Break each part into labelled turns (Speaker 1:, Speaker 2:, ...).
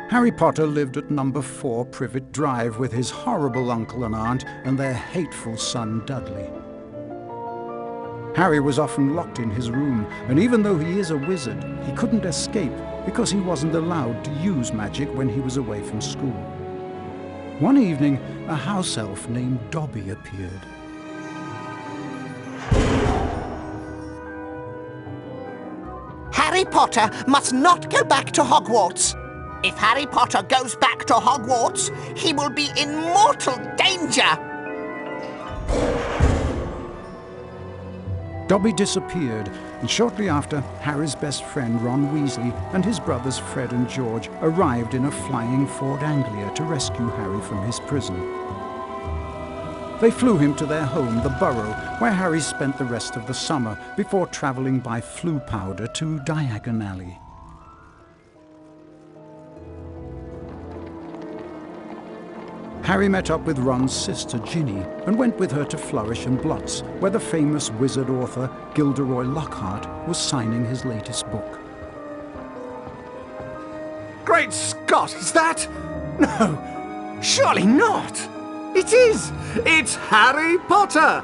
Speaker 1: Harry Potter lived at number 4 Privet Drive with his horrible uncle and aunt and their hateful son Dudley. Harry was often locked in his room, and even though he is a wizard, he couldn't escape because he wasn't allowed to use magic when he was away from school. One evening, a house elf named Dobby appeared.
Speaker 2: Harry Potter must not go back to Hogwarts. If Harry Potter goes back to Hogwarts, he will be in mortal danger.
Speaker 1: Dobby disappeared, and shortly after, Harry's best friend Ron Weasley and his brothers Fred and George arrived in a flying Ford Anglia to rescue Harry from his prison. They flew him to their home, the Burrow, where Harry spent the rest of the summer before travelling by Floo Powder to Diagon Alley. Harry met up with Ron's sister Ginny and went with her to Flourish and Blotts, where the famous wizard author Gilderoy Lockhart was signing his latest book.
Speaker 3: Great Scott, is that? No, surely not. It is! It's Harry Potter!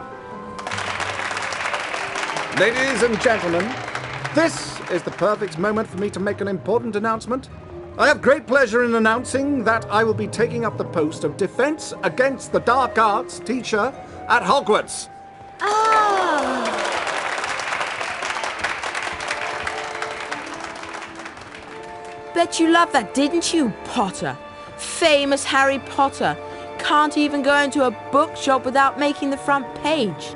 Speaker 3: Ladies and gentlemen, this is the perfect moment for me to make an important announcement. I have great pleasure in announcing that I will be taking up the post of Defense Against the Dark Arts teacher at Hogwarts.
Speaker 4: Bet you loved that, didn't you, Potter? Famous Harry Potter. Can't even go into a bookshop without making the front page.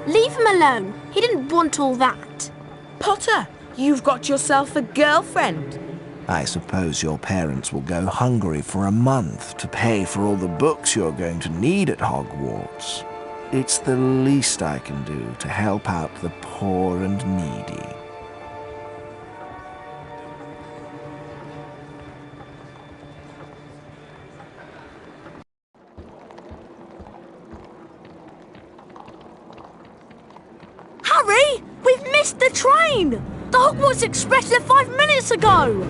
Speaker 5: Leave him alone. He didn't want all that.
Speaker 4: Potter, you've got yourself a girlfriend.
Speaker 6: I suppose your parents will go hungry for a month to pay for all the books you're going to need at Hogwarts. It's the least I can do to help out the poor and needy.
Speaker 5: Harry, we've missed the train! The Hogwarts Express left 5 minutes ago!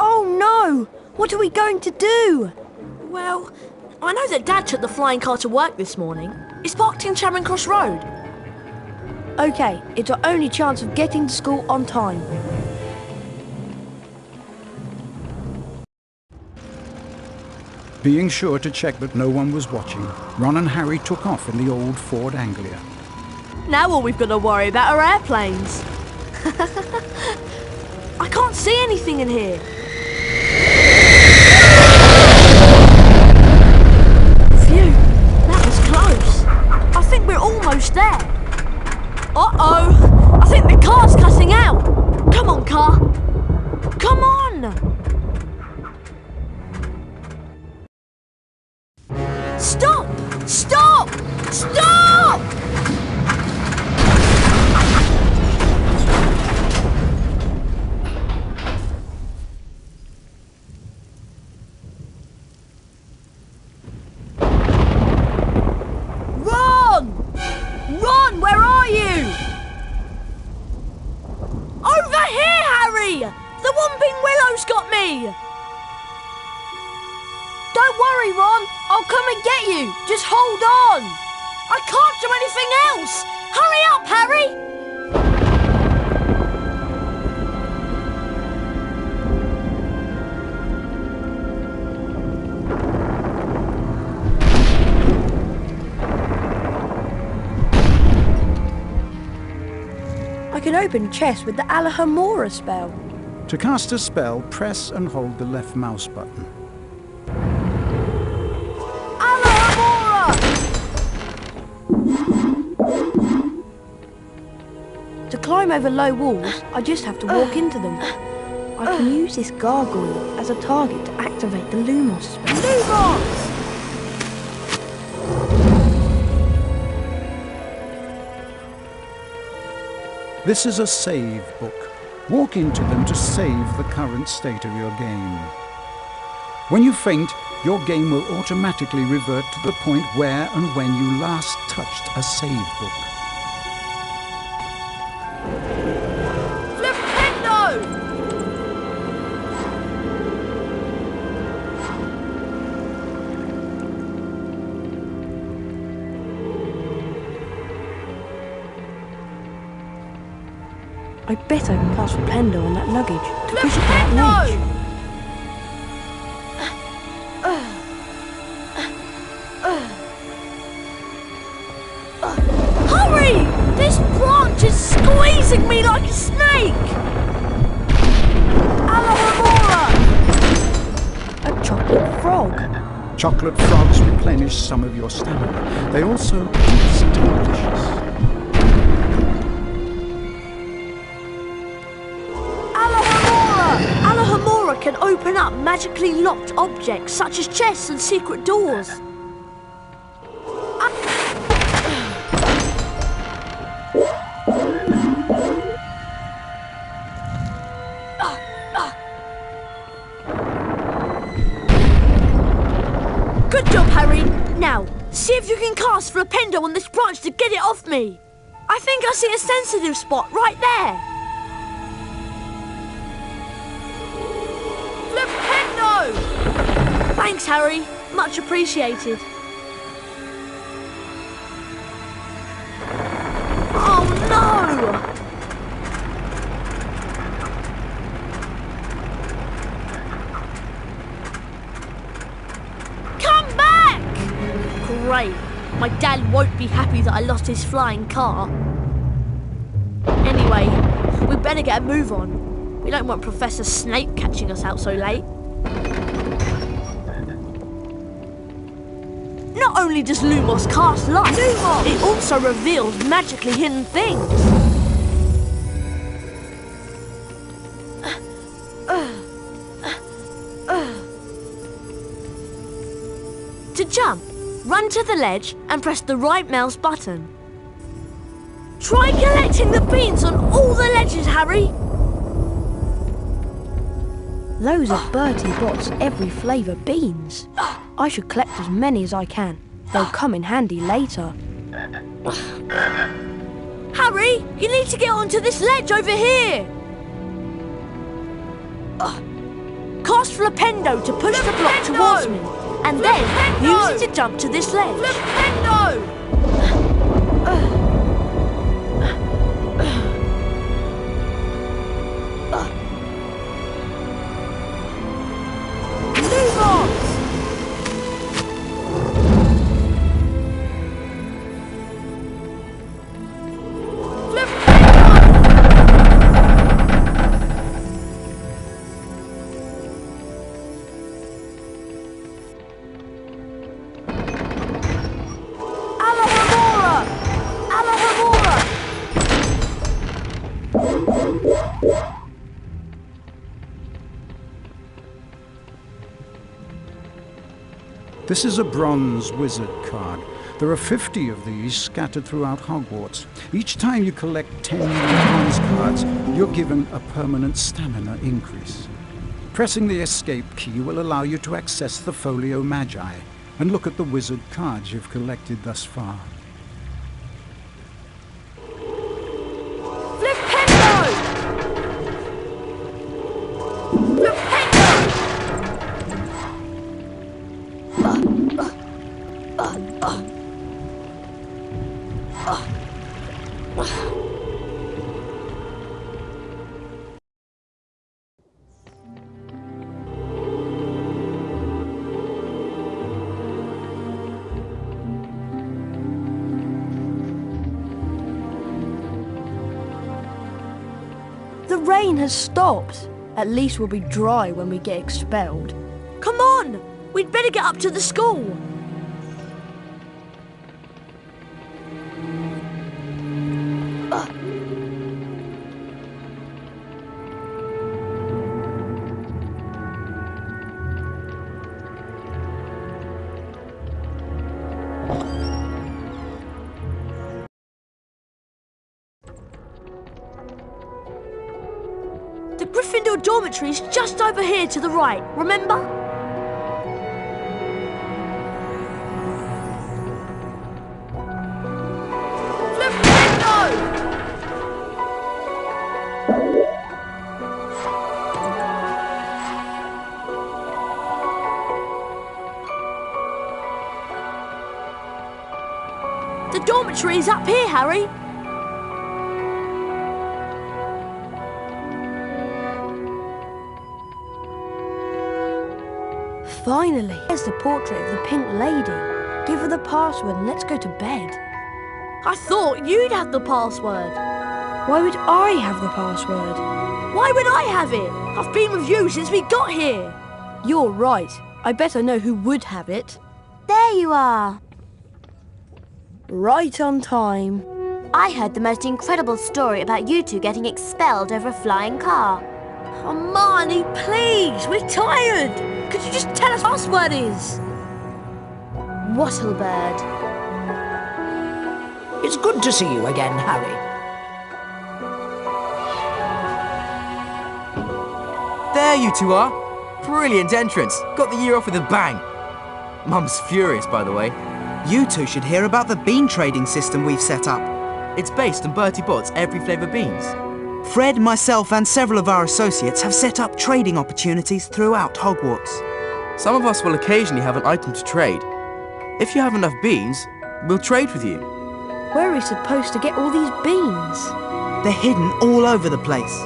Speaker 5: Oh no! What are we going to do? Well, I know that Dad took the flying car to work this morning. It's parked in Charing Cross Road. OK, it's our only chance of getting to school on time.
Speaker 1: Being sure to check that no one was watching, Ron and Harry took off in the old Ford Anglia.
Speaker 5: Now all we've got to worry about are airplanes. I can't see anything in here. Phew, that was close. I think we're almost there. Uh-oh, I think the car's cutting out. Come on, car. Come on. Stop! Stop! Stop! Ron, where are you? Over here, Harry! The Whomping Willow's got me! Don't worry, Ron. I'll come and get you. Just hold on. I can't do anything else. Hurry up, Harry! I can open chests with the Alahamora spell.
Speaker 1: To cast a spell, press and hold the left mouse button.
Speaker 5: Alahamora! To climb over low walls, I just have to walk into them. I can use this gargoyle as a target to activate the Lumos spell. Lumos!
Speaker 1: This is a save book. Walk into them to save the current state of your game. When you faint, your game will automatically revert to the point where and when you last touched a save book.
Speaker 5: Flipendo! I bet I can cast Flipendo on that luggage to push it down that ledge. Hurry! This branch is squeezing me like a snake! Alohomora! A chocolate frog.
Speaker 1: Chocolate frogs replenish some of your stamina. They also taste delicious.
Speaker 5: Alohomora can open up magically locked objects such as chests and secret doors. Good job, Harry. Now, see if you can cast Flipendo on this branch to get it off me. I think I see a sensitive spot right there. Flipendo! Thanks, Harry. Much appreciated. Oh, no! Come back! Great. My dad won't be happy that I lost his flying car. Anyway, we better get a move on. We don't want Professor Snape catching us out so late. Not only does Lumos cast light, it also reveals magically hidden things. To jump, run to the ledge and press the right mouse button. Try collecting the beans on all the ledges, Harry.
Speaker 7: Those are Bertie Bott's every flavour beans. I should collect as many as I can. They'll come in handy later.
Speaker 5: Harry, you need to get onto this ledge over here. Cast Flipendo to push the block towards me, and then use it to jump to this ledge. Flipendo!
Speaker 1: This is a bronze wizard card. There are 50 of these scattered throughout Hogwarts. Each time you collect 10 bronze cards, you're given a permanent stamina increase. Pressing the escape key will allow you to access the Folio Magi and look at the wizard cards you've collected thus far.
Speaker 7: The rain has stopped. At least we'll be dry when we get expelled.
Speaker 5: Come on! We'd better get up to the school. The Gryffindor dormitory is just over here to the right, remember? Flipendo! The dormitory is up here, Harry.
Speaker 7: Finally, there's the portrait of the Pink Lady. Give her the password and let's go to bed.
Speaker 5: I thought you'd have the password.
Speaker 7: Why would I have the password?
Speaker 5: Why would I have it? I've been with you since we got here.
Speaker 7: You're right. I better know who would have it.
Speaker 8: There you are.
Speaker 7: Right on time.
Speaker 8: I heard the most incredible story about you two getting expelled over a flying car.
Speaker 5: Hermione, please, we're tired. Could you just tell us what the password is?
Speaker 8: Wattlebird.
Speaker 2: It's good to see you again, Harry.
Speaker 9: There you two are. Brilliant entrance. Got the year off with a bang. Mum's furious, by the way.
Speaker 10: You two should hear about the bean trading system we've set up.
Speaker 9: It's based on Bertie Bott's every flavour beans.
Speaker 10: Fred, myself and several of our associates have set up trading opportunities throughout Hogwarts.
Speaker 9: Some of us will occasionally have an item to trade. If you have enough beans, we'll trade with you.
Speaker 7: Where are we supposed to get all these beans?
Speaker 10: They're hidden all over the place.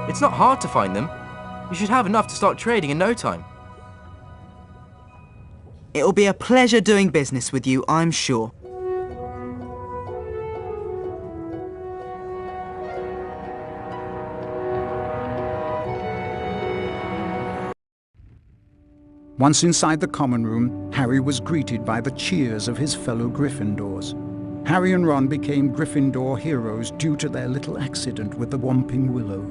Speaker 9: It's not hard to find them. You should have enough to start trading in no time.
Speaker 10: It'll be a pleasure doing business with you, I'm sure.
Speaker 1: Once inside the common room, Harry was greeted by the cheers of his fellow Gryffindors. Harry and Ron became Gryffindor heroes due to their little accident with the Whomping Willow.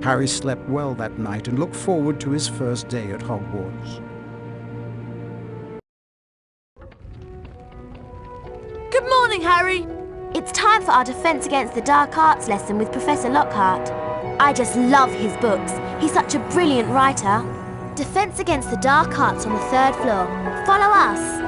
Speaker 1: Harry slept well that night and looked forward to his first day at Hogwarts.
Speaker 5: Good morning, Harry.
Speaker 8: It's time for our Defence Against the Dark Arts lesson with Professor Lockhart. I just love his books. He's such a brilliant writer. Defence Against the Dark Arts on the 3rd floor. Follow us.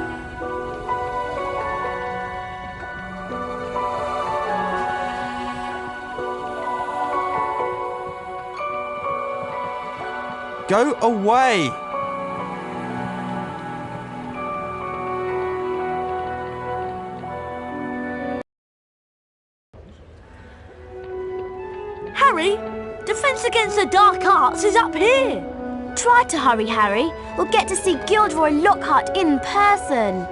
Speaker 9: Go away!
Speaker 5: Harry, Defence Against the Dark Arts is up here.
Speaker 8: Try to hurry, Harry. We'll get to see Gilderoy Lockhart in person.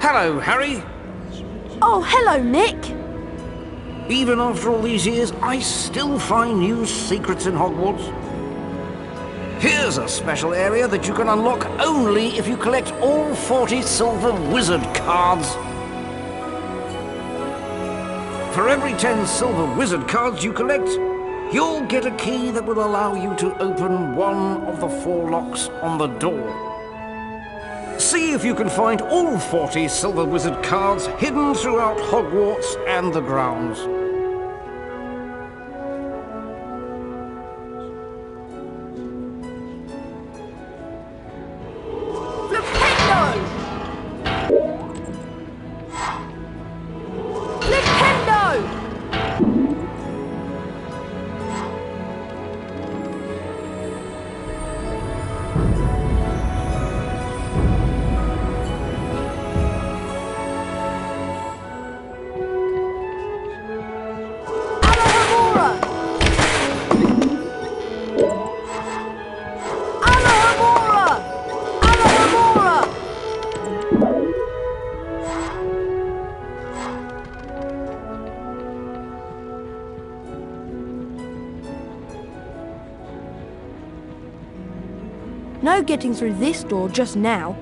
Speaker 11: Hello, Harry.
Speaker 5: Oh, hello, Nick.
Speaker 11: Even after all these years, I still find new secrets in Hogwarts. Here's a special area that you can unlock only if you collect all 40 silver wizard cards. For every 10 silver wizard cards you collect, you'll get a key that will allow you to open one of the 4 locks on the door. See if you can find all 40 silver wizard cards hidden throughout Hogwarts and the grounds.
Speaker 7: No getting through this door just now.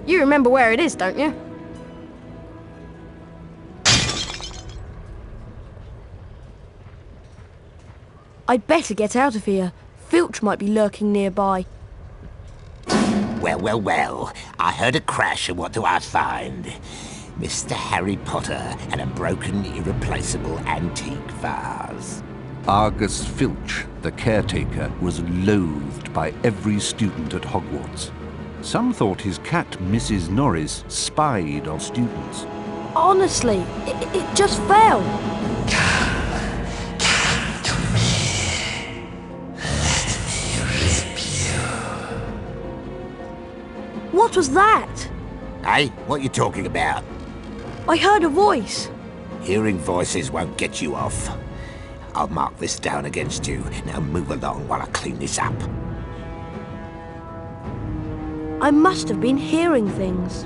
Speaker 7: You remember where it is, don't you? I'd better get out of here. Filch might be lurking nearby.
Speaker 2: Well, well, well. I heard a crash, and what do I find? Mr. Harry Potter and a broken, irreplaceable antique vase.
Speaker 12: Argus Filch, the caretaker, was loathed by every student at Hogwarts. Some thought his cat, Mrs. Norris, spied on students.
Speaker 7: Honestly, it just fell. What was that?
Speaker 2: Hey, what you talking about?
Speaker 7: I heard a voice.
Speaker 2: Hearing voices won't get you off. I'll mark this down against you. Now move along while I clean this up.
Speaker 7: I must have been hearing things.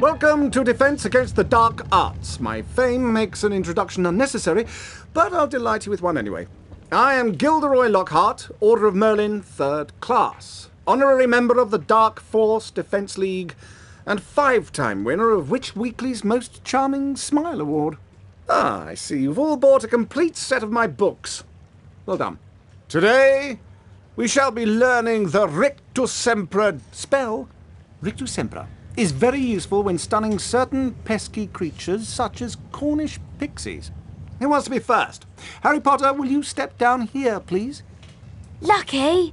Speaker 3: Welcome to Defense Against the Dark Arts. My fame makes an introduction unnecessary, but I'll delight you with one anyway. I am Gilderoy Lockhart, Order of Merlin, 3rd Class, honorary member of the Dark Force Defense League, and 5-time winner of Witch Weekly's Most Charming Smile Award. Ah, I see you've all bought a complete set of my books. Well done. Today, we shall be learning the Rictus Sempra spell. Rictus Sempra is very useful when stunning certain pesky creatures such as Cornish pixies. Who wants to be first? Harry Potter, will you step down here, please?
Speaker 8: Lucky.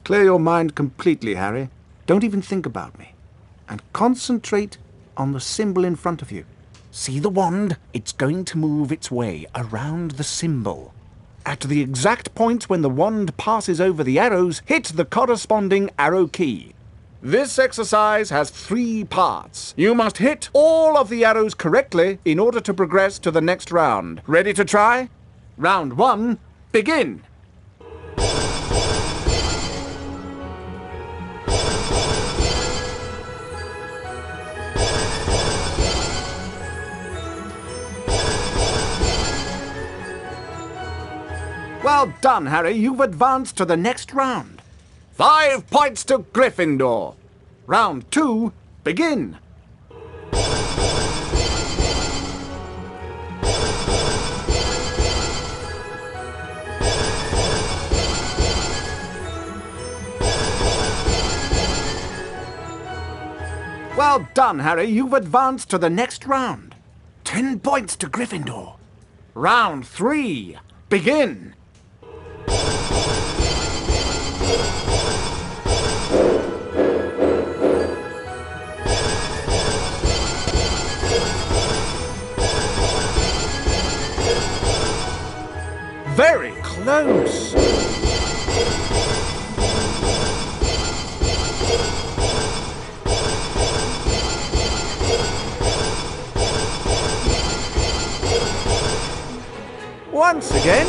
Speaker 3: Clear your mind completely, Harry. Don't even think about me. And concentrate on the symbol in front of you. See the wand? It's going to move its way around the symbol. At the exact point when the wand passes over the arrows, hit the corresponding arrow key. This exercise has 3 parts. You must hit all of the arrows correctly in order to progress to the next round. Ready to try? Round 1, begin! Well done, Harry. You've advanced to the next round. 5 points to Gryffindor. Round 2, begin. Well done, Harry. You've advanced to the next round. 10 points to Gryffindor. Round 3, begin. Very close. Once again.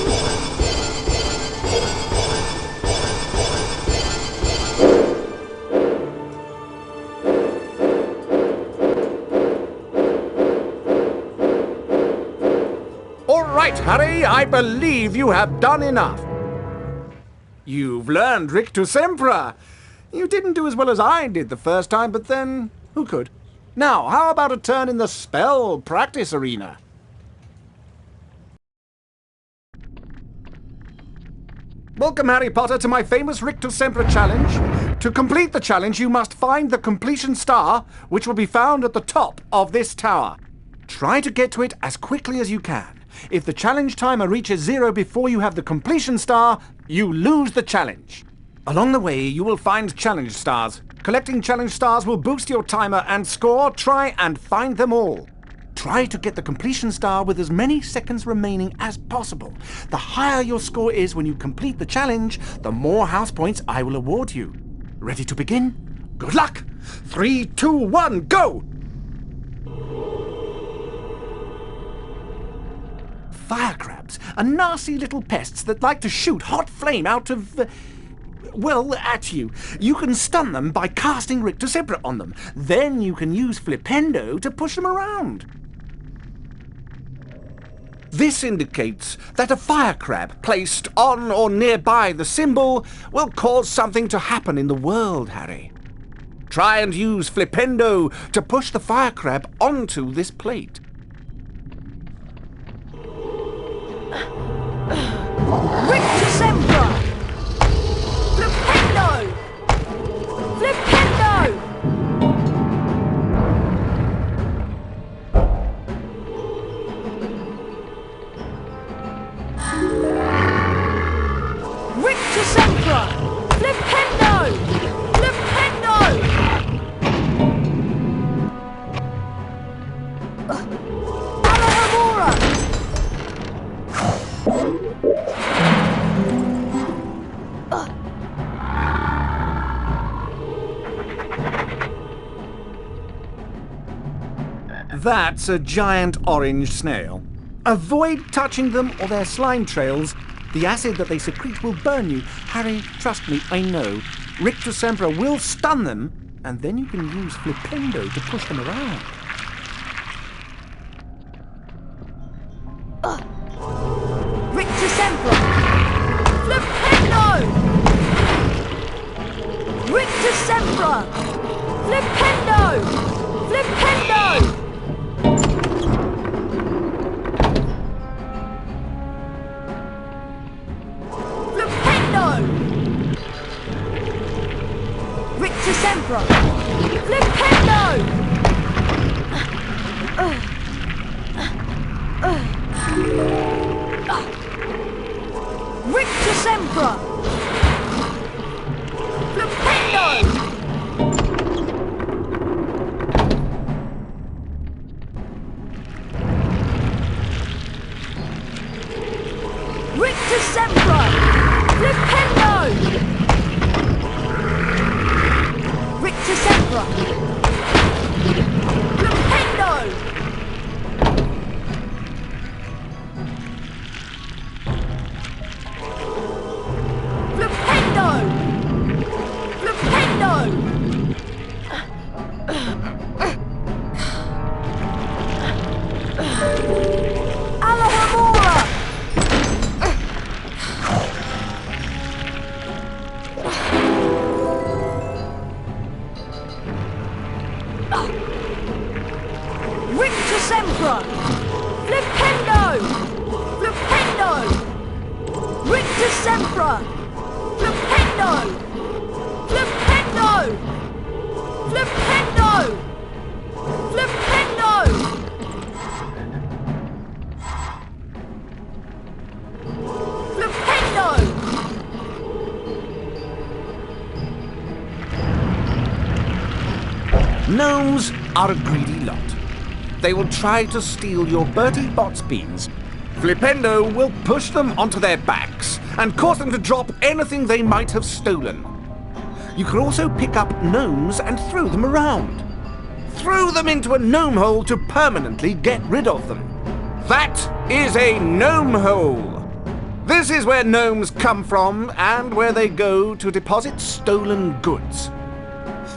Speaker 3: Harry, I believe you have done enough. You've learned Rictus Sempra. You didn't do as well as I did the first time, but then who could? Now, how about a turn in the spell practice arena? Welcome, Harry Potter, to my famous Rictus Sempra challenge. To complete the challenge, you must find the completion star, which will be found at the top of this tower. Try to get to it as quickly as you can. If the challenge timer reaches 0 before you have the completion star, you lose the challenge. Along the way, you will find challenge stars. Collecting challenge stars will boost your timer and score. Try and find them all. Try to get the completion star with as many seconds remaining as possible. The higher your score is when you complete the challenge, the more house points I will award you. Ready to begin? Good luck! 3, 2, 1, go! Fire crabs are nasty little pests that like to shoot hot flame out of, well, at you. You can stun them by casting Rictus Sempra on them. Then you can use Flipendo to push them around. This indicates that a fire crab placed on or nearby the symbol will cause something to happen in the world, Harry. Try and use Flipendo to push the fire crab onto this plate.
Speaker 5: Rictusembra! Flipendo! Flipendo! Rictusembra! Flipendo! Flipendo! Alahamora!
Speaker 3: That's a giant orange snail. Avoid touching them or their slime trails. The acid that they secrete will burn you. Harry, trust me, I know. Rictusembra will stun them, and then you can use Flipendo to push them around.
Speaker 5: Rictusembra! Flipendo! Rictusembra! Flipendo! Flipendo! Rictusembra! Flipendo! Rictusembra! Flipendo! Rictusembra! Flipendo! Rictusembra! Flipendo! Flipendo! Flipendo! Alahamora! Rictusembra! Flipendo! Flipendo! Rictusembra! Flipendo! Flipendo! Flipendo! Flipendo! Flipendo!
Speaker 3: Gnomes are a greedy lot. They will try to steal your Bertie Bott's beans. Flipendo will push them onto their backs and cause them to drop anything they might have stolen. You can also pick up gnomes and throw them around. Throw them into a gnome hole to permanently get rid of them. That is a gnome hole. This is where gnomes come from and where they go to deposit stolen goods.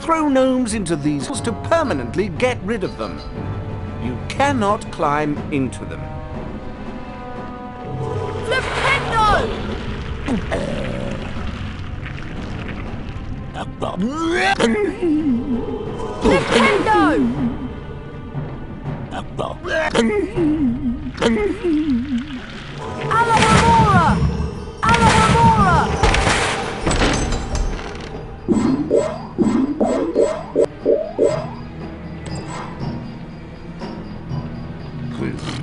Speaker 3: Throw gnomes into these holes to permanently get rid of them. You cannot climb into them.
Speaker 5: Flipendo! Alahamora! Alahamora! Flipendo!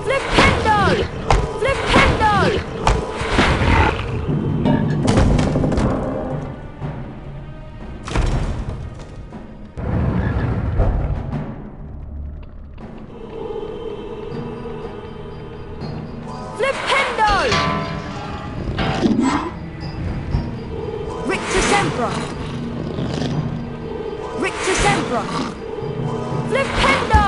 Speaker 5: Flipendo! Flipendo! Rictus Sempra! Rictus Sempra! Flipendo!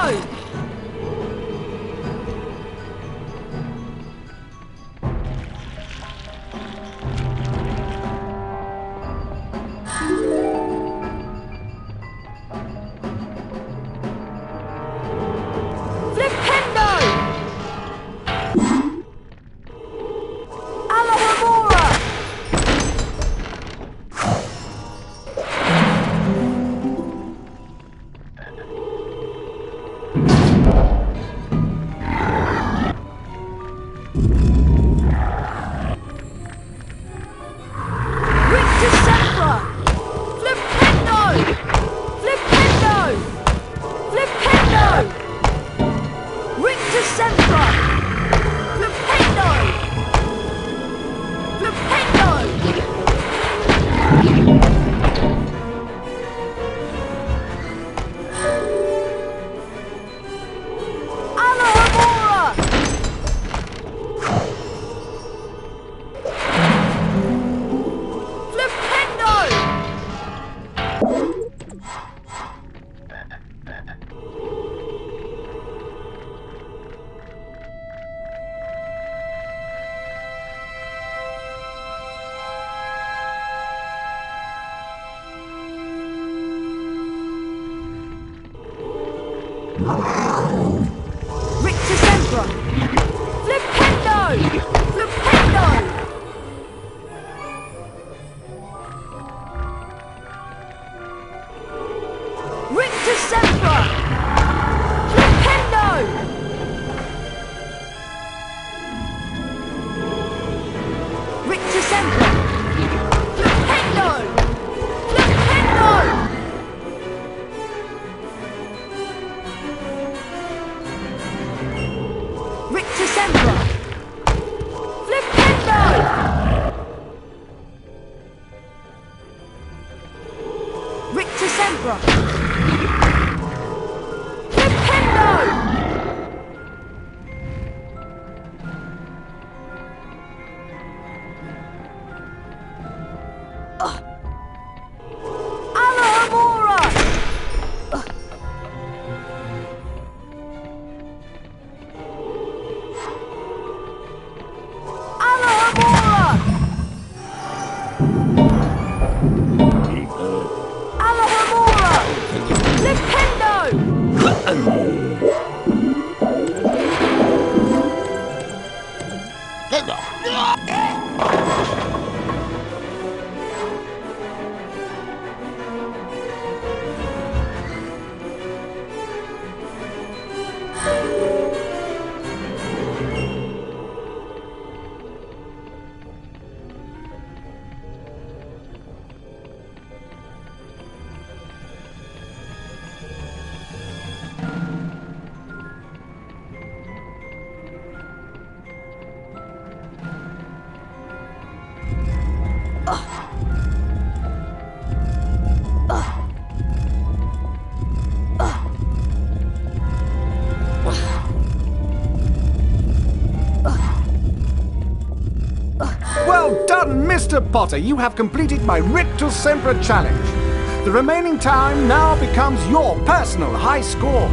Speaker 5: Rictus Sempra! Flipendo! Flipendo! Rictus Sempra! Flipendo! Rictus Sempra! Flipendo! Flipendo! Rictus Sempra! Flipendo! Rictus Sempra! Flipendo! Alohomora! Alohomora! Alohomora! Flipendo!
Speaker 3: Well done, Mr. Potter! You have completed my Rictus Sempra challenge. The remaining time now becomes your personal high score.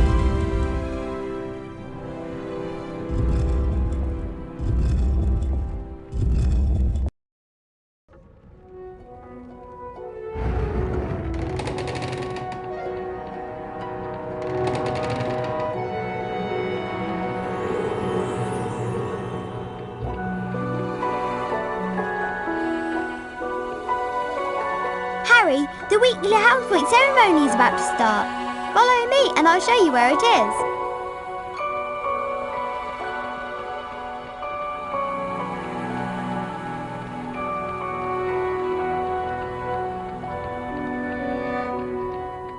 Speaker 8: Harry, the weekly house point ceremony is about to start. Follow me and I'll show you where it is.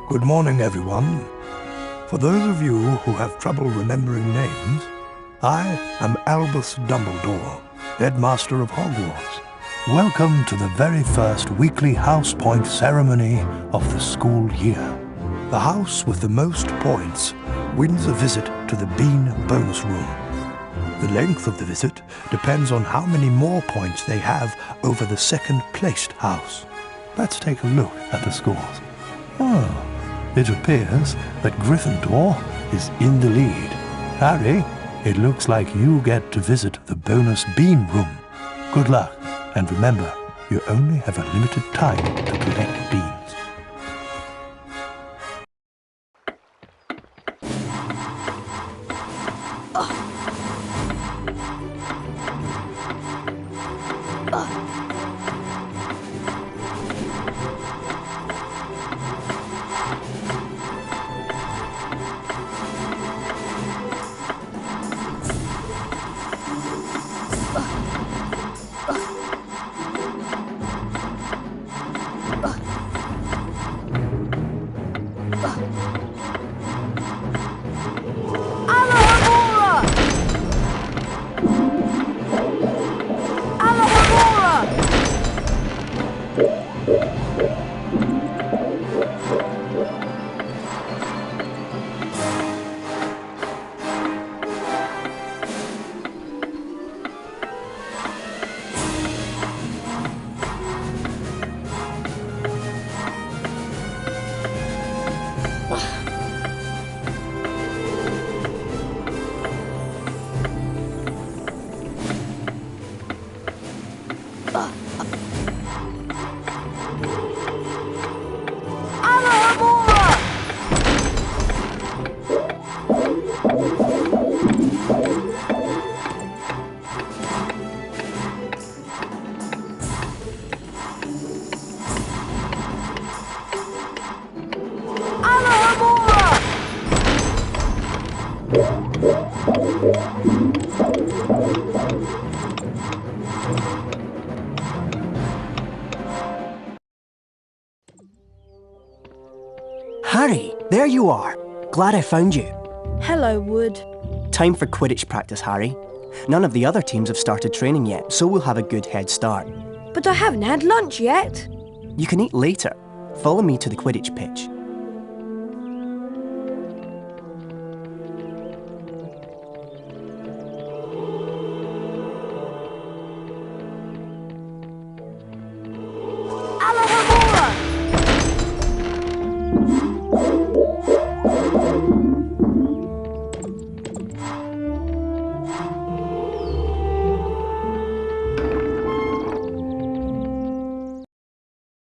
Speaker 13: Good morning, everyone. For those of you who have trouble remembering names, I am Albus Dumbledore, Headmaster of Hogwarts. Welcome to the very first weekly house point ceremony of the school year. The house with the most points wins a visit to the Bean bonus room. The length of the visit depends on how many more points they have over the second-placed house. Let's take a look at the scores. Oh, it appears that Gryffindor is in the lead. Harry, it looks like you get to visit the bonus bean room. Good luck, and remember, you only have a limited time to collect beans.
Speaker 14: Harry, there you are. Glad I found you.
Speaker 7: Hello, Wood.
Speaker 14: Time for Quidditch practice, Harry. None of the other teams have started training yet, so we'll have a good head start.
Speaker 7: But I haven't had lunch yet.
Speaker 14: You can eat later. Follow me to the Quidditch pitch.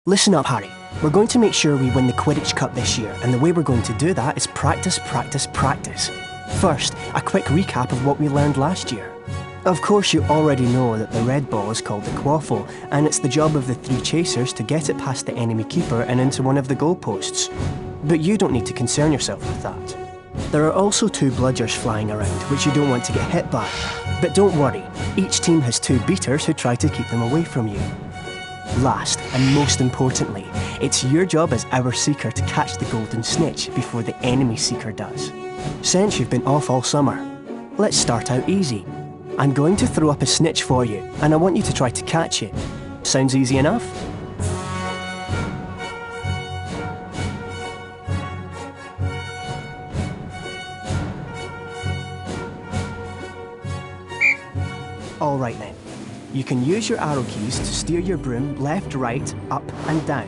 Speaker 14: Listen up, Harry. We're going to make sure we win the Quidditch Cup this year, and the way we're going to do that is practice, practice, practice. First, a quick recap of what we learned last year. Of course, you already know that the red ball is called the quaffle, and it's the job of the 3 chasers to get it past the enemy keeper and into one of the goalposts. But you don't need to concern yourself with that. There are also 2 bludgers flying around, which you don't want to get hit by. But don't worry, each team has 2 beaters who try to keep them away from you. Last, and most importantly, it's your job as our Seeker to catch the golden snitch before the enemy Seeker does. Since you've been off all summer, let's start out easy. I'm going to throw up a snitch for you, and I want you to try to catch it. Sounds easy enough? All right then. You can use your arrow keys to steer your broom left, right, up and down.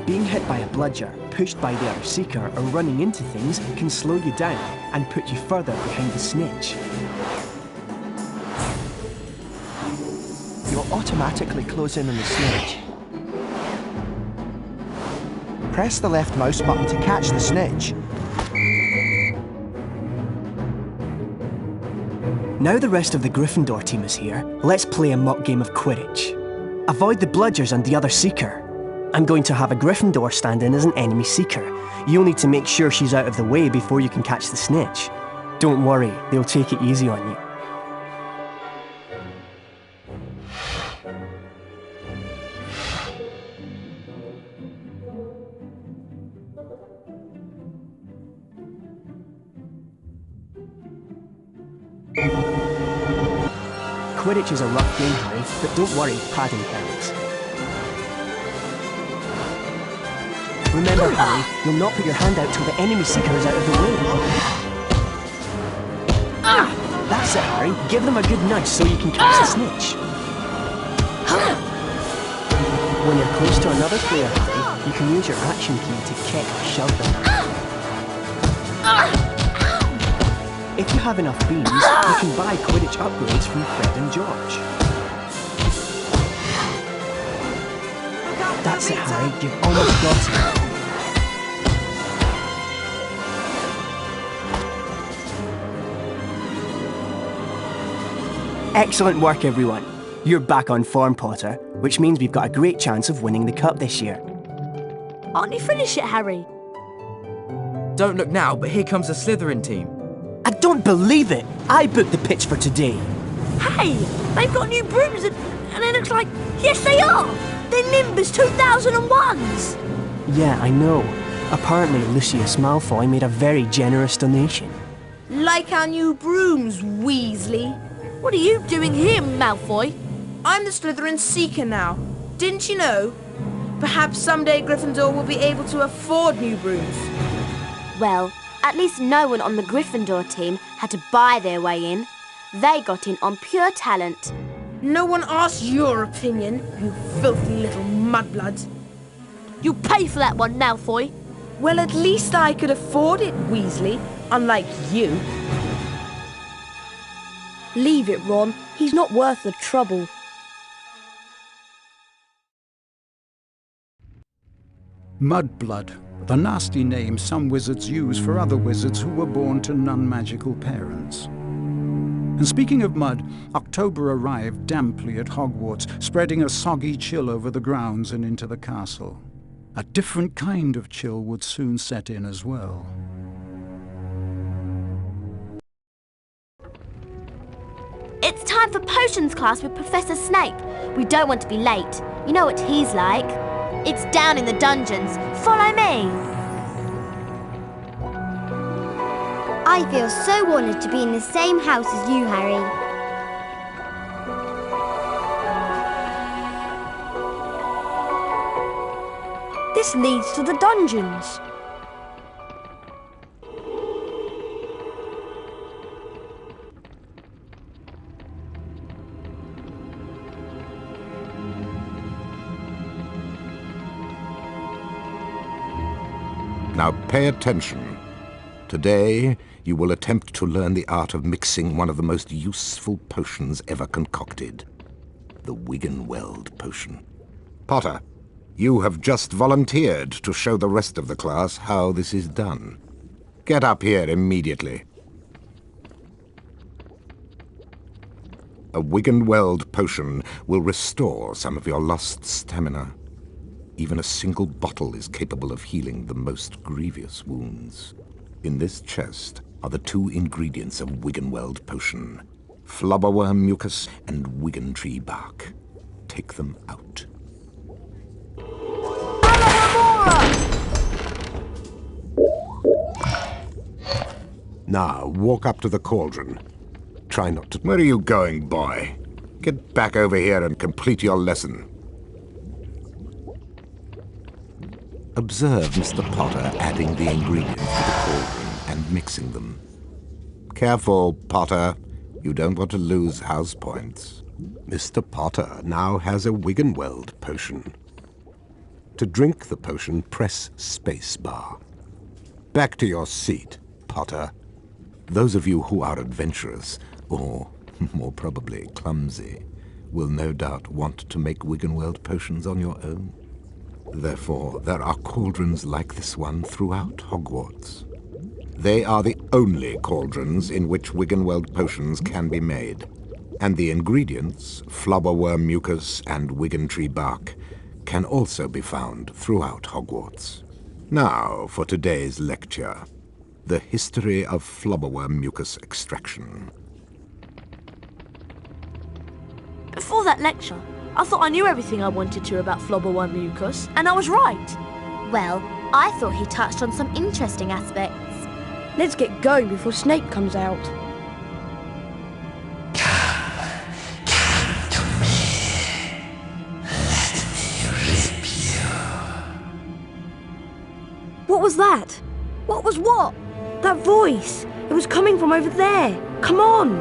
Speaker 14: Being hit by a bludger, pushed by the other Seeker, or running into things can slow you down and put you further behind the snitch. You'll automatically close in on the snitch.
Speaker 6: Press the left mouse button to catch the snitch.
Speaker 14: Now the rest of the Gryffindor team is here, let's play a mock game of Quidditch. Avoid the bludgers and the other Seeker. I'm going to have a Gryffindor stand in as an enemy Seeker. You'll need to make sure she's out of the way before you can catch the snitch. Don't worry, they'll take it easy on you. Quidditch is a rough game, Harry, but don't worry, padding helps. Remember, Harry, you'll not put your hand out till the enemy Seeker is out of the way. That's it, Harry. Give them a good nudge so you can catch the snitch. When you're close to another player, Harry, you can use your action key to kick or shove them. If you have enough beans, you can buy Quidditch upgrades from Fred and George. That's it, Harry. You've almost got it. Excellent work, everyone. You're back on form, Potter, which means we've got a great chance of winning the cup this year.
Speaker 5: Aren't you finished yet, Harry?
Speaker 9: Don't look now, but here comes the Slytherin team.
Speaker 14: I don't believe it! I booked the pitch for today.
Speaker 5: Hey, they've got new brooms and it looks like... Yes, they are! They're Nimbus 2001s!
Speaker 14: Yeah, I know. Apparently Lucius Malfoy made a very generous donation.
Speaker 4: Like our new brooms, Weasley.
Speaker 5: What are you doing here, Malfoy?
Speaker 4: I'm the Slytherin Seeker now. Didn't you know? Perhaps someday Gryffindor will be able to afford new brooms.
Speaker 8: Well, at least no one on the Gryffindor team had to buy their way in. They got in on pure talent.
Speaker 4: No one asked your opinion, you filthy little mudbloods.
Speaker 5: You pay for that one, Malfoy.
Speaker 4: Well, at least I could afford it, Weasley, unlike you.
Speaker 7: Leave it, Ron. He's not worth the trouble.
Speaker 1: Mudblood, the nasty name some wizards use for other wizards who were born to non-magical parents. And speaking of mud, October arrived damply at Hogwarts, spreading a soggy chill over the grounds and into the castle. A different kind of chill would soon set in as well.
Speaker 8: It's time for potions class with Professor Snape. We don't want to be late. You know what he's like. It's down in the dungeons. Follow me.
Speaker 15: I feel so honoured to be in the same house as you, Harry.
Speaker 7: This leads to the dungeons.
Speaker 2: Now pay attention. Today, you will attempt to learn the art of mixing one of the most useful potions ever concocted. The Wiggenweld potion. Potter, you have just volunteered to show the rest of the class how this is done. Get up here immediately. A Wiggenweld potion will restore some of your lost stamina. Even a single bottle is capable of healing the most grievous wounds. In this chest are the two ingredients of Wiggenweld potion: flubberworm mucus and Wiggentree bark. Take them out. Now, walk up to the cauldron. Try not to... Where are you going, boy? Get back over here and complete your lesson. Observe Mr. Potter adding the ingredients to the cauldron and mixing them. Careful, Potter. You don't want to lose house points. Mr. Potter now has a Wiggenweld potion. To drink the potion, press space bar. Back to your seat, Potter. Those of you who are adventurous, or more probably clumsy, will no doubt want to make Wiggenweld potions on your own. Therefore, there are cauldrons like this one throughout Hogwarts. They are the only cauldrons in which Wiggenweld potions can be made, and the ingredients, flubberworm mucus and Wiggentree bark, can also be found throughout Hogwarts. Now for today's lecture, the history of flubberworm mucus extraction.
Speaker 5: Before that lecture, I thought I knew everything I wanted to about flubberworm mucus, and I was right.
Speaker 8: Well, I thought he touched on some interesting aspects.
Speaker 7: Let's get going before Snape comes out. What was that? What was what? That voice. It was coming from over there. Come on.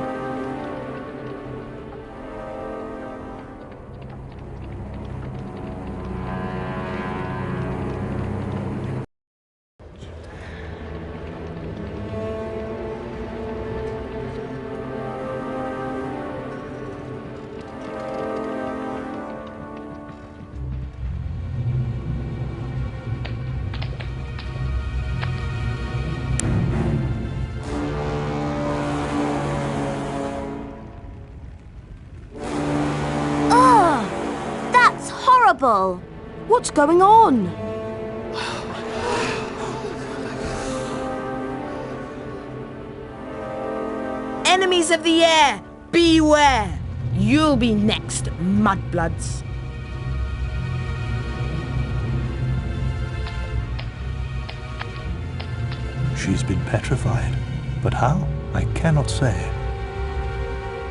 Speaker 5: terrible. What's going on?
Speaker 4: Enemies of the air, beware! You'll be next, mudbloods.
Speaker 13: She's been petrified, but how? I cannot say.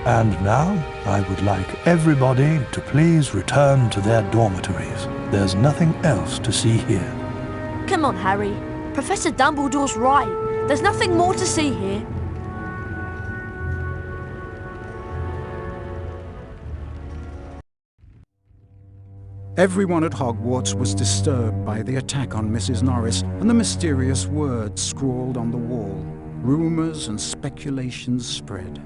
Speaker 13: And now, I would like everybody to please return to their dormitories. There's nothing else to see here.
Speaker 5: Come on, Harry. Professor Dumbledore's right. There's nothing more to see here.
Speaker 1: Everyone at Hogwarts was disturbed by the attack on Mrs. Norris and the mysterious words scrawled on the wall. Rumours and speculations spread.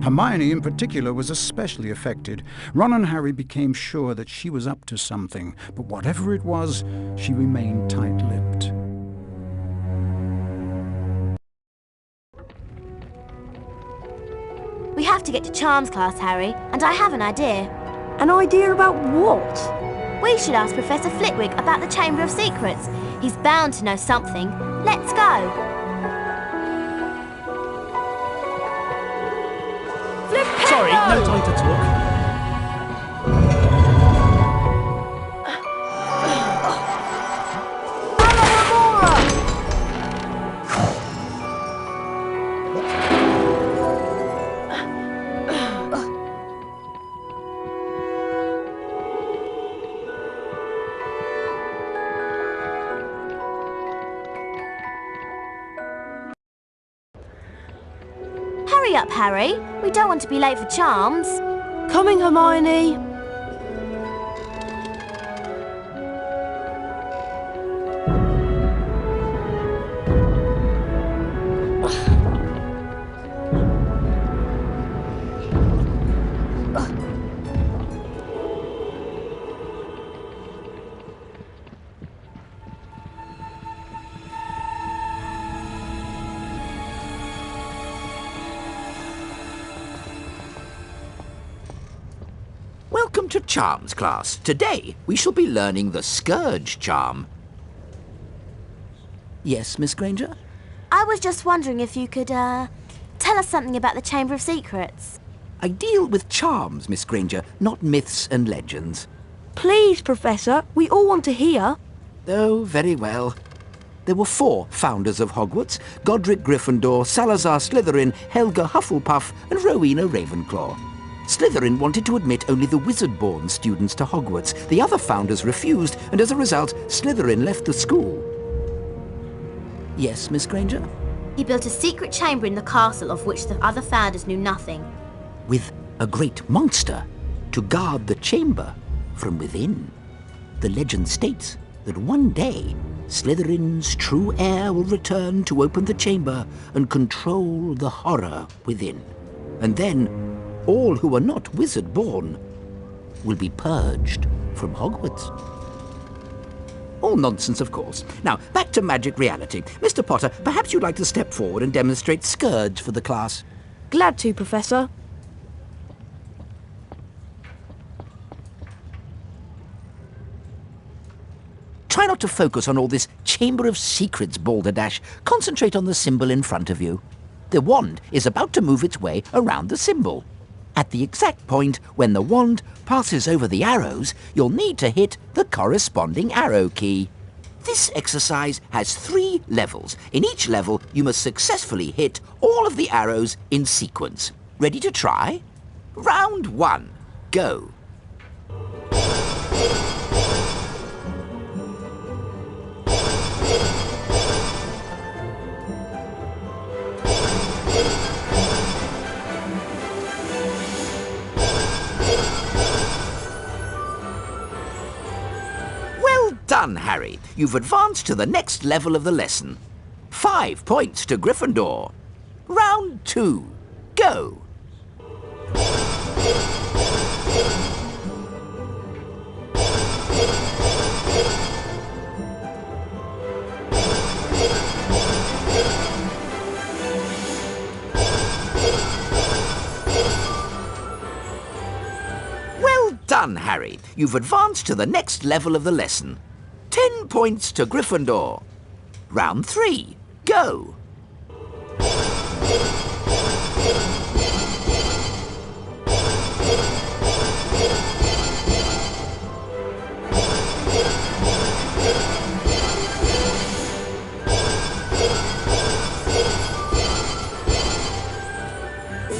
Speaker 1: Hermione in particular was especially affected. Ron and Harry became sure that she was up to something, but whatever it was, she remained tight-lipped.
Speaker 8: We have to get to Charms class, Harry, and I have an idea.
Speaker 5: An idea about what?
Speaker 8: We should ask Professor Flitwick about the Chamber of Secrets. He's bound to know something. Let's go.
Speaker 14: Sorry, no time to talk.
Speaker 8: Hurry up, Harry. We don't want to be late for Charms.
Speaker 5: Coming, Hermione.
Speaker 16: Welcome to Charms class. Today we shall be learning the Scourge charm. Yes, Miss Granger?
Speaker 8: I was just wondering if you could, tell us something about the Chamber of Secrets.
Speaker 16: I deal with charms, Miss Granger, not myths and legends.
Speaker 5: Please, Professor, we all want to hear.
Speaker 16: Oh, very well. There were 4 founders of Hogwarts: Godric Gryffindor, Salazar Slytherin, Helga Hufflepuff, and Rowena Ravenclaw. Slytherin wanted to admit only the wizard-born students to Hogwarts. The other founders refused, and as a result, Slytherin left the school. Yes, Miss Granger?
Speaker 8: He built a secret chamber in the castle of which the other founders knew nothing.
Speaker 16: With a great monster to guard the chamber from within. The legend states that one day, Slytherin's true heir will return to open the chamber and control the horror within. And then, all who are not wizard-born will be purged from Hogwarts. All nonsense, of course. Now, back to magic reality. Mr. Potter, perhaps you'd like to step forward and demonstrate Scourge for the class.
Speaker 5: Glad to, Professor.
Speaker 16: Try not to focus on all this Chamber of Secrets balderdash. Concentrate on the symbol in front of you. The wand is about to move its way around the symbol. At the exact point when the wand passes over the arrows, you'll need to hit the corresponding arrow key. This exercise has 3 levels. In each level, you must successfully hit all of the arrows in sequence. Ready to try? Round 1. Go. Done, Harry. You've advanced to the next level of the lesson. 5 points to Gryffindor. Round 2. Go. Well done, done, Harry. You've advanced to the next level of the lesson. 10 points to Gryffindor. Round 3. Go.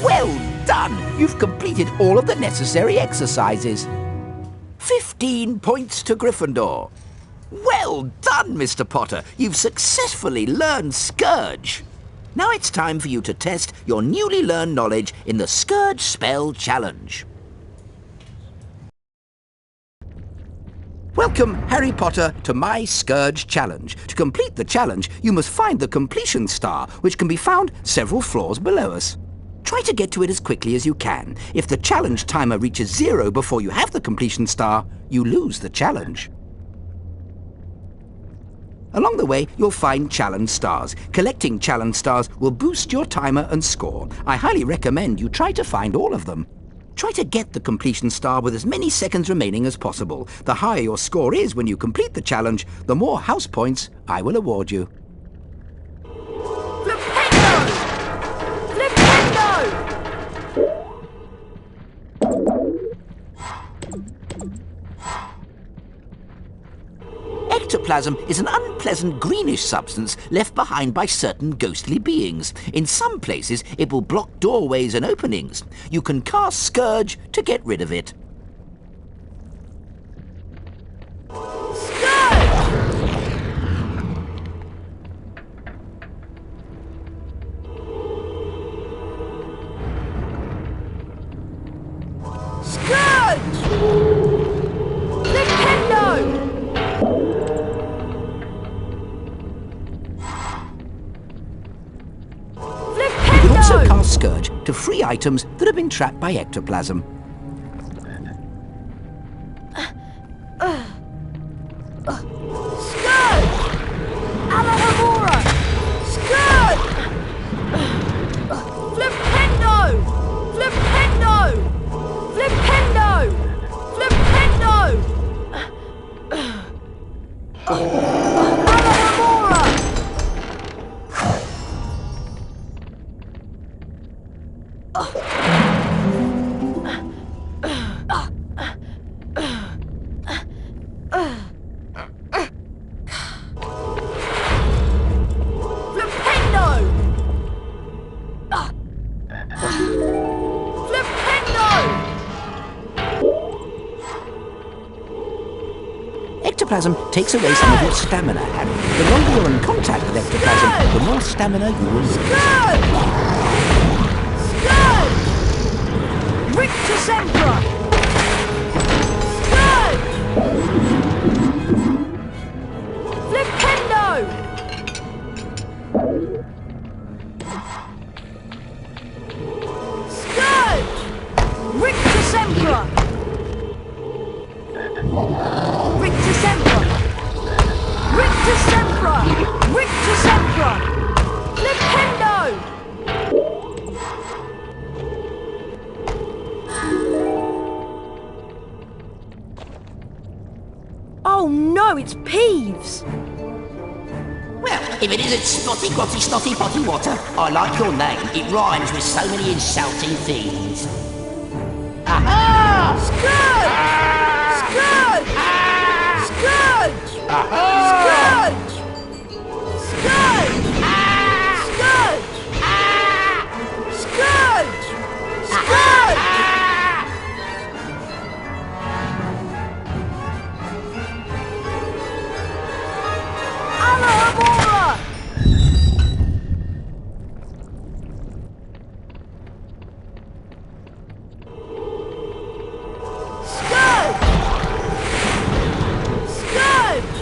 Speaker 16: Well done! You've completed all of the necessary exercises. 15 points to Gryffindor. Well done, Mr. Potter. You've successfully learned Scourge. Now it's time for you to test your newly learned knowledge in the Scourge Spell Challenge. Welcome, Harry Potter, to my Scourge Challenge. To complete the challenge, you must find the completion star, which can be found several floors below us. Try to get to it as quickly as you can. If the challenge timer reaches 0 before you have the completion star, you lose the challenge. Along the way, you'll find challenge stars. Collecting challenge stars will boost your timer and score. I highly recommend you try to find all of them. Try to get the completion star with as many seconds remaining as possible. The higher your score is when you complete the challenge, the more house points I will award you. Ectoplasm is an unpleasant greenish substance left behind by certain ghostly beings. In some places, it will block doorways and openings. You can cast Scourge to get rid of it. Scourge to free items that have been trapped by ectoplasm.
Speaker 5: Scourge! Alohomora! Scourge! Flipendo! Flipendo! Flipendo! Flipendo! Alohomora!
Speaker 16: Ectoplasm takes away some of your stamina, Harry. The longer you're in contact with ectoplasm, the more stamina you will lose.
Speaker 5: Scourge! Rictus Emperor! Scourge! Flipendo! Scourge! Rictus Emperor! Rictus Emperor! Rictus Emperor! Rictus Emperor! Flipendo! Oh no, it's Peeves!
Speaker 16: Well, if it isn't Spotty Grotty Snotty Potty Water, I like your name. It rhymes with so many insulting things. Aha!
Speaker 5: Scourge! Scourge! Scourge! Scourge! Scourge! Scourge! Scourge! Scourge! Alohomora! Scourge! Scourge!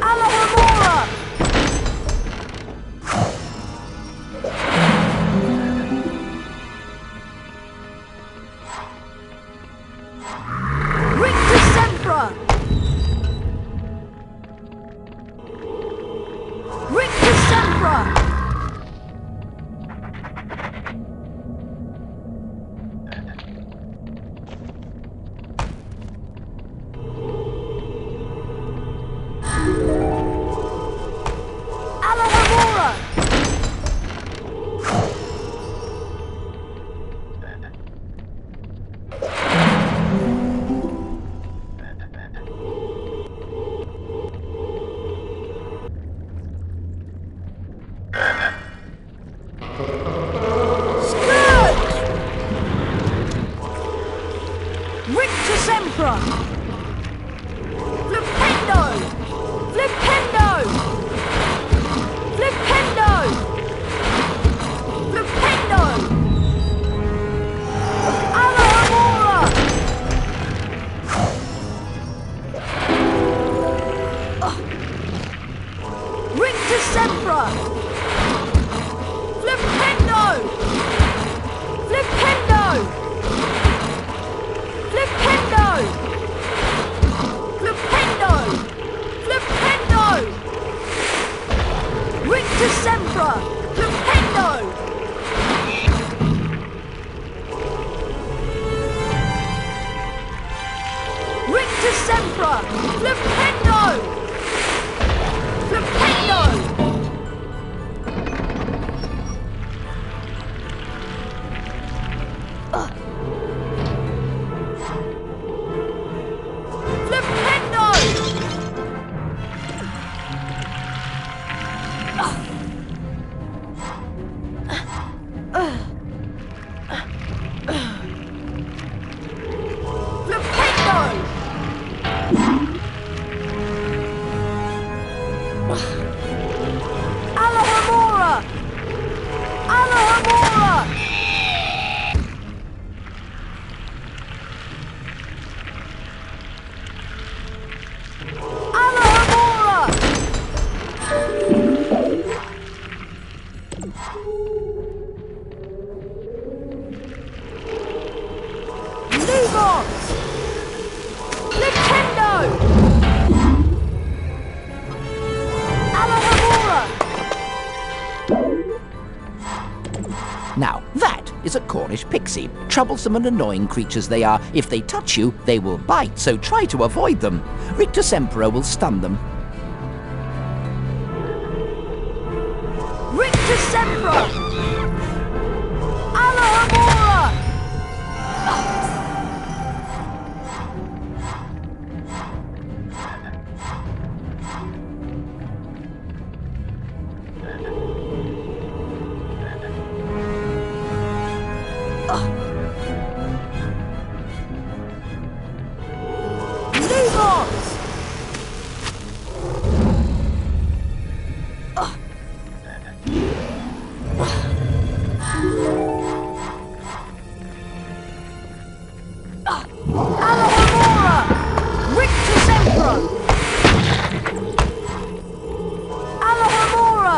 Speaker 5: Alohomora! Rictus Sempra! Rictus Sempra! Alohomora! Scourge! Rictus Emperor! Flipendo! Flipendo! Flipendo! Flipendo! Alohomora! Rictus Emperor! Flipendo! Flipendo! Flipendo! Flipendo! Flipendo! Rictus Sempra! Flipendo! Rictus Sempra! Flipendo! Flipendo! Flipendo! Alohomora! Alohomora! Alohomora! Lumos! Nintendo! Alohomora!
Speaker 16: Now, that is a Cornish pixie. Troublesome and annoying creatures they are. If they touch you, they will bite, so try to avoid them. Rictus Emperor will stun them.
Speaker 5: Rictus Sempra! Alohomora! Lumos! Alohomora! Rictus Emperor! Alohomora!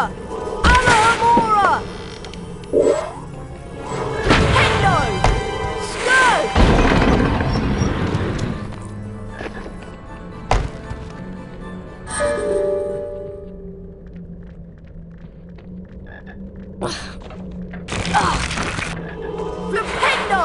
Speaker 5: Alohomora! Flipendo! Scourge! Flipendo!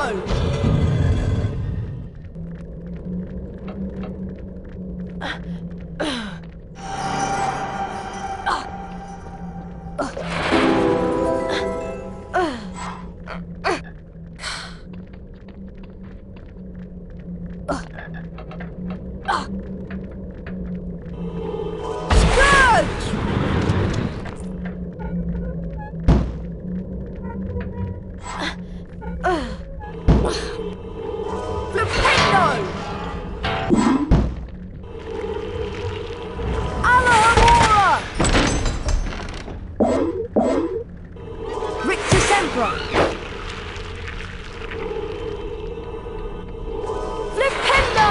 Speaker 5: Scourge! Flipendo! Alohomora! Rictus Emperor! Flipendo!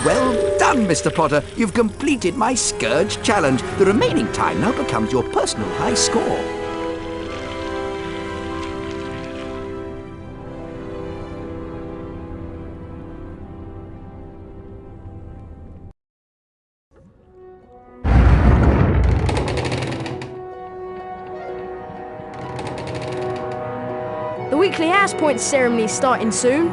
Speaker 16: Well done, Mr. Potter. You've completed my Scourge challenge. The remaining time now becomes your personal high score.
Speaker 7: The weekly house point ceremony is starting soon.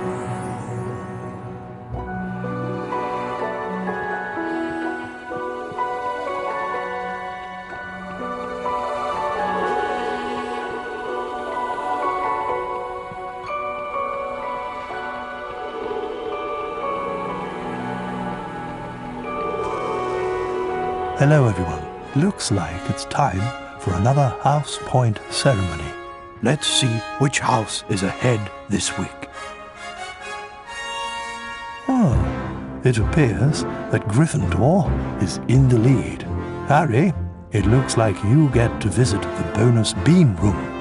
Speaker 13: Hello everyone. Looks like it's time for another house point ceremony. Let's see which house is ahead this week. Oh, it appears that Gryffindor is in the lead. Harry, it looks like you get to visit the bonus bean room.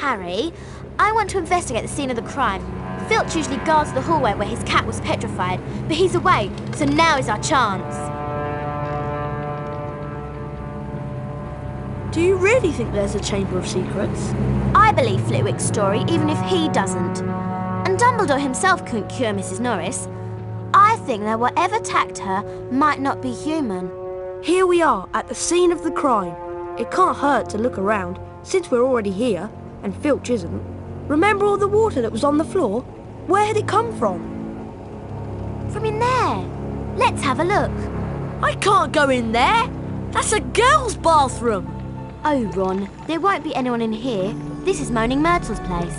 Speaker 8: Harry, I want to investigate the scene of the crime. Filch usually guards the hallway where his cat was petrified, but he's away, so now is our chance.
Speaker 5: Do you really think there's a Chamber of Secrets?
Speaker 8: I believe Flitwick's story, even if he doesn't. And Dumbledore himself couldn't cure Mrs. Norris. I think that whatever attacked her might not be human.
Speaker 5: Here we are, at the scene of the crime. It can't hurt to look around, since we're already here, and Filch isn't. Remember all the water that was on the floor? Where had it come from?
Speaker 8: From in there. Let's have a look.
Speaker 5: I can't go in there. That's a girl's bathroom.
Speaker 8: Oh, Ron, there won't be anyone in here. This is Moaning Myrtle's place.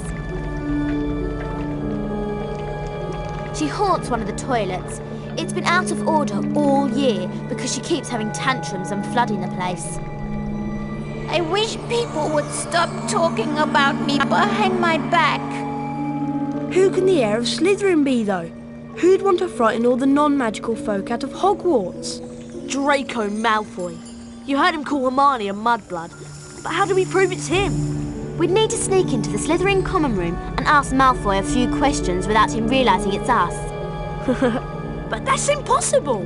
Speaker 8: She haunts one of the toilets. It's been out of order all year because she keeps having tantrums and flooding the place.
Speaker 17: I wish people would stop talking about me behind my back.
Speaker 7: Who can the Heir of Slytherin be, though? Who'd want to frighten all the non-magical folk out of Hogwarts?
Speaker 5: Draco Malfoy. You heard him call Hermione a mudblood, but how do we prove it's him?
Speaker 8: We'd need to sneak into the Slytherin common room and ask Malfoy a few questions without him realising it's us.
Speaker 5: But that's impossible.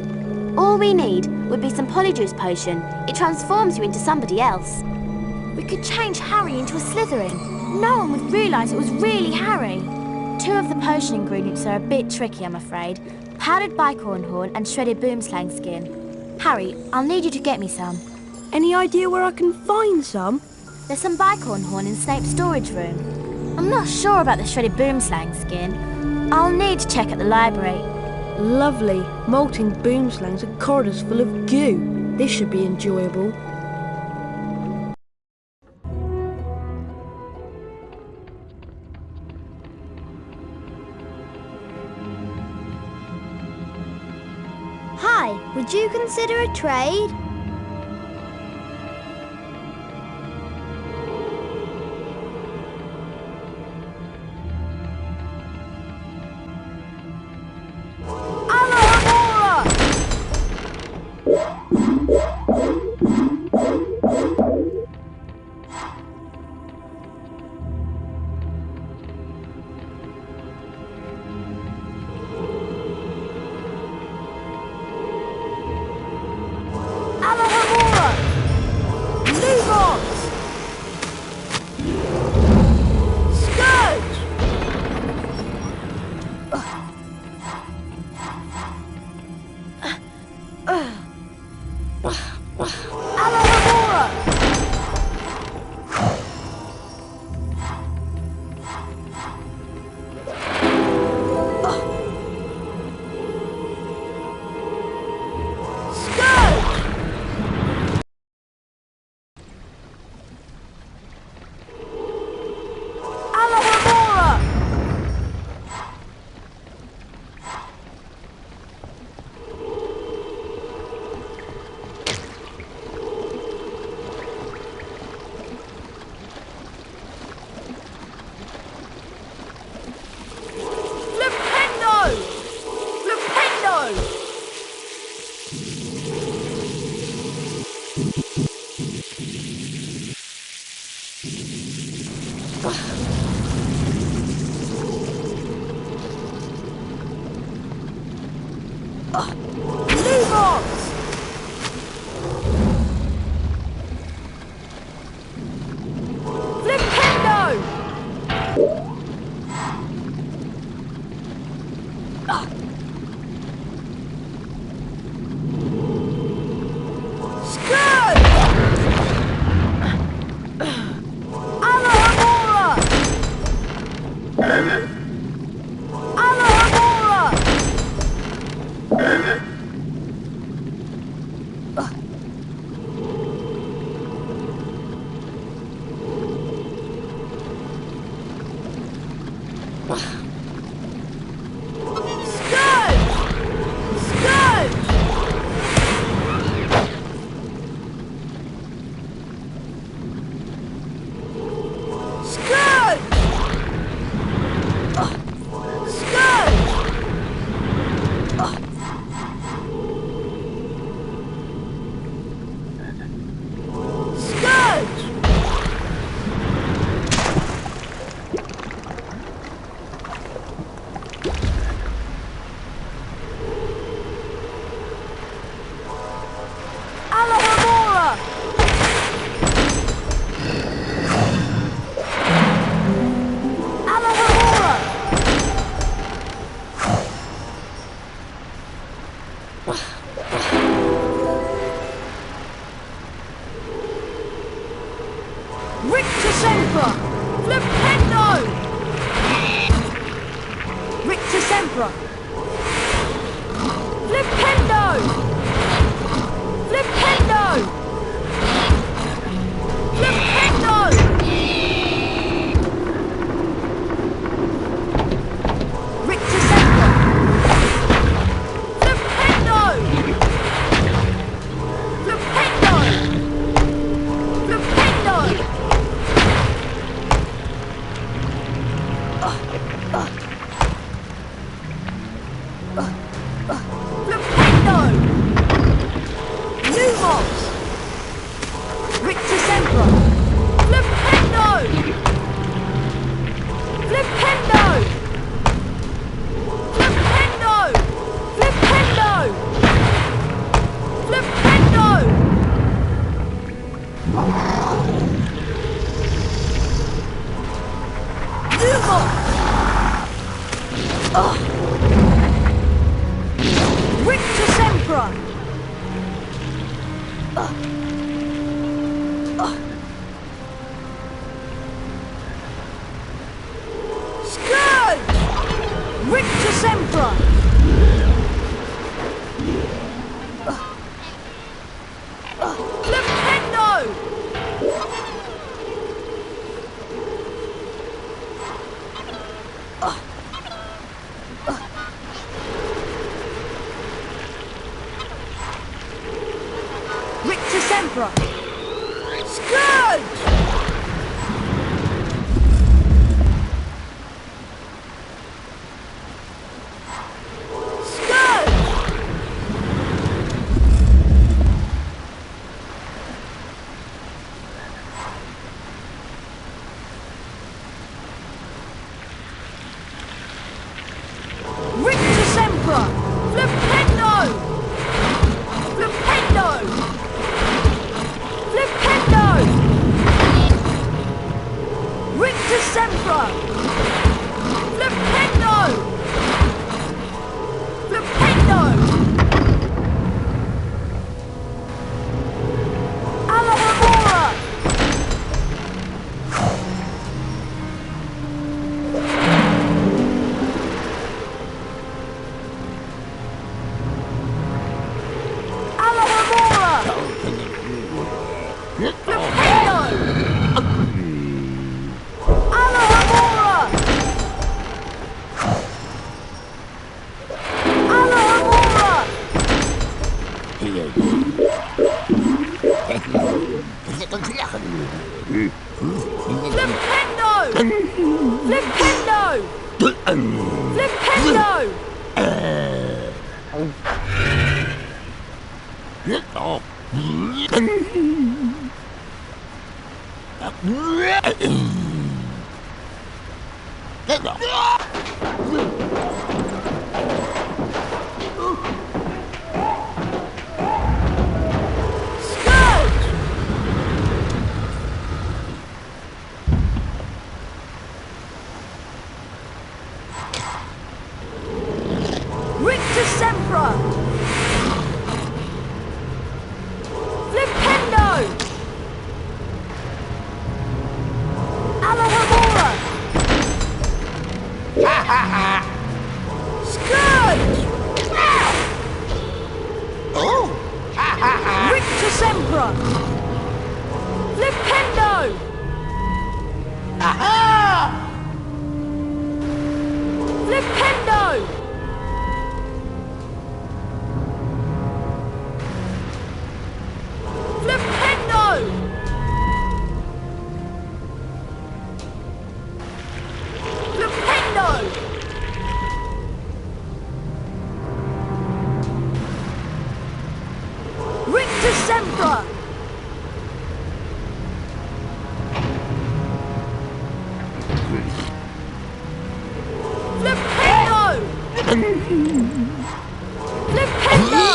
Speaker 8: All we need would be some Polyjuice potion. It transforms you into somebody else. We could change Harry into a Slytherin. No one would realise it was really Harry. 2 of the potion ingredients are a bit tricky, I'm afraid. Powdered bicorn horn and shredded boomslang skin. Harry, I'll need you to get me some.
Speaker 7: Any idea where I can find some?
Speaker 8: There's some bicorn horn in Snape's storage room. I'm not sure about the shredded boomslang skin. I'll need to check at the library.
Speaker 7: Lovely. Molting boomslangs and corridors full of goo. This should be enjoyable.
Speaker 15: Hi, would you consider a trade?
Speaker 5: Scourge! Flipendo! Lumos! Rictus Sempra! Flipendo! Flipendo! Flipendo! Flipendo! Flipendo! Lumos! Rictus Sempra! Scourge! Rictus Sempra! Flipendo! Rictus Sempra! Scourge! Rictus Sempra! Flipendo! Flipendo! Flipendo! Rictus Sempra! Flipendo! Flipendo! Alahamora! Rictus Sempra! Flipendo! Alahamora! Scourge! Rictus Sempra! Flipendo! Flipendo! Flipendo! Flipendo! Rictus Sempra! Flipendo! Flipendo!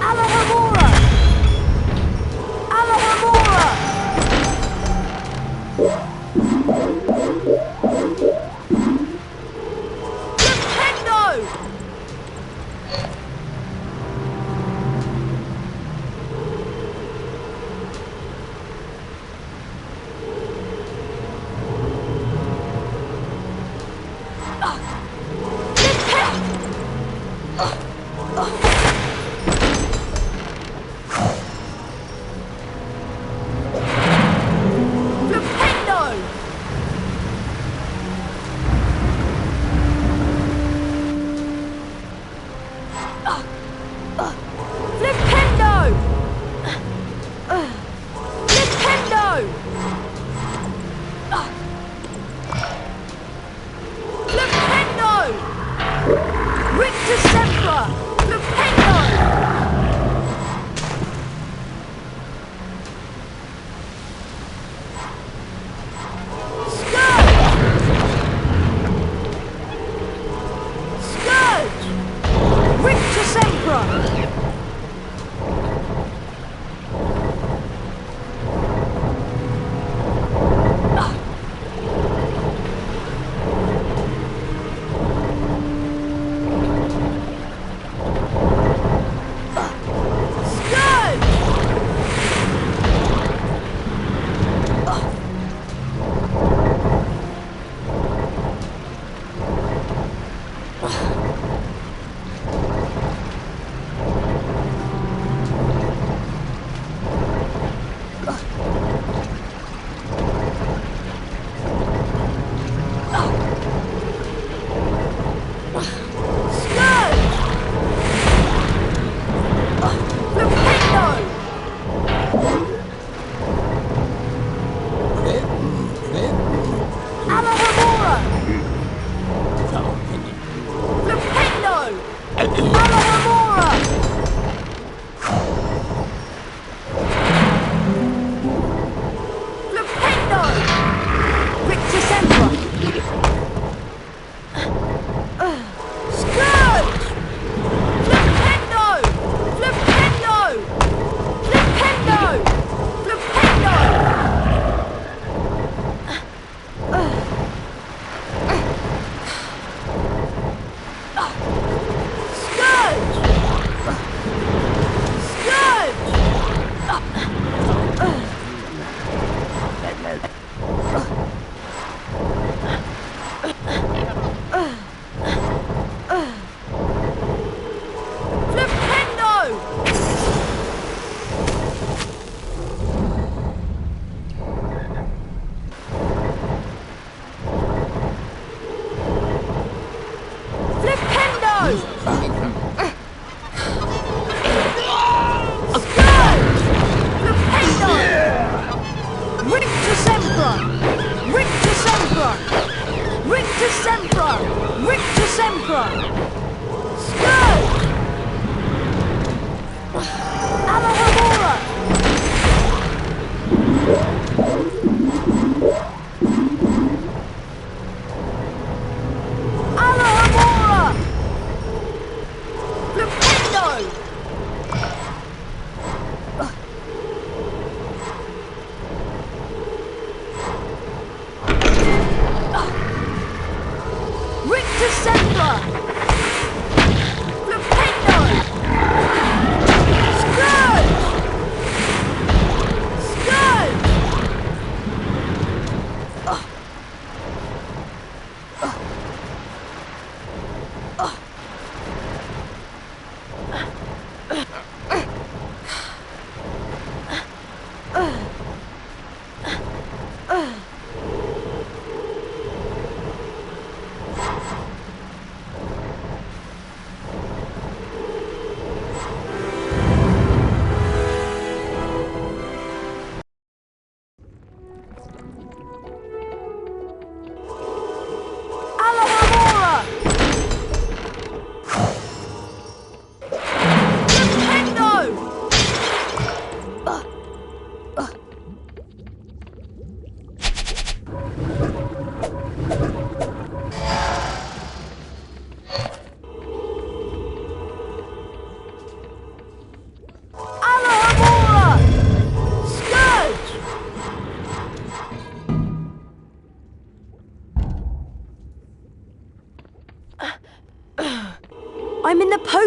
Speaker 5: Alahamora! Alahamora! Flipendo!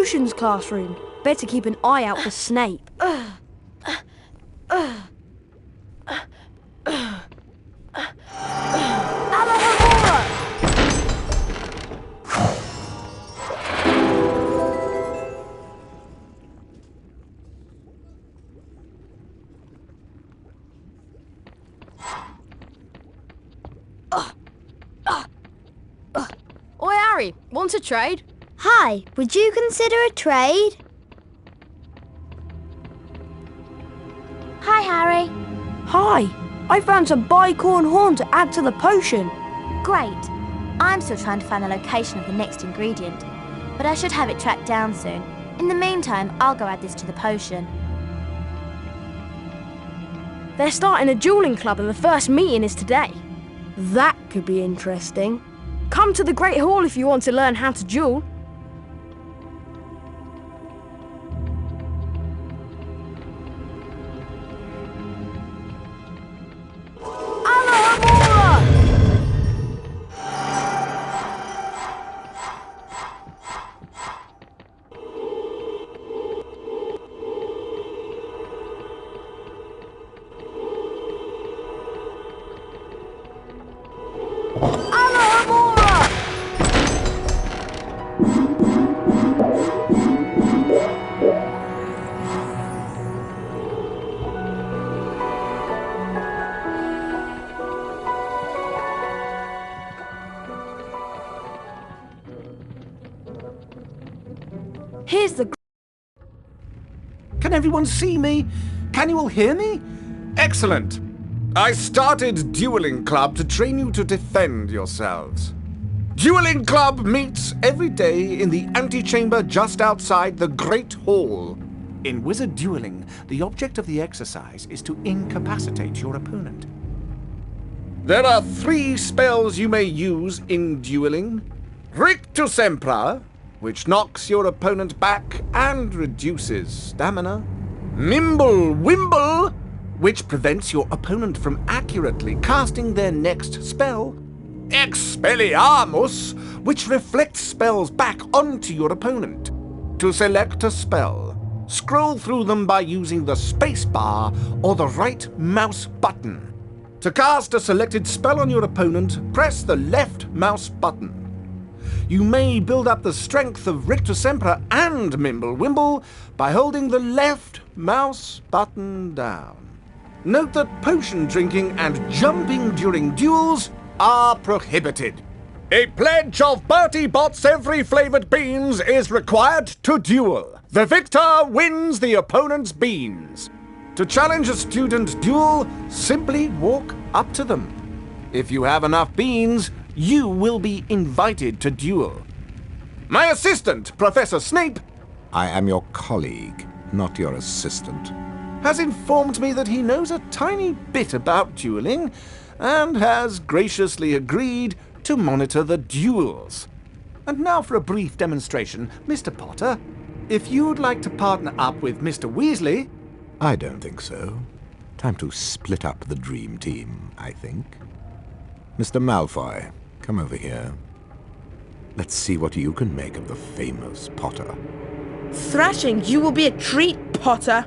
Speaker 7: potions classroom. Better keep an eye out for Snape.
Speaker 5: Oi, Harry, want a trade?
Speaker 15: Hi, would you consider a trade?
Speaker 8: Hi, Harry.
Speaker 7: Hi, I found some bicorn horn to add to the potion.
Speaker 8: Great. I'm still trying to find the location of the next ingredient, but I should have it tracked down soon. In the meantime, I'll go add this to the potion.
Speaker 7: They're starting a dueling club and the first meeting is today. That could be interesting. Come to the Great Hall if you want to learn how to duel. Here's the...
Speaker 3: Can everyone see me? Can you all hear me? Excellent. I started Dueling Club to train you to defend yourselves. Dueling Club meets every day in the antechamber just outside the Great Hall. In wizard dueling, the object of the exercise is to incapacitate your opponent. There are 3 spells you may use in dueling. Rictus Sempra, which knocks your opponent back and reduces stamina. Mimble Wimble, which prevents your opponent from accurately casting their next spell. Expelliarmus, which reflects spells back onto your opponent. To select a spell, scroll through them by using the space bar or the right mouse button. To cast a selected spell on your opponent, press the left mouse button. You may build up the strength of Rictus Sempra and Mimble Wimble by holding the left mouse button down. Note that potion drinking and jumping during duels are prohibited. A pledge of Bertie Bott's every flavoured beans is required to duel. The victor wins the opponent's beans. To challenge a student duel, simply walk up to them. If you have enough beans, you will be invited to duel. My assistant, Professor Snape...
Speaker 2: I am your colleague, not your assistant.
Speaker 3: ...has informed me that he knows a tiny bit about dueling and has graciously agreed to monitor the duels. And now for a brief demonstration. Mr. Potter, if you'd like to partner up with Mr. Weasley...
Speaker 2: I don't think so. Time to split up the dream team, I think. Mr. Malfoy, come over here. Let's see what you can make of the famous Potter.
Speaker 4: Thrashing you will be a treat, Potter.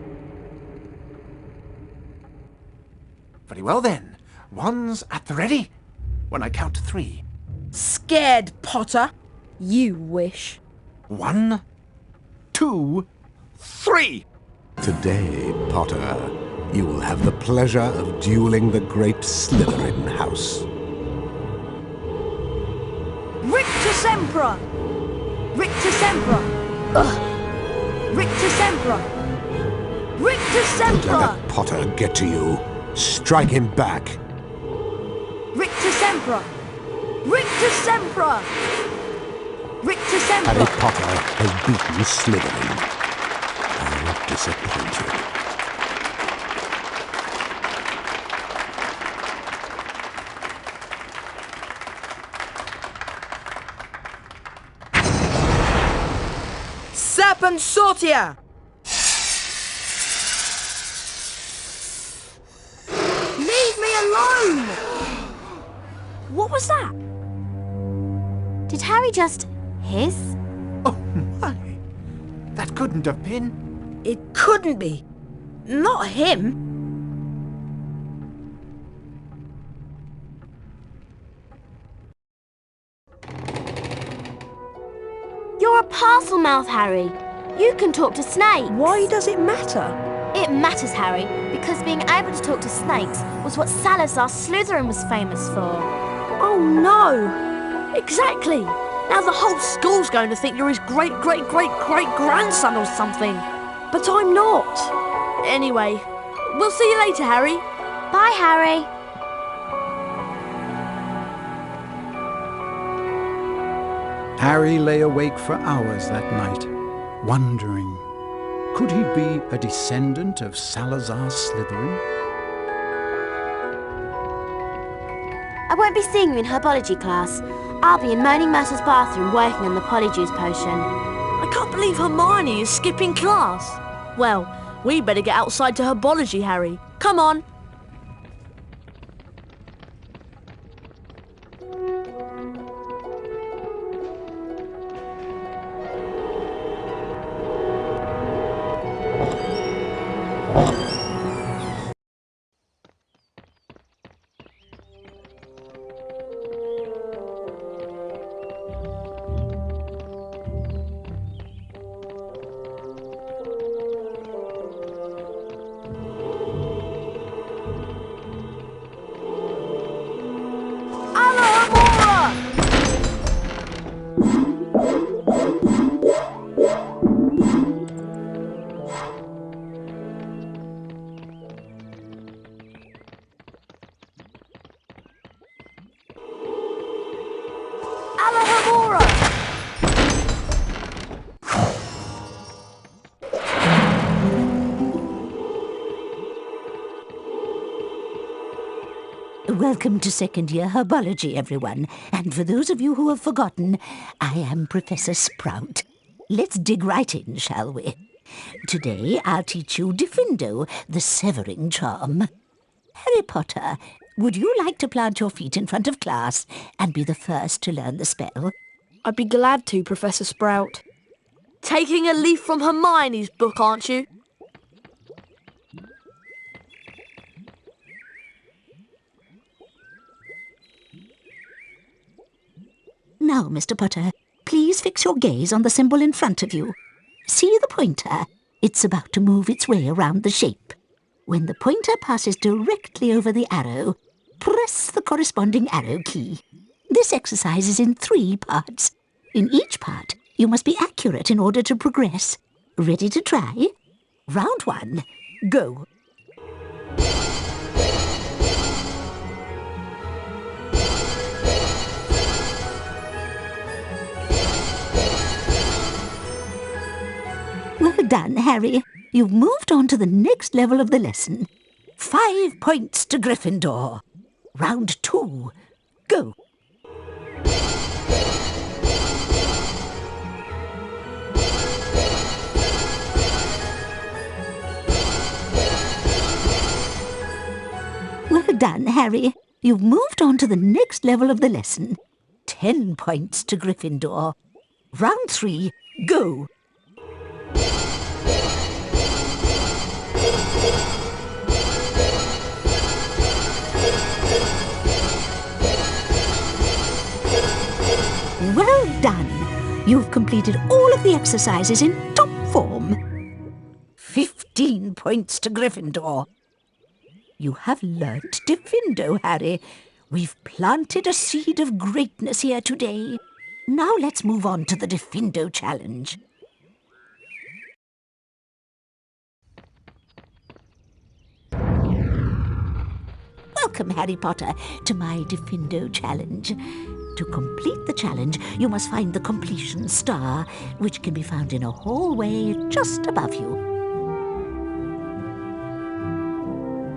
Speaker 3: Very well then. One's at the ready. When I count to 3.
Speaker 4: Scared, Potter? You wish.
Speaker 3: 1, 2, 3!
Speaker 2: Today, Potter, you will have the pleasure of dueling the great Slytherin house.
Speaker 7: Rictus Sempra! Rictus Sempra! Rictus Sempra! Rictus Sempra!
Speaker 2: Don't let that Potter get to you. Strike him back.
Speaker 7: Rictus Sempra! Rictus Sempra! Rictus Sempra!
Speaker 2: Harry Potter has beaten Slytherin. I am disappointed.
Speaker 4: Serpent Sortia!
Speaker 7: Leave me alone! What was that?
Speaker 8: Did Harry just hiss?
Speaker 3: Oh my!
Speaker 1: That couldn't have been.
Speaker 4: It couldn't be. Not him.
Speaker 8: You're a parcel mouth, Harry. You can talk to snakes.
Speaker 5: Why does it matter?
Speaker 8: It matters, Harry, because being able to talk to snakes was what Salazar Slytherin was famous for.
Speaker 5: Oh no! Exactly! Now the whole school's going to think you're his great-great-great-great-grandson or something. But I'm not. Anyway, we'll see you later, Harry.
Speaker 8: Bye, Harry.
Speaker 1: Harry lay awake for hours that night, wondering, could he be a descendant of Salazar Slytherin?
Speaker 8: I won't be seeing you in herbology class. I'll be in Moaning Myrtle's bathroom working on the polyjuice potion.
Speaker 5: I can't believe Hermione is skipping class. Well, we better get outside to herbology, Harry. Come on.
Speaker 18: Welcome to second year herbology, everyone. And for those of you who have forgotten, I am Professor Sprout. Let's dig right in, shall we? Today I'll teach you Diffindo, the severing charm. Harry Potter, would you like to plant your feet in front of class and be the first to learn the spell?
Speaker 7: I'd be glad to, Professor Sprout.
Speaker 5: Taking a leaf from Hermione's book, aren't you?
Speaker 18: Now, Mr. Potter, please fix your gaze on the symbol in front of you. See the pointer? It's about to move its way around the shape. When the pointer passes directly over the arrow, press the corresponding arrow key. This exercise is in 3 parts. In each part, you must be accurate in order to progress. Ready to try? Round 1, go. Well done, Harry. You've moved on to the next level of the lesson. 5 points to Gryffindor. Round 2, go. Well done, Harry. You've moved on to the next level of the lesson. 10 points to Gryffindor. Round 3, go. Well done. You've completed all of the exercises in top form. 15 points to Gryffindor. You have learnt Diffindo, Harry. We've planted a seed of greatness here today. Now let's move on to the Diffindo challenge. Welcome, Harry Potter, to my Diffindo challenge. To complete the challenge, you must find the completion star, which can be found in a hallway just above you.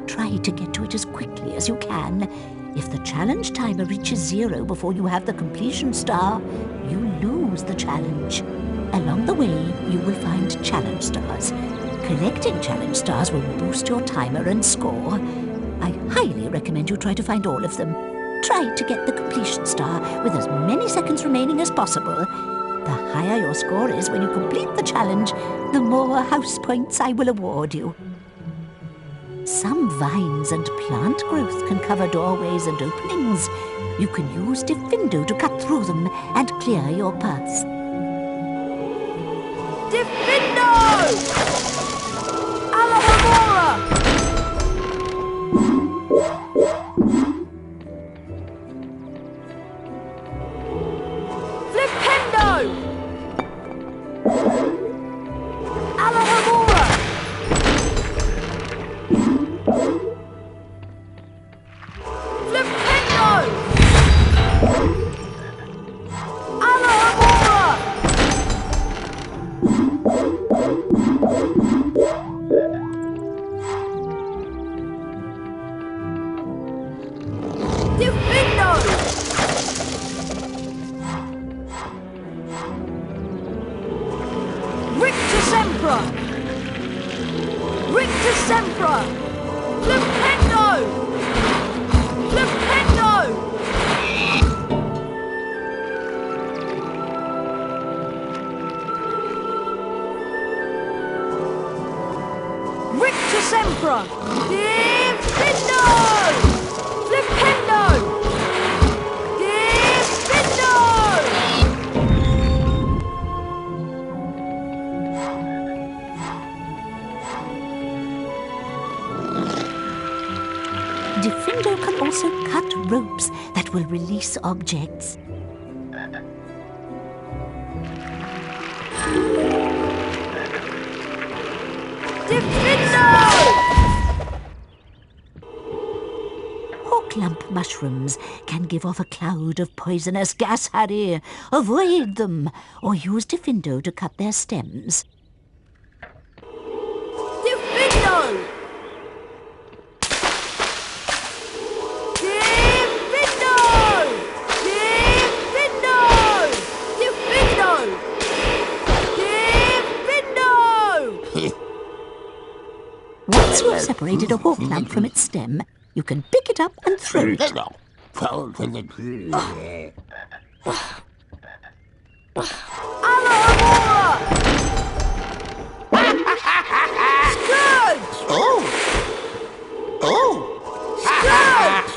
Speaker 18: Try to get to it as quickly as you can. If the challenge timer reaches 0 before you have the completion star, you lose the challenge. Along the way, you will find challenge stars. Collecting challenge stars will boost your timer and score. I highly recommend you try to find all of them. Try to get the completion star with as many seconds remaining as possible. The higher your score is when you complete the challenge, the more house points I will award you. Some vines and plant growth can cover doorways and openings. You can use Diffindo to cut through them and clear your paths.
Speaker 5: Diffindo! Alahamora! Flipendo! Alahamora! Flipendo! Alahamora! Diffindo! Rictus Sempra! Rictus Sempra! Flipendo! Flipendo! Rictus Sempra! Diffindo! Flipendo! Diffindo!
Speaker 18: Diffindo can also cut ropes that will release objects. Hawklump mushrooms can give off a cloud of poisonous gas, Harry. Avoid them, or use Diffindo to cut their stems.
Speaker 5: Diffindo! Diffindo! Diffindo! Diffindo! Diffindo!
Speaker 18: Once you have separated a hawklump from its stem, you can pick it up and throw it.
Speaker 5: Alahamora! Scourge!
Speaker 2: Oh! Oh!
Speaker 5: Scourge!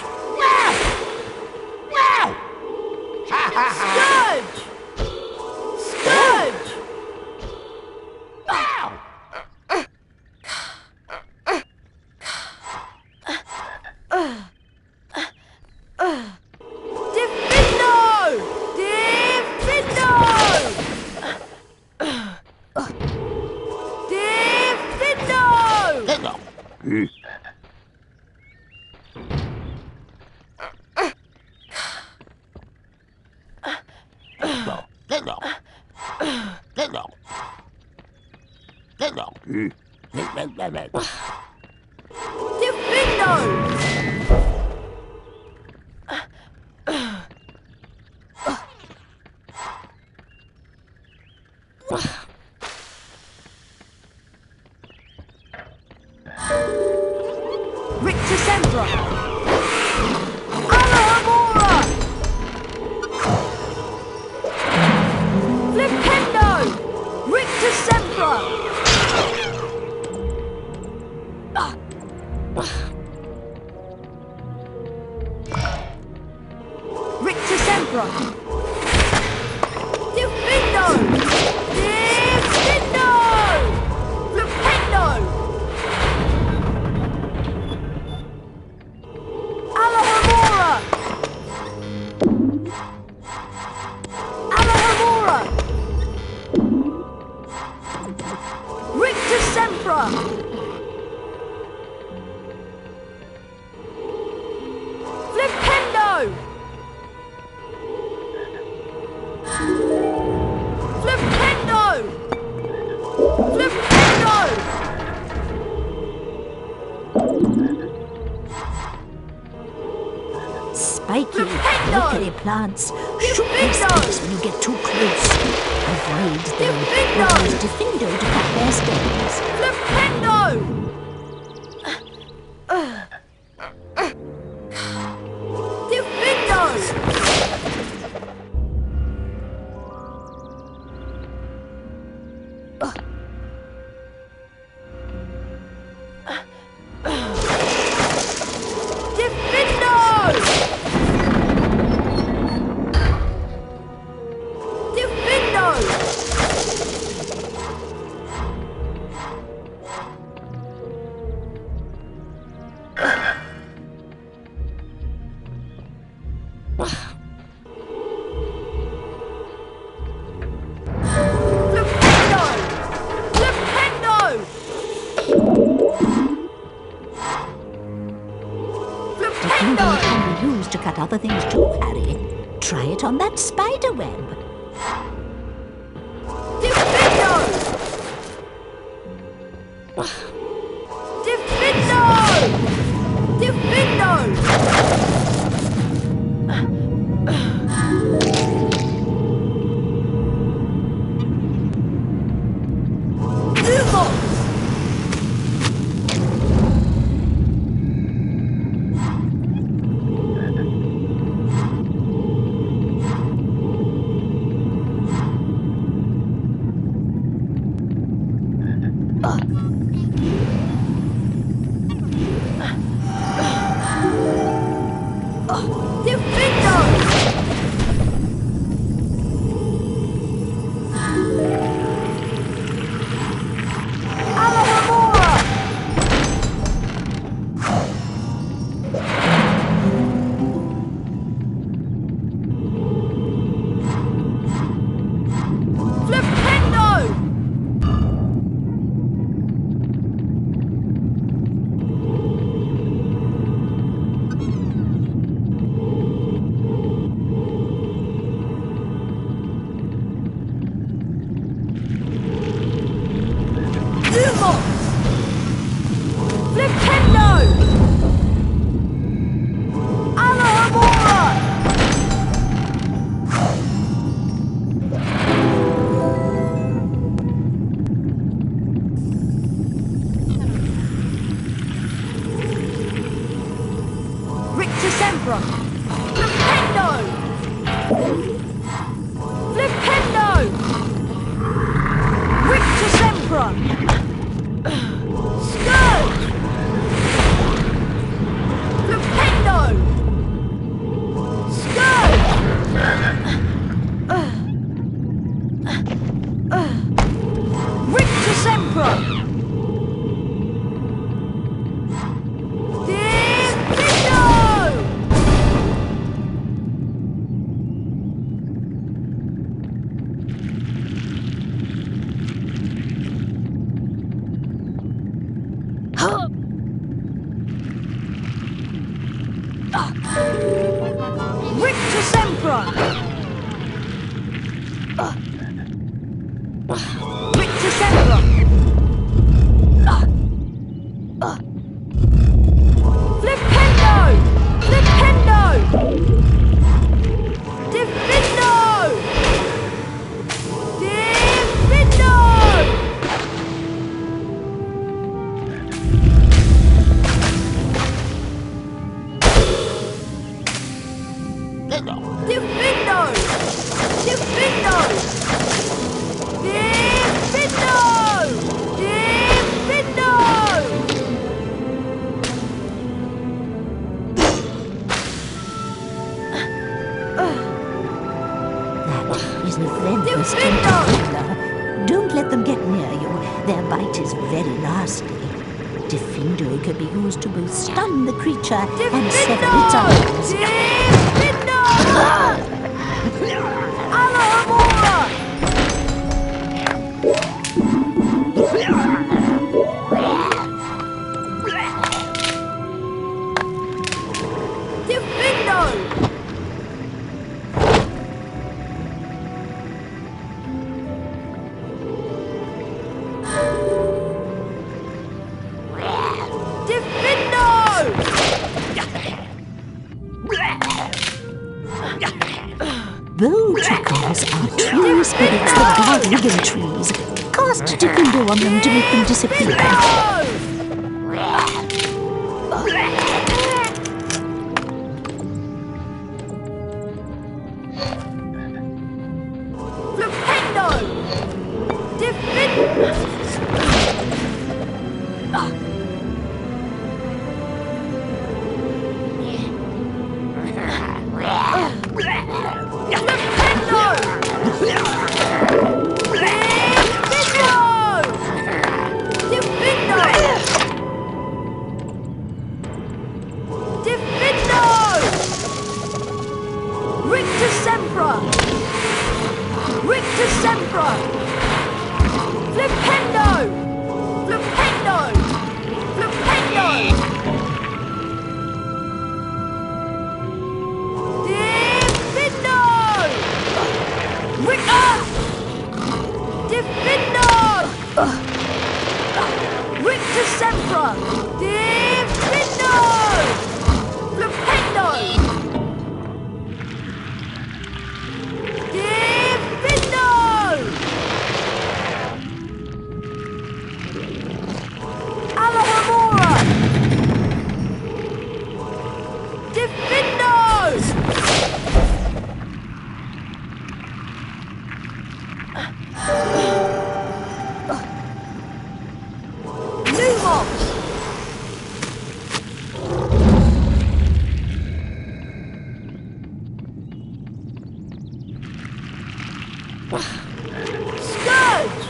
Speaker 5: Scourge! Scourge! Diffindo! Diffindo! Diffindo! Diffindo! Rictus Sempra! Alahamora! Flipendo! Rictus Sempra! Rictus Sempra! Diffindo! Diffindo! Flipendo! Alahamora! Alahamora! Rictus Sempra! Flipendo! Flipendo! Flipendo!
Speaker 18: Spiky, prickly plants. Shoot their sticks when you get too close. Avoid them, or use Diffindo to cut their stems.
Speaker 5: Flipendo! Diffindo!
Speaker 18: cut other things too, Harry. Try it on that spider web.
Speaker 5: Diffindo! Diffindo! Diffindo!
Speaker 18: Don't let them get near you. Their bite is very nasty. Diffindo can be used to both stun the creature and sever its arms. Bone trickles are tree spirits that guard living trees. Cast Diffindo on them to make them disappear.
Speaker 5: Diffindo! Flipendo! Diffindo! Alohomora! Diffindo! Lumos! Scourge!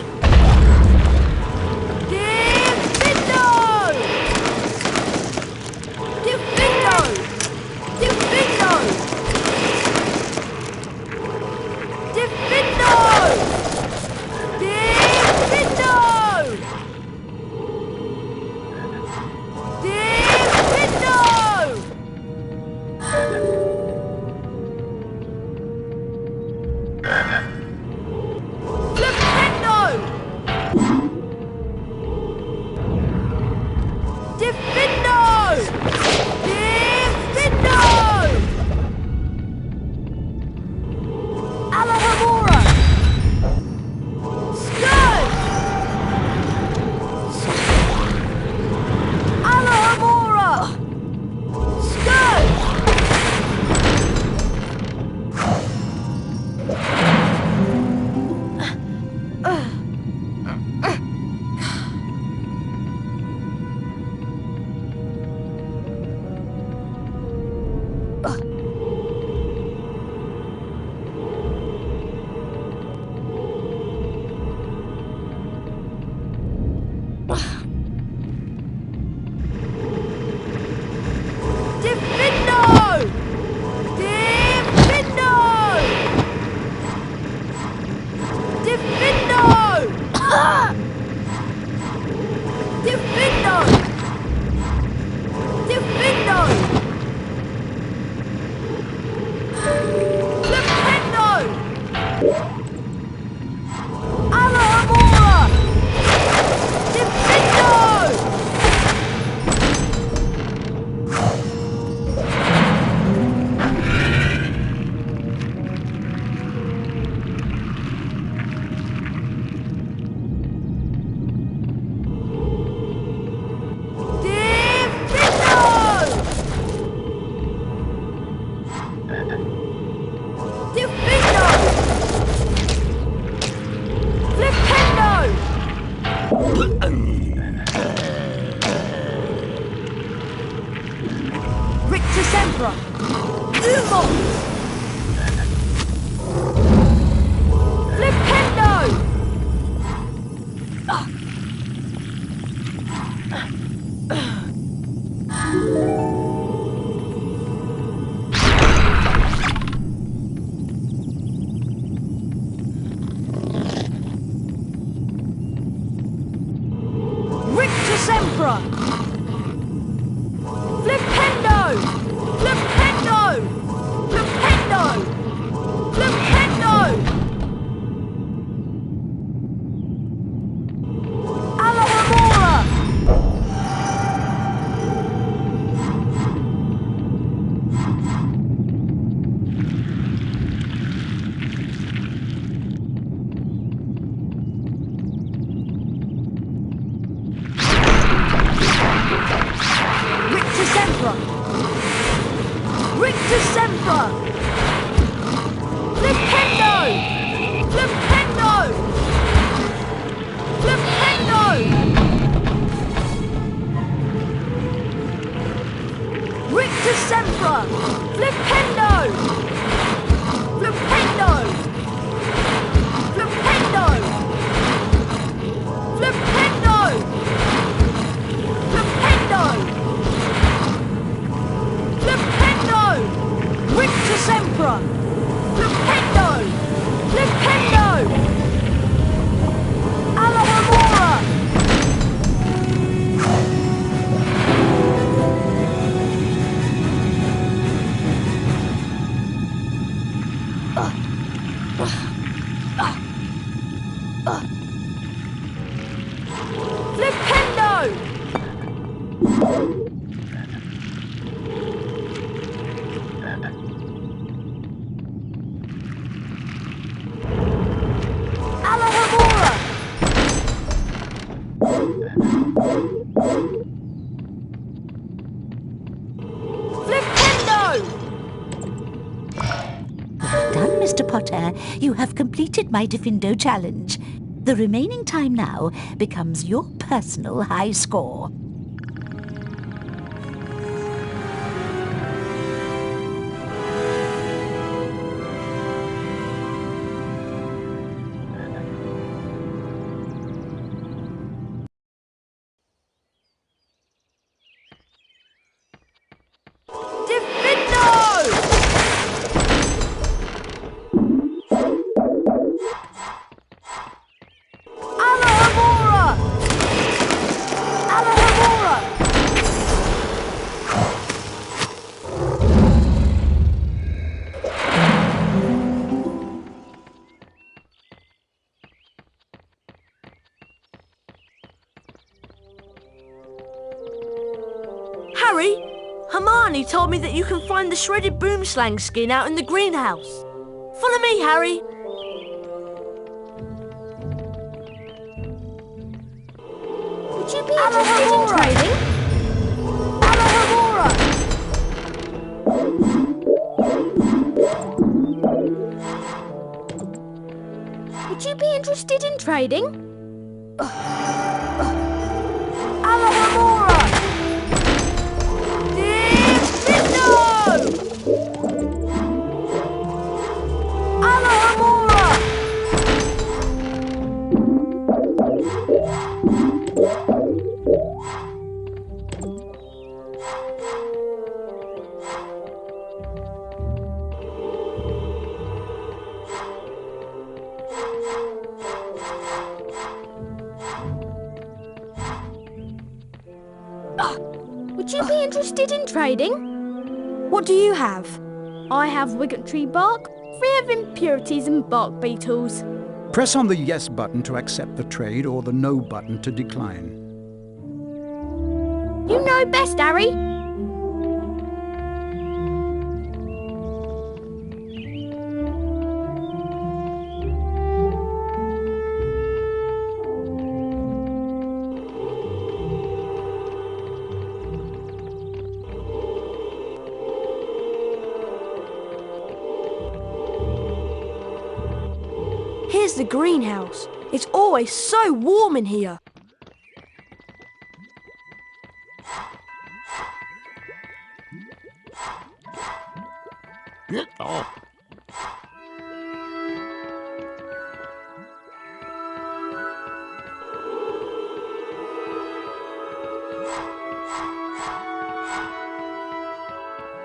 Speaker 5: Diffindo! Diffindo! Diffindo! Diffindo! Diffindo! Diffindo! Flipendo! Diffindo! Diffindo! Alohomora! Scourge! Alohomora! Scourge! Diffindo! Diffindo! Diffindo! Diffindo! Diffindo! Flipendo! Alohomora! Diffindo! Diffindo! Flipendo! Rictus Emperor! Lumos! Flipendo! Rictus Emperor! Flipendo! Flipendo! Flipendo! Flipendo! Alohomora! Rictus Emperor! Rictus Emperor! Flipendo! Flipendo! Flipendo! Rictus Emperor! Flipendo! Flipendo! Flipendo! Flipendo! Flipendo! Flipendo! Rictus Emperor! Flipendo! Flipendo! Alohomora!
Speaker 18: Well done, Mr. Potter. You have completed my Diffindo challenge. The remaining time now becomes your personal high score.
Speaker 5: Harry, Hermione told me that you can find the shredded boomslang skin out in the greenhouse. Follow me, Harry.
Speaker 15: Would you be interested in trading? Would you be interested in trading? Would you be interested in trading?
Speaker 7: What do you have? I have Wizardry bark, free of impurities and bark beetles.
Speaker 1: Press on the yes button to accept the trade or the no button to decline.
Speaker 7: You know best, Harry.
Speaker 5: Here's the greenhouse. It's always so warm in here.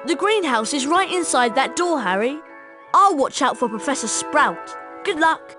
Speaker 5: The greenhouse is right inside that door, Harry. I'll watch out for Professor Sprout. Good luck.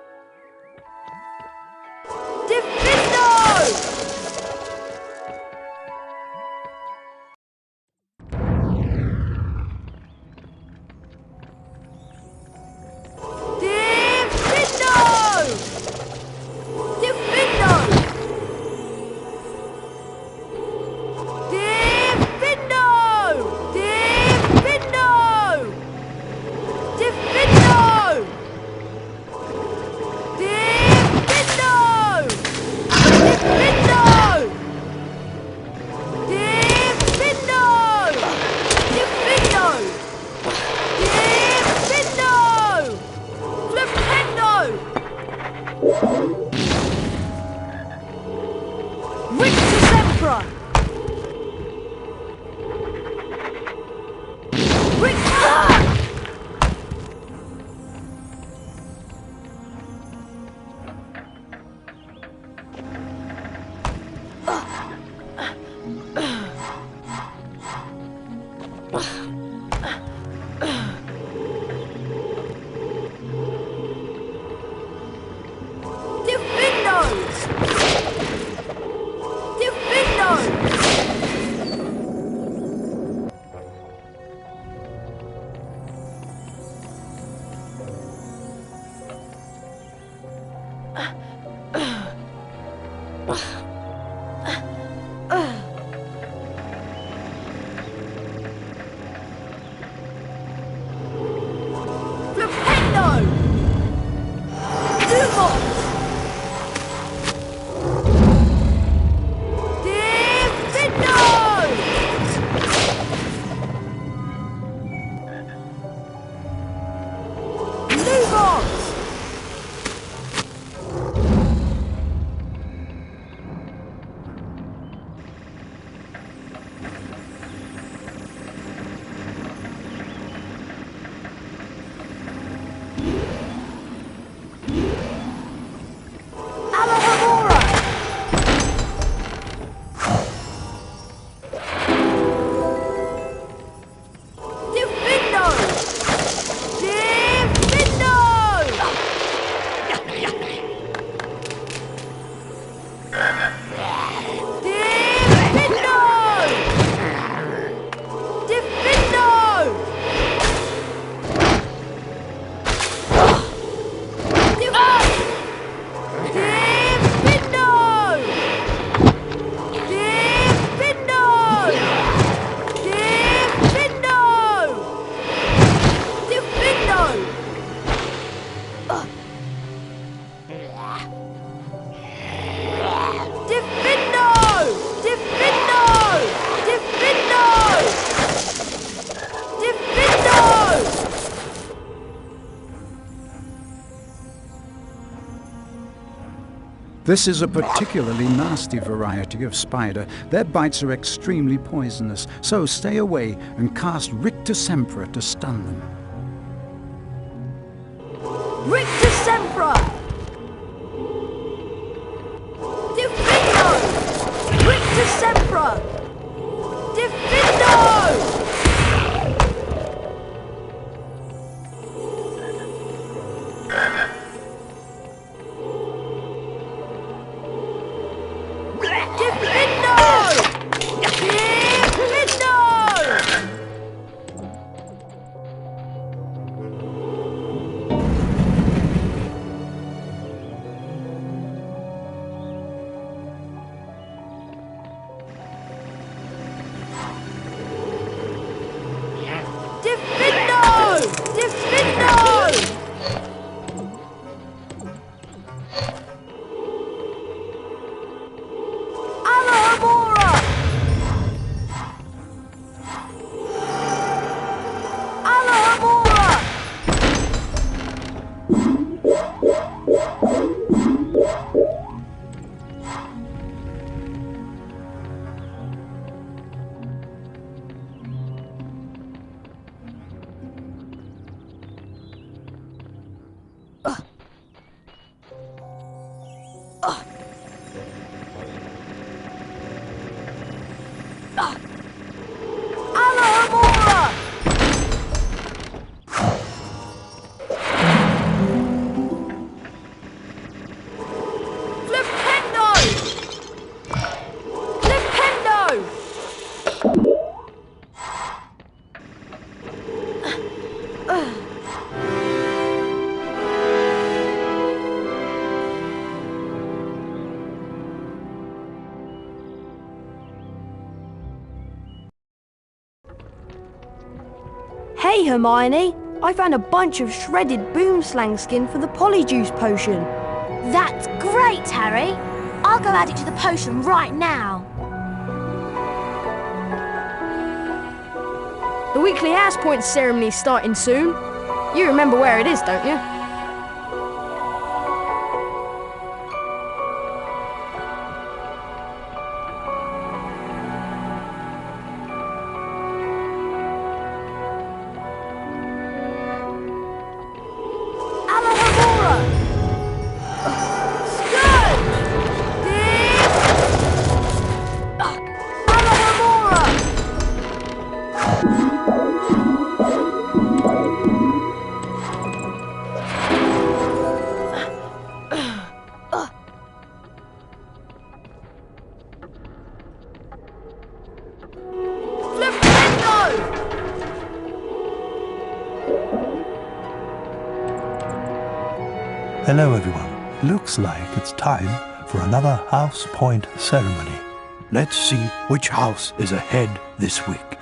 Speaker 1: This is a particularly nasty variety of spider. Their bites are extremely poisonous, so stay away and cast Rictus Sempra to stun them.
Speaker 5: Rictus Sempra! Diffindo! Rictus Sempra! Diffindo! Hey Hermione, I found a bunch of shredded boomslang skin for the polyjuice potion.
Speaker 8: That's great, Harry. I'll go add it to the potion right now.
Speaker 7: The weekly house point ceremony's starting soon. You remember where it is, don't you?
Speaker 13: Hello everyone. Looks like it's time for another house point ceremony. Let's see which house is ahead this week.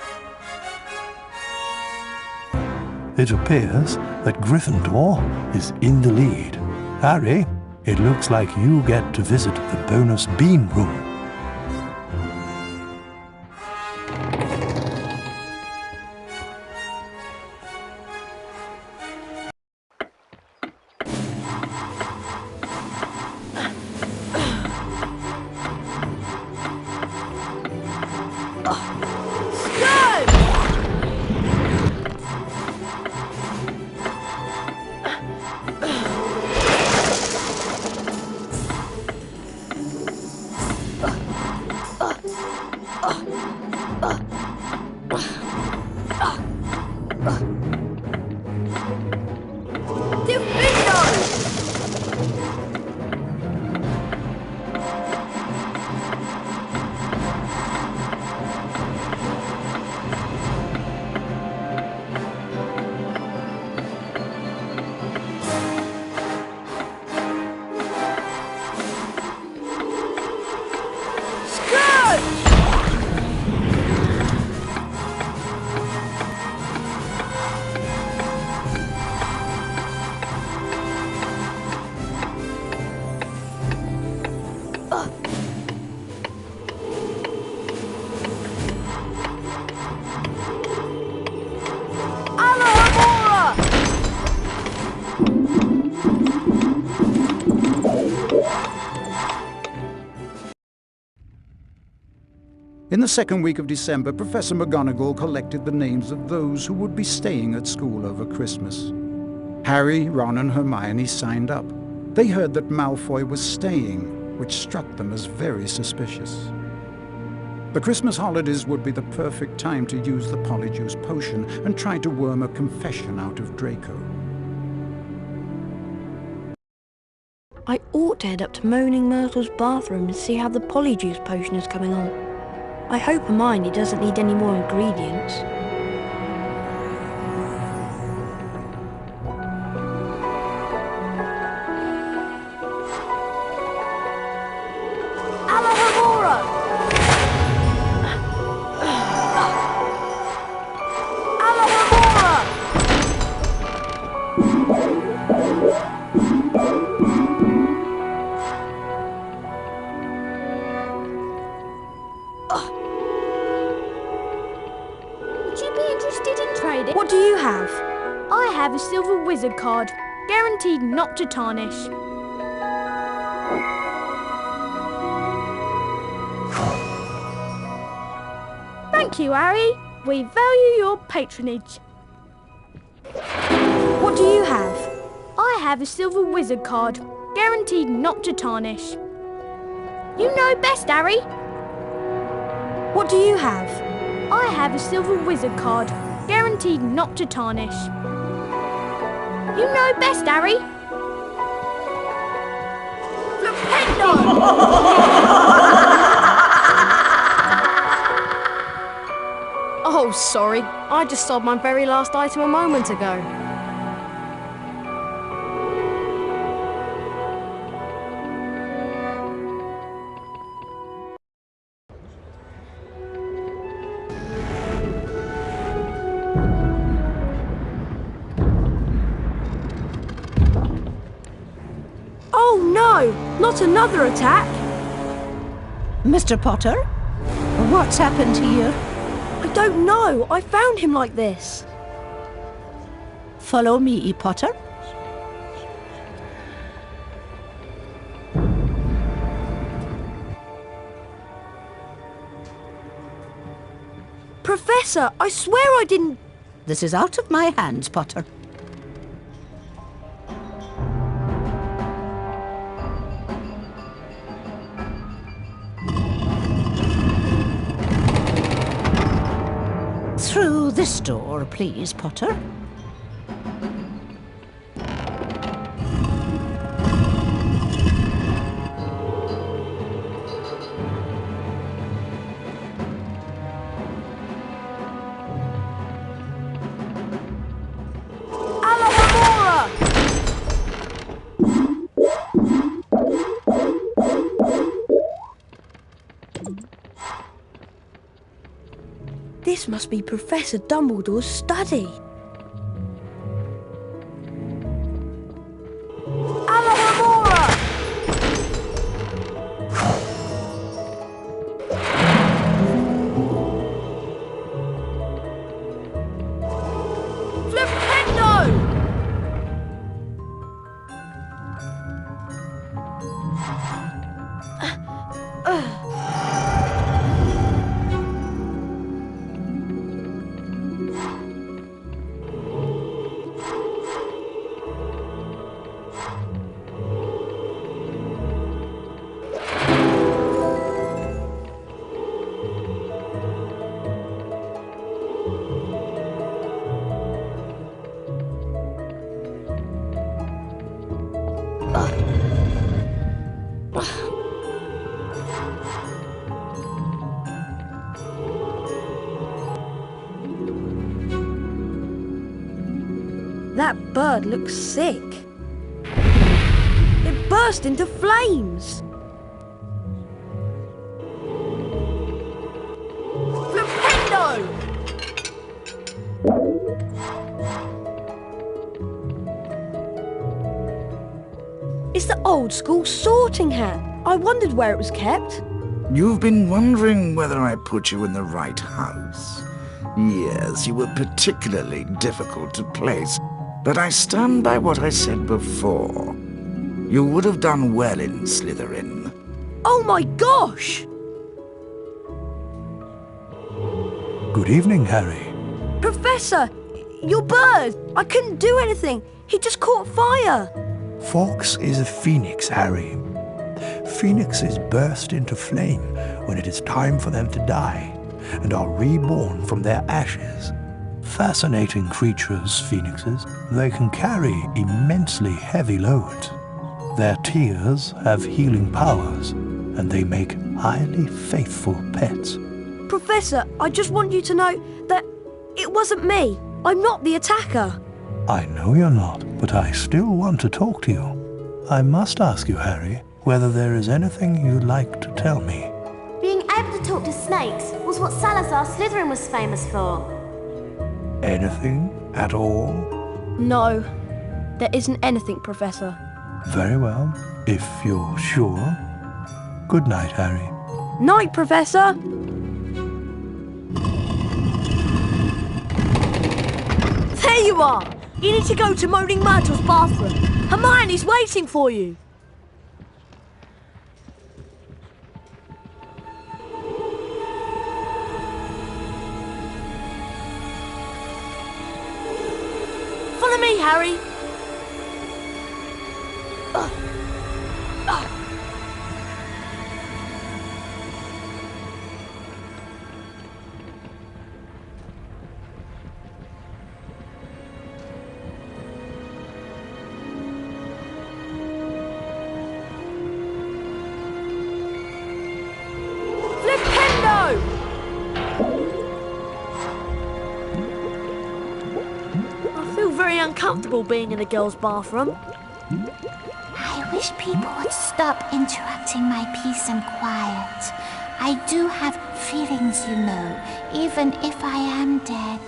Speaker 13: It appears that Gryffindor is in the lead. Harry, it looks like you get to visit the bonus bean room.
Speaker 1: In the second week of December, Professor McGonagall collected the names of those who would be staying at school over Christmas. Harry, Ron and Hermione signed up. They heard that Malfoy was staying, which struck them as very suspicious. The Christmas holidays would be the perfect time to use the Polyjuice potion and try to worm a confession out of Draco.
Speaker 7: I ought to head up to Moaning Myrtle's bathroom and see how the Polyjuice potion is coming on. I hope Hermione doesn't need any more ingredients.
Speaker 5: What do you have? I have a silver wizard card, guaranteed not to tarnish. Thank you, Harry. We value your patronage.
Speaker 7: What do you have?
Speaker 5: I have a silver wizard card, guaranteed not to tarnish. You know best, Harry.
Speaker 7: What do you have?
Speaker 5: I have a silver wizard card, guaranteed not to tarnish. You know best, Harry.
Speaker 7: Oh, sorry. I just sold my very last item a moment ago.
Speaker 5: Oh no! Not another attack!
Speaker 18: Mr. Potter, what's happened here?
Speaker 7: I don't know. I found him like this.
Speaker 18: Follow me, Potter.
Speaker 7: Professor, I swear I didn't...
Speaker 18: This is out of my hands, Potter. Through this door, please, Potter.
Speaker 7: This must be Professor Dumbledore's study. That bird looks sick. It burst into flames.
Speaker 5: Flipendo!
Speaker 7: It's the old school sorting hat. I wondered where it was kept.
Speaker 6: You've been wondering whether I put you in the right house. Yes, you were particularly difficult to place, but I stand by what I said before. You would have done well in Slytherin.
Speaker 7: Oh my gosh!
Speaker 13: Good evening, Harry.
Speaker 5: Professor, your bird! I couldn't do anything. He just caught fire.
Speaker 13: Fawkes is a phoenix, Harry. Phoenixes burst into flame when it is time for them to die, and are reborn from their ashes. Fascinating creatures, phoenixes. They can carry immensely heavy loads. Their tears have healing powers, and they make highly faithful pets.
Speaker 5: Professor, I just want you to know that it wasn't me. I'm not the attacker.
Speaker 13: I know you're not, but I still want to talk to you. I must ask you, Harry, whether there is anything you'd like to tell me.
Speaker 8: Being able to talk to snakes was what Salazar Slytherin was famous for.
Speaker 13: Anything at all?
Speaker 5: No, there isn't anything, Professor.
Speaker 13: Very well, if you're sure. Good night, Harry.
Speaker 5: Night, Professor! There you are! You need to go to Moaning Myrtle's bathroom. Hermione's waiting for you. Follow me, Harry. Uncomfortable being in a girl's bathroom.
Speaker 17: I wish people would stop interrupting my peace and quiet. I do have feelings, you know, even if I am dead.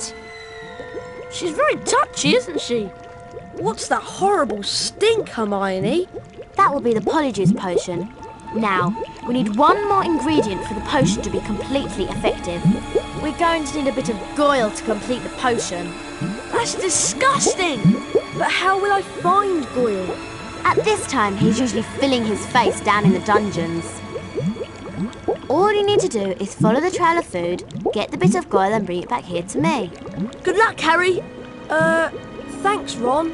Speaker 5: She's very touchy, isn't she? What's that horrible stink, Hermione?
Speaker 8: That will be the Polyjuice potion. Now, we need one more ingredient for the potion to be completely effective. We're going to need a bit of Goyle to complete the potion.
Speaker 5: That's disgusting! But how will I find Goyle?
Speaker 8: At this time, he's usually filling his face down in the dungeons. All you need to do is follow the trail of food, get the bit of Goyle and bring it back here to me.
Speaker 5: Good luck, Harry. Thanks, Ron.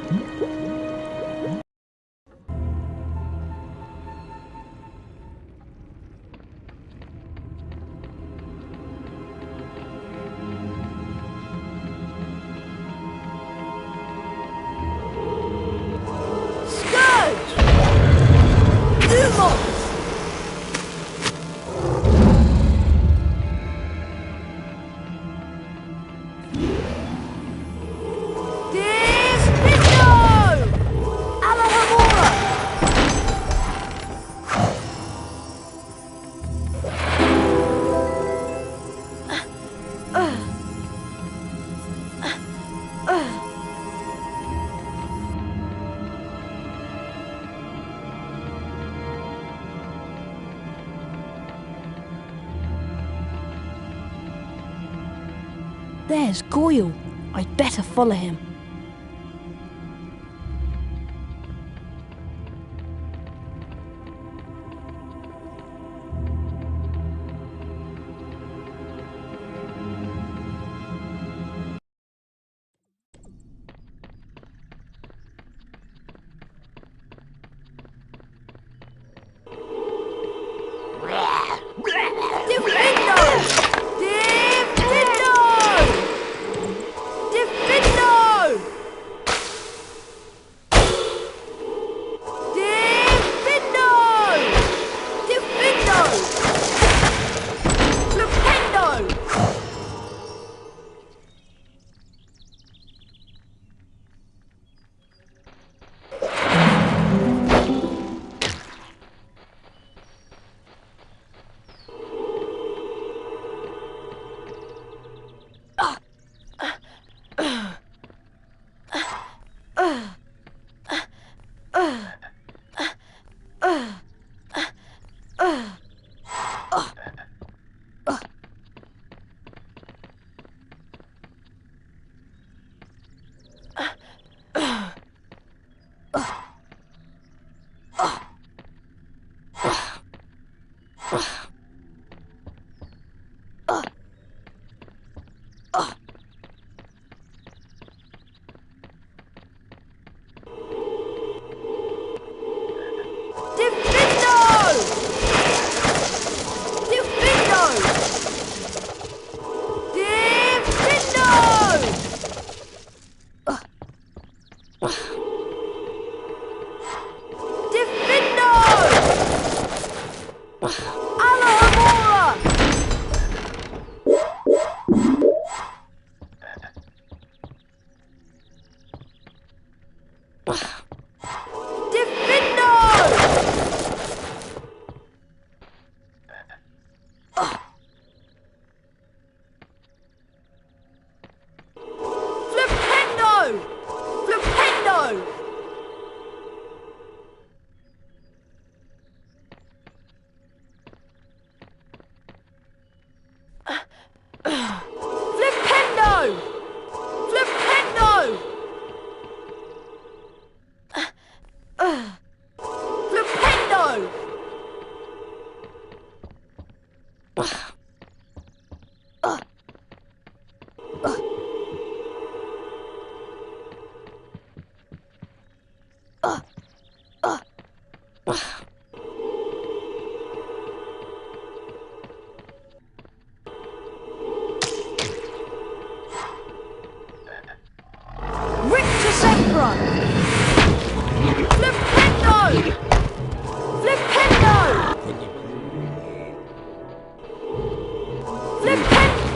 Speaker 5: There's Goyle. I'd better follow him.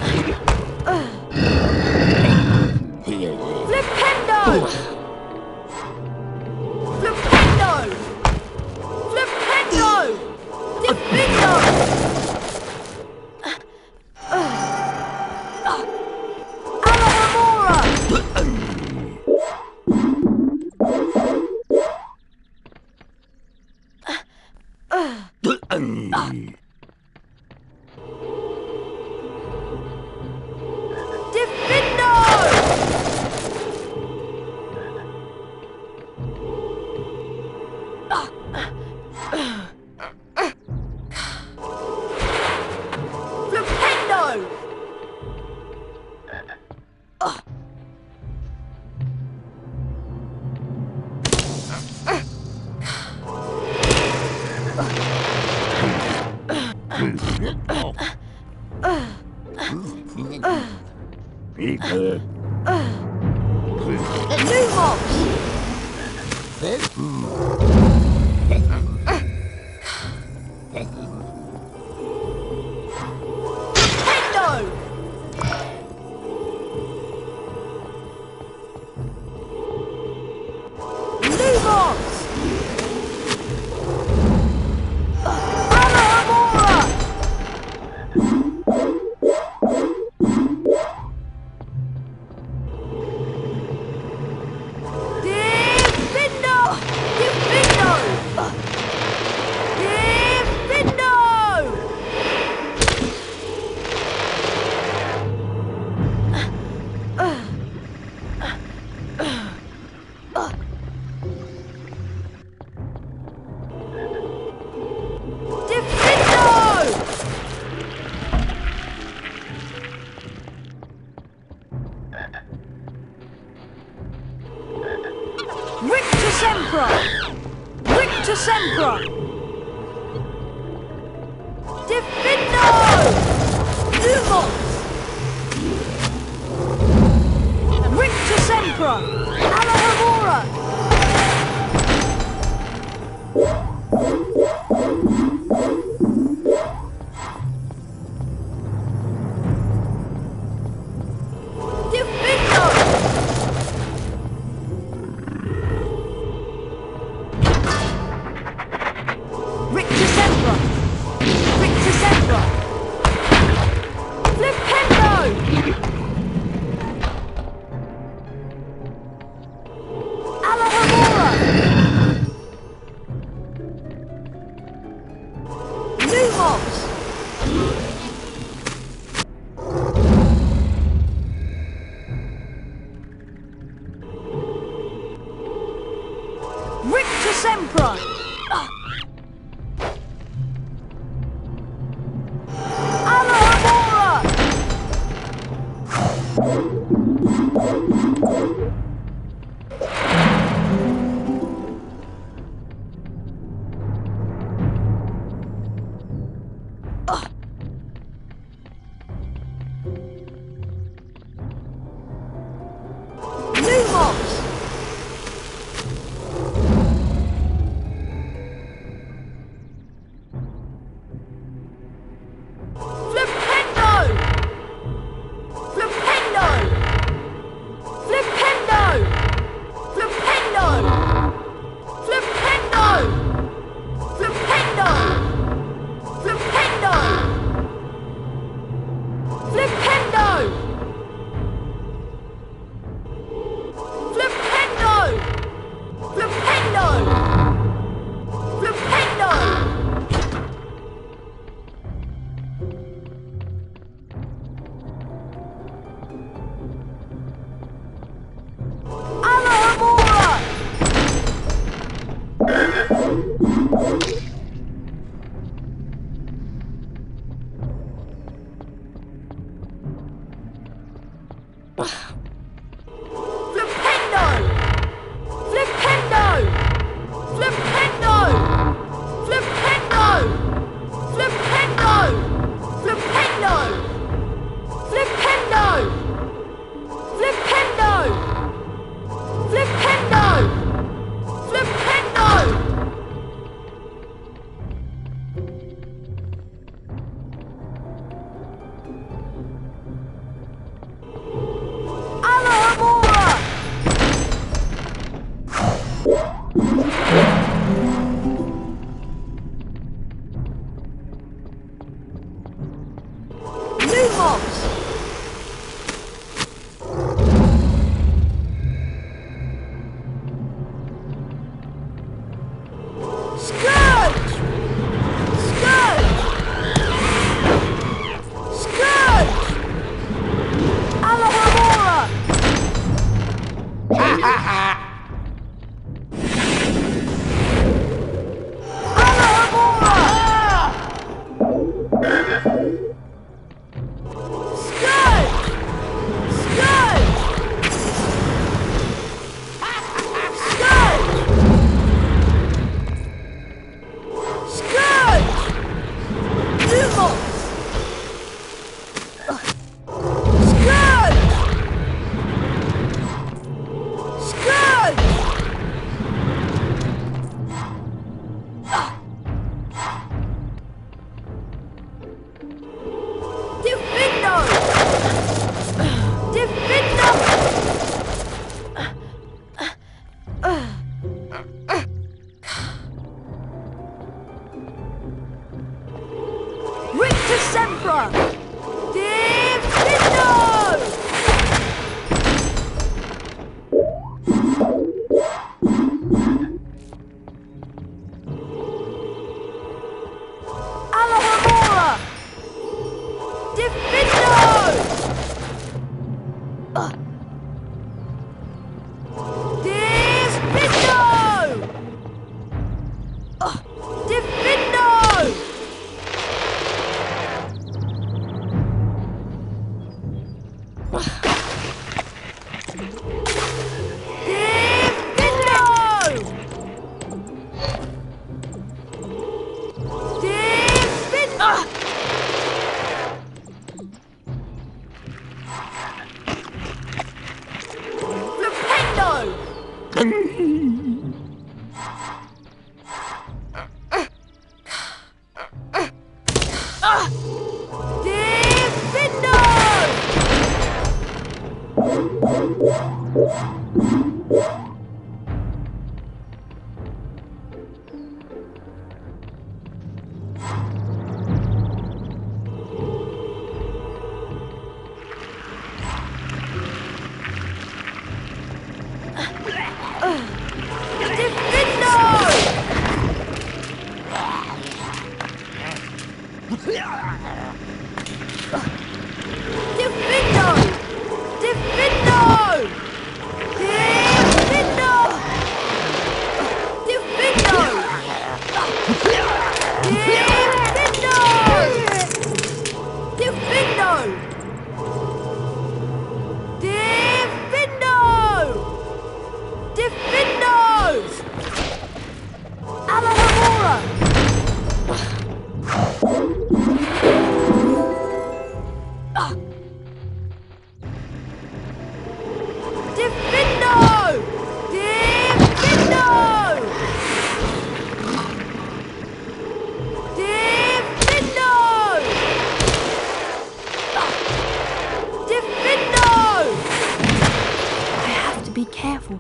Speaker 5: Flipendo! Flipendo! Flipendo! Flipendo!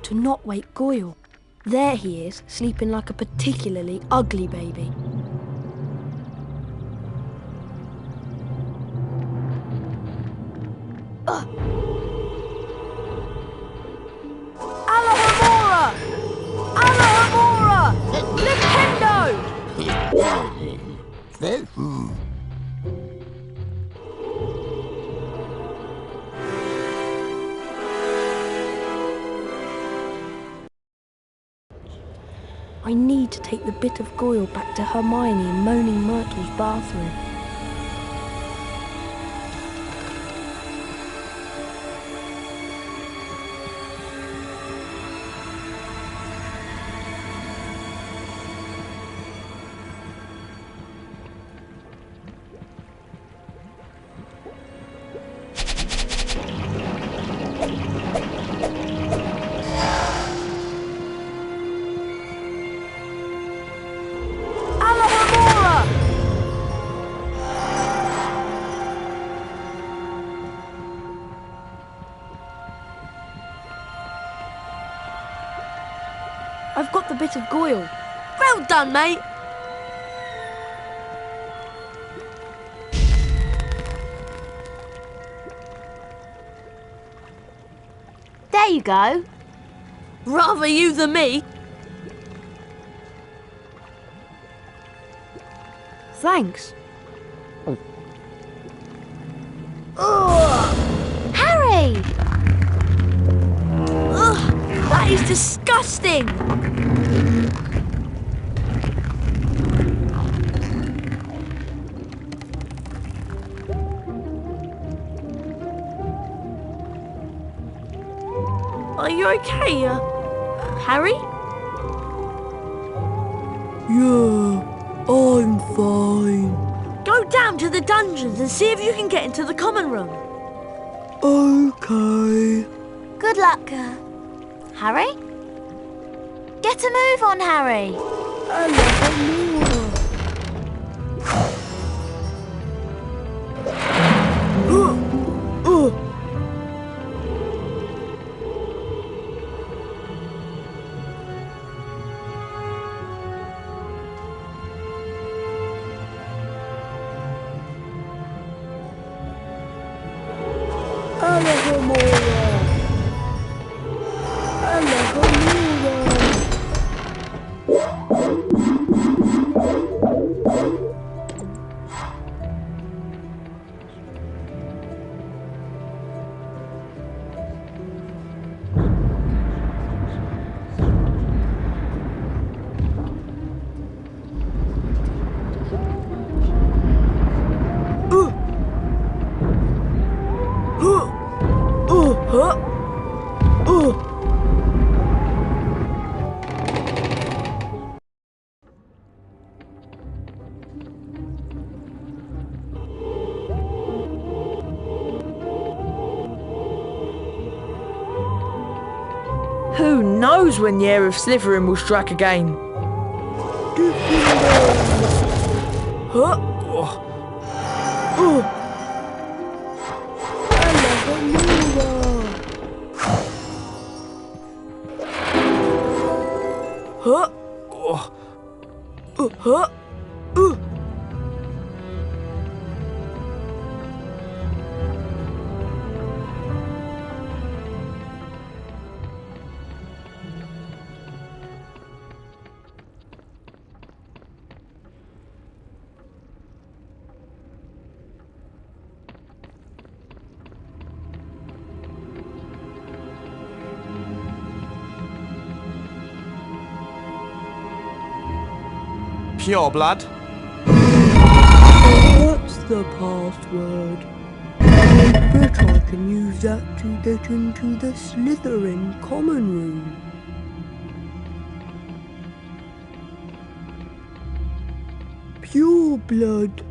Speaker 7: To not wake Goyle. There he is, sleeping like a particularly ugly baby.
Speaker 5: Alohomora! Alohomora! Nintendo!
Speaker 7: I need to take the bit of Goyle back to Hermione in Moaning Myrtle's bathroom. I've got the bit of Goyle.
Speaker 5: Well done, mate.
Speaker 8: There you go.
Speaker 5: Rather you than me.
Speaker 7: Thanks.
Speaker 8: Harry!
Speaker 5: Ugh, that is disgusting. Are you okay, Harry?
Speaker 7: Yeah, I'm fine.
Speaker 5: Go down to the dungeons and see if you can get into the common room.
Speaker 7: Okay.
Speaker 8: Good luck, Harry? Get a move on, Harry.
Speaker 4: Who knows when the Heir of Slytherin will strike again? Huh? Huh? Huh?
Speaker 6: Pure blood.
Speaker 19: What's the password? I bet I can use that to get into the Slytherin common room. Pure blood.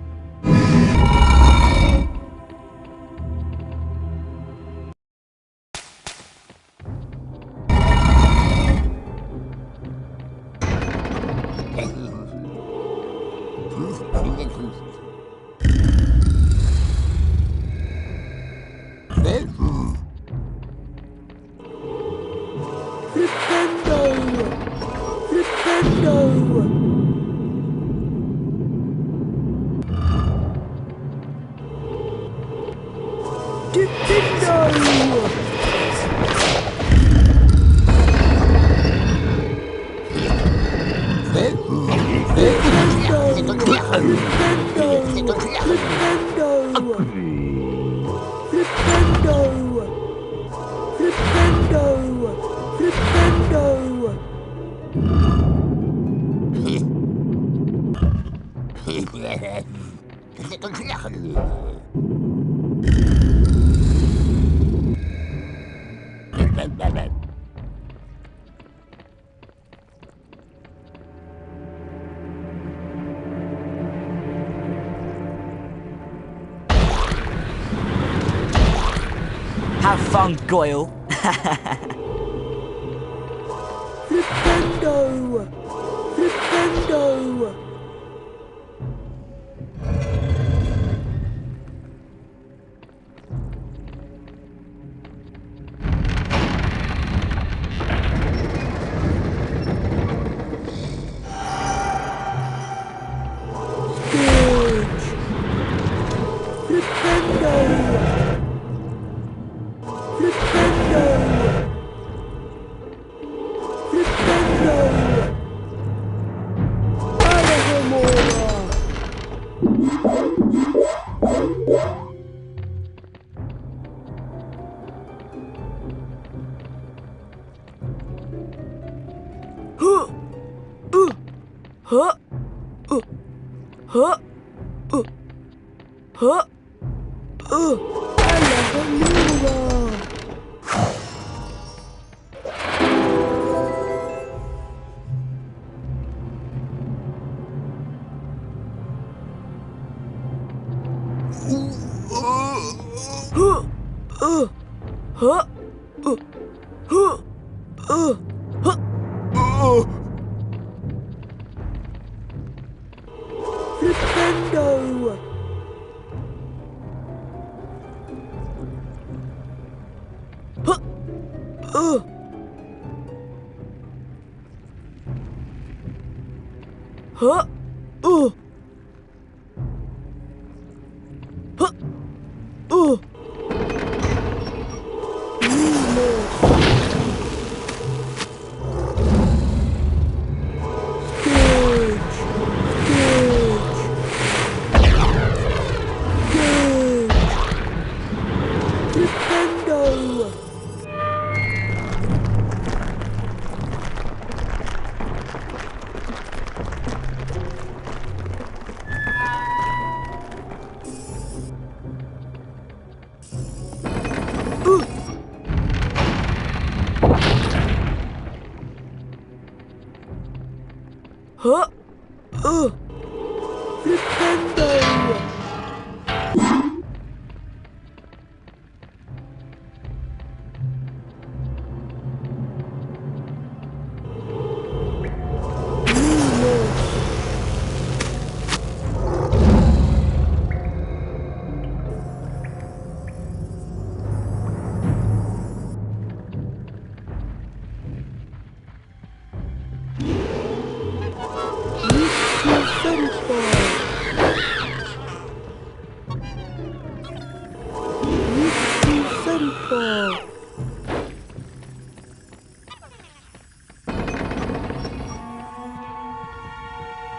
Speaker 9: Have fun, Goyle.
Speaker 19: Flipendo! Flipendo!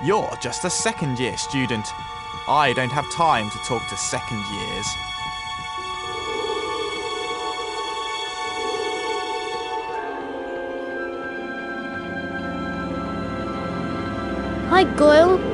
Speaker 20: You're just a second-year student. I don't have time to talk to second years.
Speaker 5: Hi, Goyle.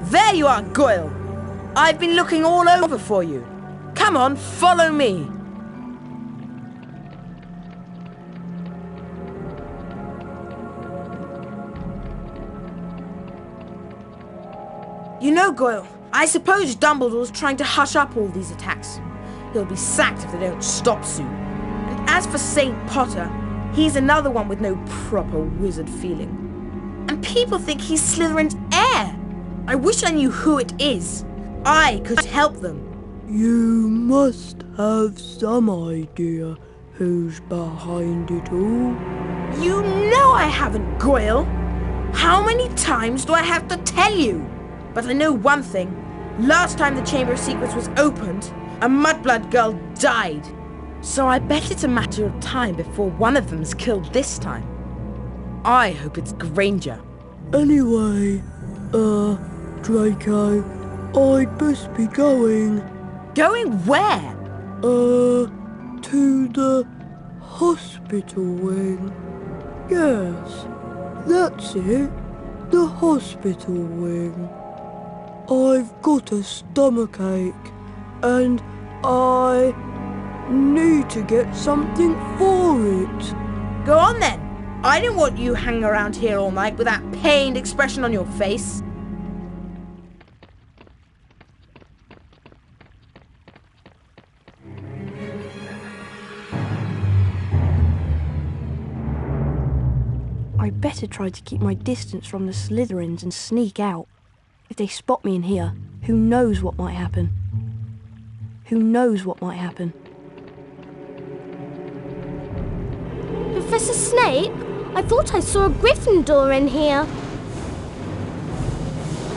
Speaker 4: There you are, Goyle! I've been looking all over for you. Come on, follow me. You know, Goyle, I suppose Dumbledore's trying to hush up all these attacks. He'll be sacked if they don't stop soon. And as for St. Potter, he's another one with no proper wizard feeling. And people think he's Slytherin's heir. I wish I knew who it is. I could help them.
Speaker 19: You must have some idea who's behind it all.
Speaker 4: You know I haven't, Goyle. How many times do I have to tell you? But I know one thing. Last time the Chamber of Secrets was opened, a Mudblood girl died. So I bet it's a matter of time before one of them's killed this time. I hope it's Granger.
Speaker 19: Anyway, Draco, I'd best be going.
Speaker 4: Going where?
Speaker 19: To the hospital wing. Yes, that's it. The hospital wing. I've got a stomachache, and I need to get something for it.
Speaker 4: Go on then. I don't want you hanging around here all night with that pained expression on your face.
Speaker 7: I'd better try to keep my distance from the Slytherins and sneak out. If they spot me in here, who knows what might happen? Who knows what might happen?
Speaker 5: Professor Snape? I thought I saw a Gryffindor in here.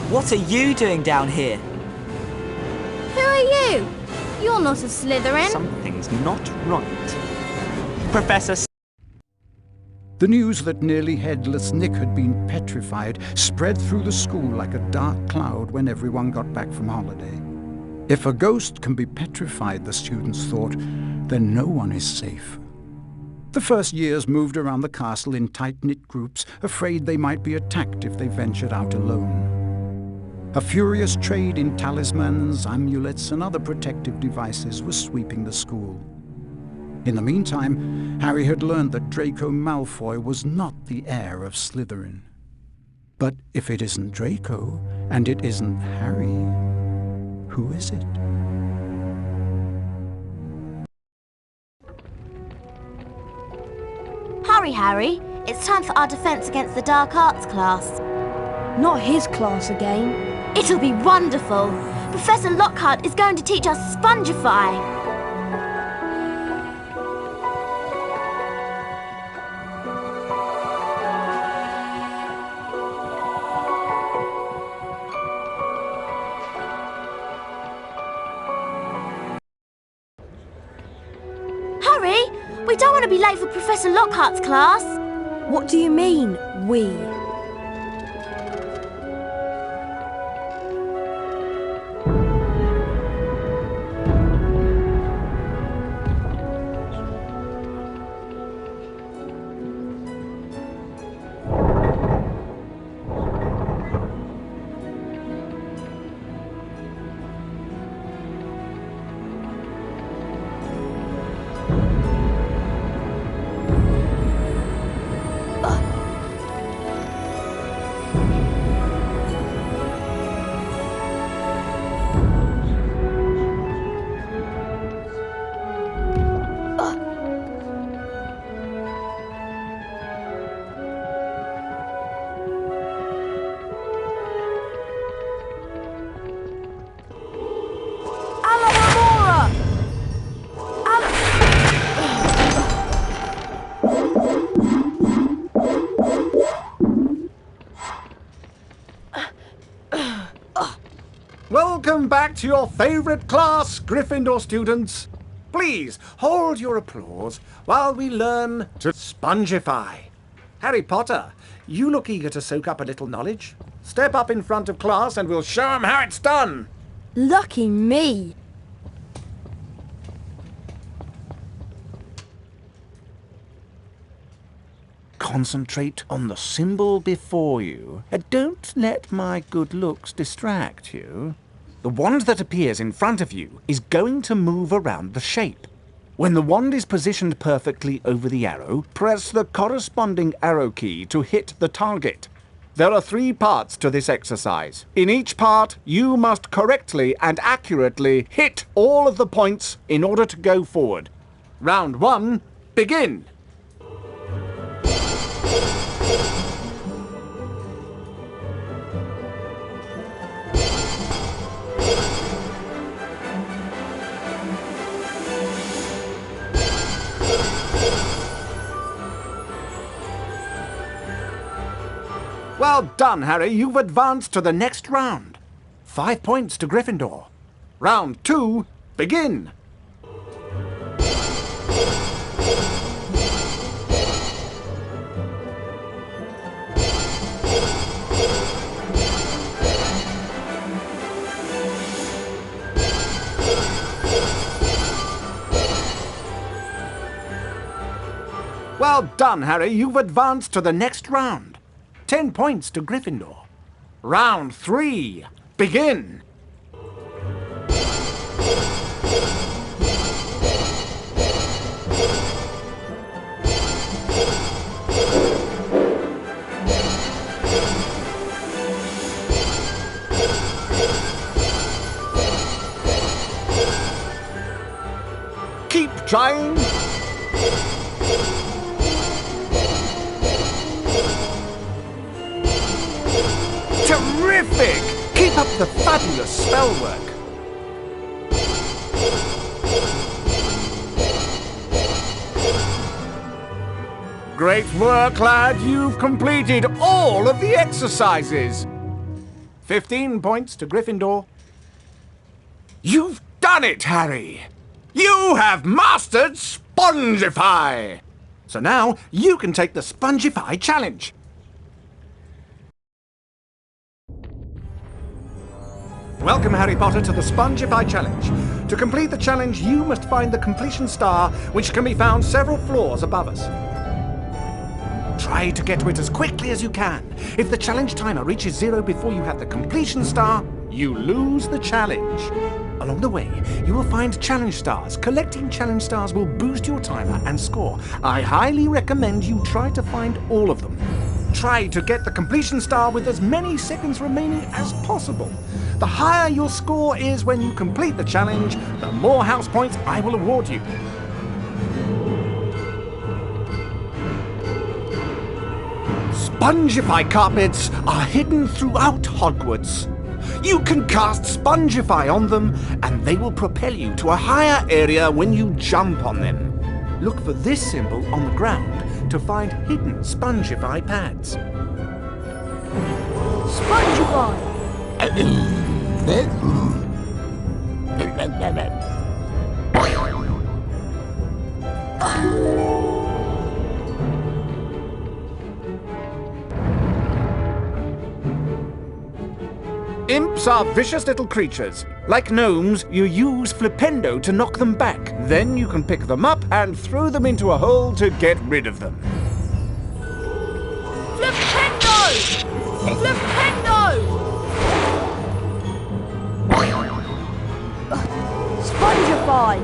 Speaker 9: What are you doing down here?
Speaker 5: Who are you? You're not a Slytherin.
Speaker 9: Something's not right. Professor
Speaker 1: The news that nearly headless Nick had been petrified spread through the school like a dark cloud when everyone got back from holiday. If a ghost can be petrified, the students thought, then no one is safe. The first years moved around the castle in tight-knit groups, afraid they might be attacked if they ventured out alone. A furious trade in talismans, amulets, and other protective devices was sweeping the school. In the meantime, Harry had learned that Draco Malfoy was not the heir of Slytherin. But if it isn't Draco, and it isn't Harry, who is it?
Speaker 8: Hurry, Harry. It's time for our Defence Against the Dark Arts class.
Speaker 7: Not his class again.
Speaker 8: It'll be wonderful. Professor Lockhart is going to teach us Spongify. Hurry! We don't want to be late for Professor Lockhart's class.
Speaker 7: What do you mean, we?
Speaker 3: Welcome back to your favourite class, Gryffindor students. Please hold your applause while we learn to spongify. Harry Potter, you look eager to soak up a little knowledge. Step up in front of class and we'll show 'em how it's done.
Speaker 7: Lucky me.
Speaker 21: Concentrate on the symbol before you, and don't let my good looks distract you. The wand that appears in front of you is going to move around the shape. When the wand is positioned perfectly over the arrow, press the corresponding arrow key to hit the target. There are 3 parts to this exercise. In each part, you must correctly and accurately hit all of the points in order to go forward. Round 1, begin! Well done, Harry. You've advanced to the next round. 5 points to Gryffindor. Round 2, begin! Well done, Harry. You've advanced to the next round. 10 points to Gryffindor. Round 3, begin! Keep trying! Terrific! Keep up the fabulous spell work. Great work, lad. You've completed all of the exercises. 15 points to Gryffindor. You've done it, Harry! You have mastered Spongify! So now you can take the Spongify challenge. Welcome, Harry Potter, to the Spongify Challenge. To complete the challenge, you must find the completion star, which can be found several floors above us. Try to get to it as quickly as you can. If the challenge timer reaches 0 before you have the completion star, you lose the challenge. Along the way, you will find challenge stars. Collecting challenge stars will boost your timer and score. I highly recommend you try to find all of them. Try to get the completion star with as many seconds remaining as possible. The higher your score is when you complete the challenge, the more house points I will award you. Spongify carpets are hidden throughout Hogwarts. You can cast Spongify on them, and they will propel you to a higher area when you jump on them. Look for this symbol on the ground to find hidden Spongify pads.
Speaker 5: Spongify!
Speaker 3: Imps are vicious little creatures. Like gnomes, you use Flipendo to knock them back. Then you can pick them up and throw them into a hole to get rid of them.
Speaker 5: Flipendo! Flipendo! Spongify!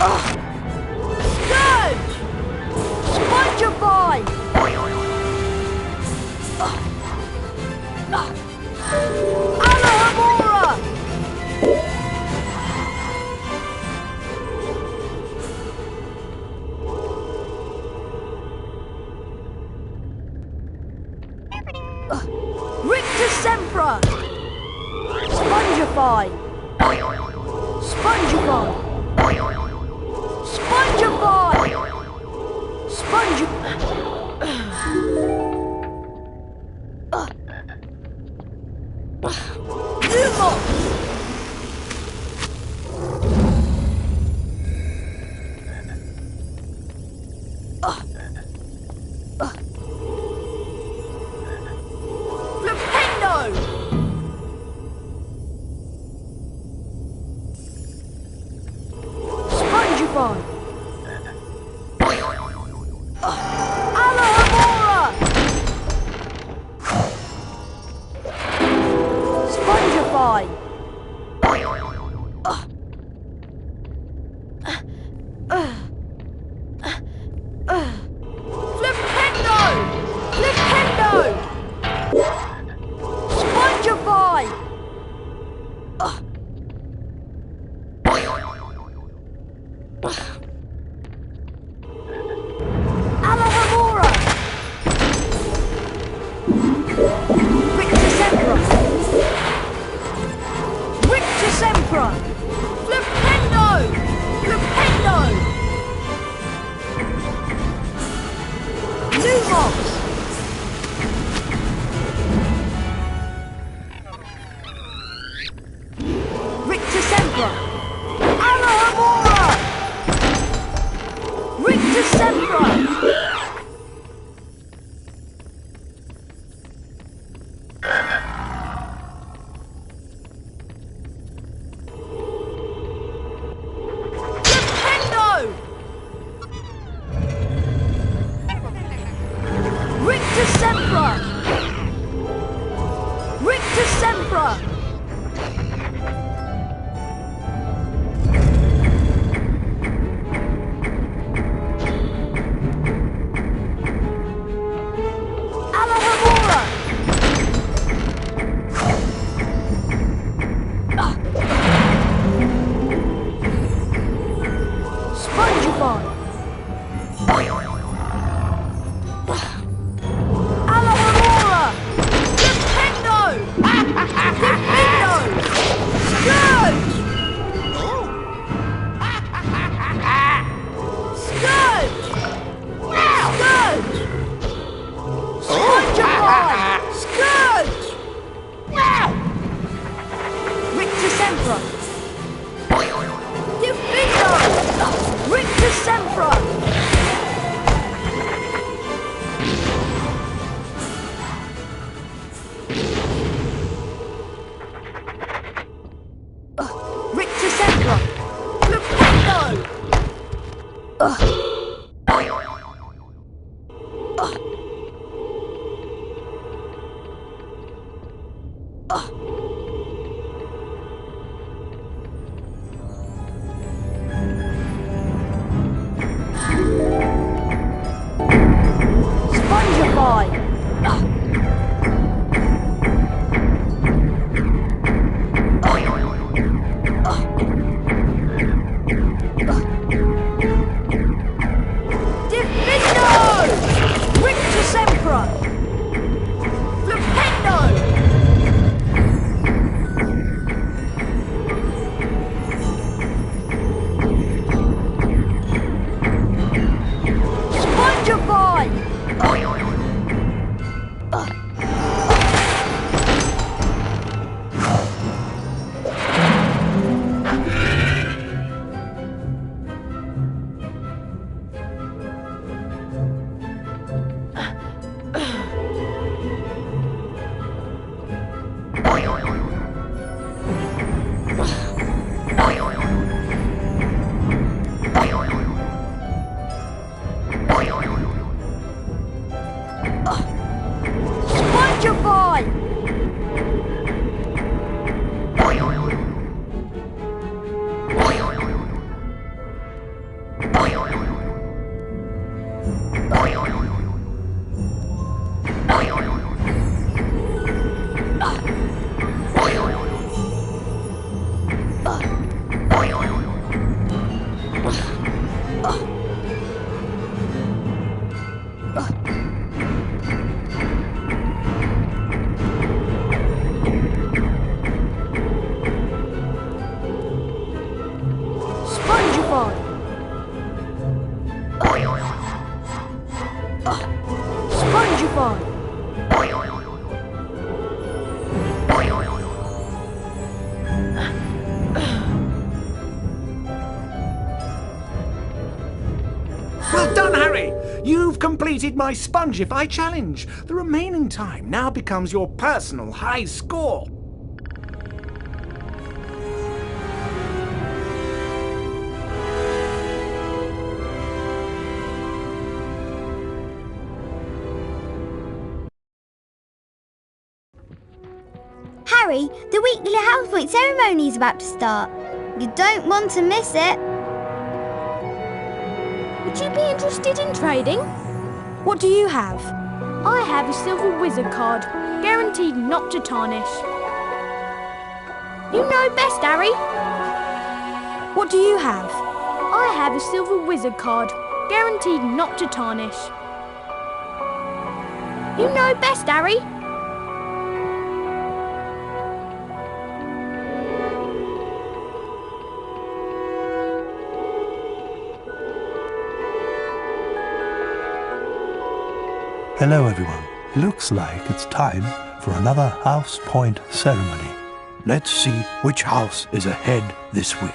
Speaker 5: Scourge! Spongify! Alahamora! Rictusempra! Spongify! Spongify! Spongify!
Speaker 3: completed my sponge if I challenge. The remaining time now becomes your personal high score.
Speaker 15: Harry, the weekly house point ceremony is about to start. You don't want to miss it.
Speaker 5: Would you be interested in trading?
Speaker 7: What do you have?
Speaker 5: I have a silver wizard card, guaranteed not to tarnish. You know best, Harry.
Speaker 7: What do you have?
Speaker 5: I have a silver wizard card, guaranteed not to tarnish. You know best, Harry.
Speaker 13: Hello everyone. Looks like it's time for another house point ceremony. Let's see which house is ahead this week.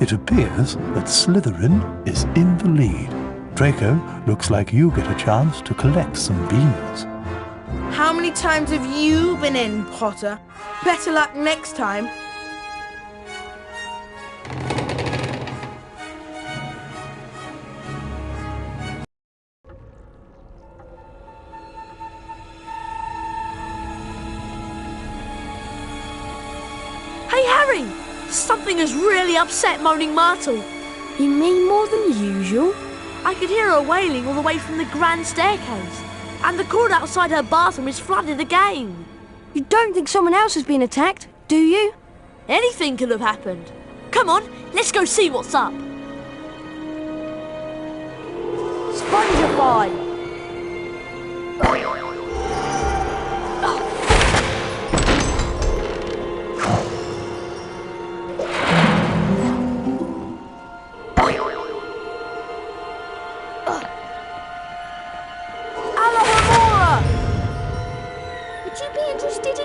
Speaker 13: It appears that Slytherin is in the lead. Draco, looks like you get a chance to collect some beans.
Speaker 4: How many times have you been in, Potter? Better luck next time.
Speaker 5: Hey, Harry! Something has really upset Moaning Myrtle.
Speaker 7: You mean more than usual?
Speaker 5: I could hear her wailing all the way from the grand staircase. And the corridor outside her bathroom is flooded again.
Speaker 7: You don't think someone else has been attacked, do you?
Speaker 5: Anything could have happened. Come on, let's go see what's up. Spongify!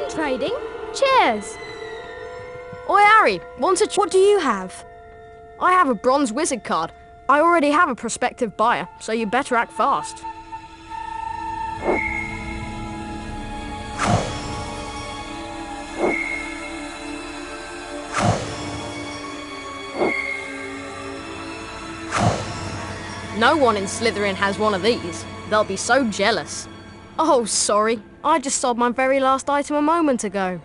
Speaker 7: Trading? Cheers!
Speaker 5: Oi, Harry,
Speaker 7: What do you have?
Speaker 5: I have a bronze wizard card. I already have a prospective buyer, so you better act fast. No one in Slytherin has one of these. They'll be so jealous. Oh, sorry. I just sold my very last item a moment ago.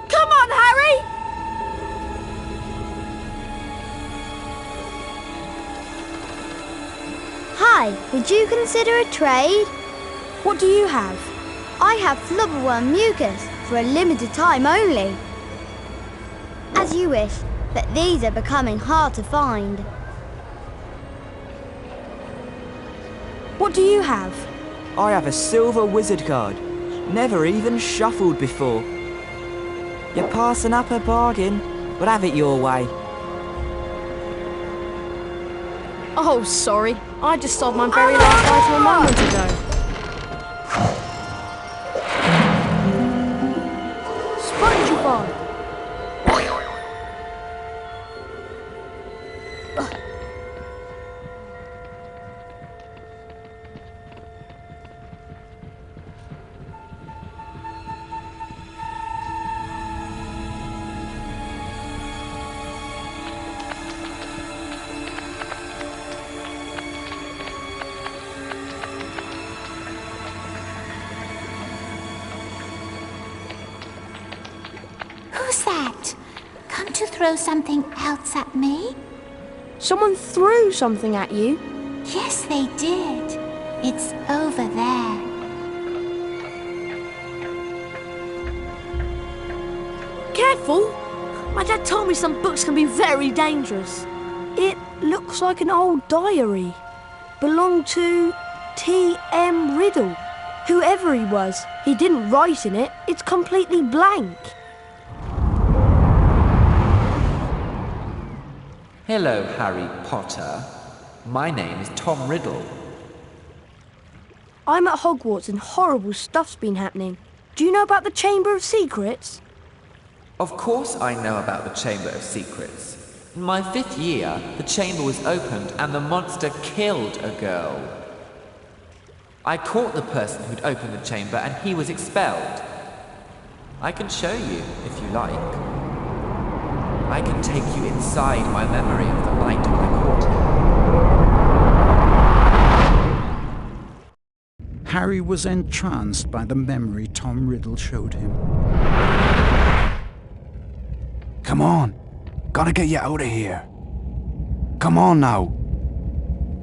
Speaker 5: Come on, Harry!
Speaker 15: Hi, would you consider a trade?
Speaker 7: What do you have?
Speaker 15: I have flubberworm mucus for a limited time only. As you wish, but these are becoming hard to find.
Speaker 7: What do you have?
Speaker 9: I have a silver wizard card. Never even shuffled before. You're passing up a bargain, but have it your way.
Speaker 5: Oh, sorry. I just sold my very last item a moment ago. Spongify!
Speaker 17: Who's that? Come to throw something else at me?
Speaker 7: Someone threw something at you?
Speaker 17: Yes, they did. It's over there.
Speaker 5: Careful! My dad told me some books can be very dangerous.
Speaker 7: It looks like an old diary. Belonged to T.M. Riddle. Whoever he was, he didn't write in it. It's completely blank.
Speaker 10: Hello, Harry Potter. My name is Tom Riddle.
Speaker 7: I'm at Hogwarts and horrible stuff's been happening. Do you know about the Chamber of Secrets?
Speaker 10: Of course I know about the Chamber of Secrets. In my 5th year, the chamber was opened and the monster killed a girl. I caught the person who'd opened the chamber and he was expelled. I can show you, if you like. I can take you inside my memory of the night when I caught him.
Speaker 1: Harry was entranced by the memory Tom Riddle showed him.
Speaker 22: Come on. Gotta get you out of here. Come on now.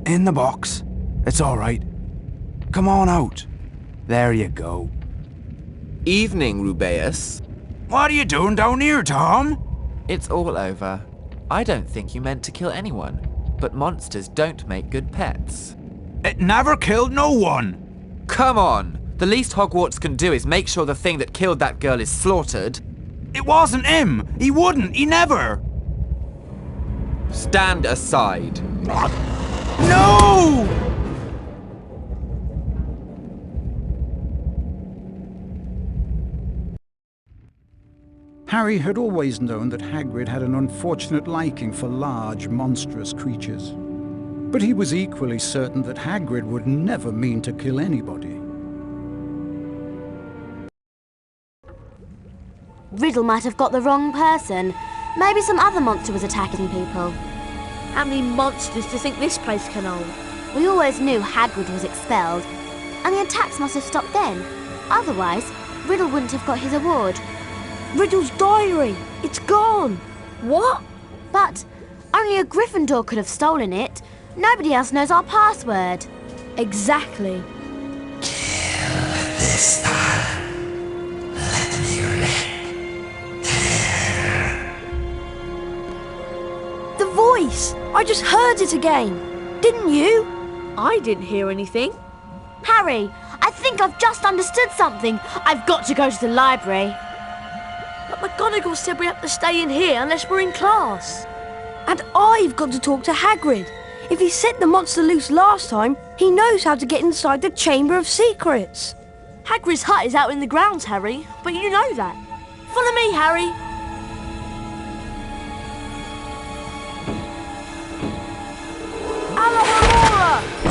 Speaker 22: In the box. It's all right. Come on out. There you go.
Speaker 10: Evening, Rubeus.
Speaker 22: What are you doing down here, Tom?
Speaker 10: It's all over. I don't think you meant to kill anyone, but monsters don't make good pets.
Speaker 22: It never killed no one.
Speaker 10: Come on! The least Hogwarts can do is make sure the thing that killed that girl is slaughtered.
Speaker 22: It wasn't him. He wouldn't. He never.
Speaker 10: Stand aside.
Speaker 22: No!
Speaker 1: Harry had always known that Hagrid had an unfortunate liking for large, monstrous creatures. But he was equally certain that Hagrid would never mean to kill anybody.
Speaker 8: Riddle might have got the wrong person. Maybe some other monster was attacking people.
Speaker 5: How many monsters do you think this place can hold?
Speaker 8: We always knew Hagrid was expelled, and the attacks must have stopped then. Otherwise, Riddle wouldn't have got his award.
Speaker 5: Riddle's diary! It's gone! What?
Speaker 8: But only a Gryffindor could have stolen it. Nobody else knows our password.
Speaker 5: Exactly.
Speaker 23: This time, let me
Speaker 5: The voice! I just heard it again. Didn't you? I didn't hear anything.
Speaker 8: Harry, I think I've just understood something. I've got to go to the library.
Speaker 5: But McGonagall said we have to stay in here unless we're in class. And I've got to talk to Hagrid. If he set the monster loose last time, he knows how to get inside the Chamber of Secrets.
Speaker 7: Hagrid's hut is out in the grounds, Harry, but you know that. Follow me, Harry. Alohomora!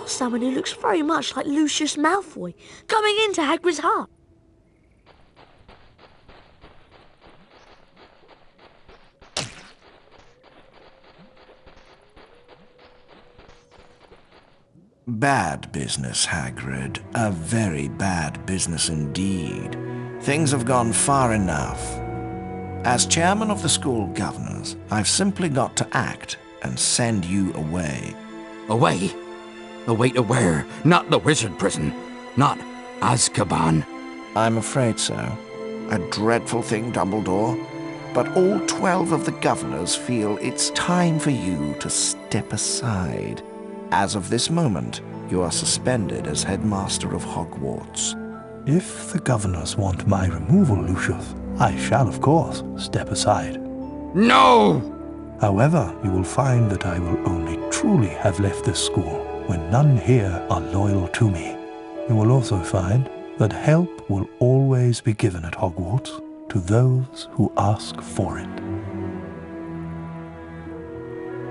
Speaker 5: Someone who looks very much like Lucius Malfoy coming into Hagrid's hut.
Speaker 6: Bad business, Hagrid. A very bad business indeed. Things have gone far enough. As chairman of the school governors, I've simply got to act and send you away.
Speaker 16: Away? Away to where? Not the wizard prison. Not Azkaban.
Speaker 6: I'm afraid so. A dreadful thing, Dumbledore. But all 12 of the governors feel it's time for you to step aside. As of this moment, you are suspended as headmaster of Hogwarts.
Speaker 13: If the governors want my removal, Lucius, I shall, of course, step aside.
Speaker 16: No!
Speaker 13: However, you will find that I will only truly have left this school when none here are loyal to me. You will also find that help will always be given at Hogwarts to those who ask for it.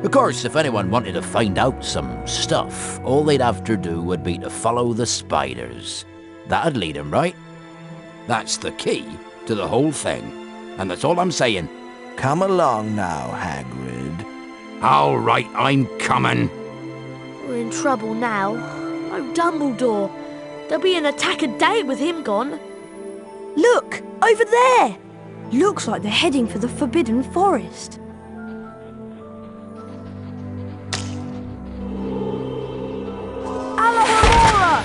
Speaker 16: Of course, if anyone wanted to find out some stuff, all they'd have to do would be to follow the spiders. That'd lead 'em, right? That's the key to the whole thing. And that's all I'm saying.
Speaker 6: Come along now, Hagrid.
Speaker 16: All right, I'm coming.
Speaker 5: We're in trouble now. Oh, Dumbledore. There'll be an attack a day with him gone.
Speaker 7: Look! Over there! Looks like they're heading for the Forbidden Forest.
Speaker 5: Alohomora!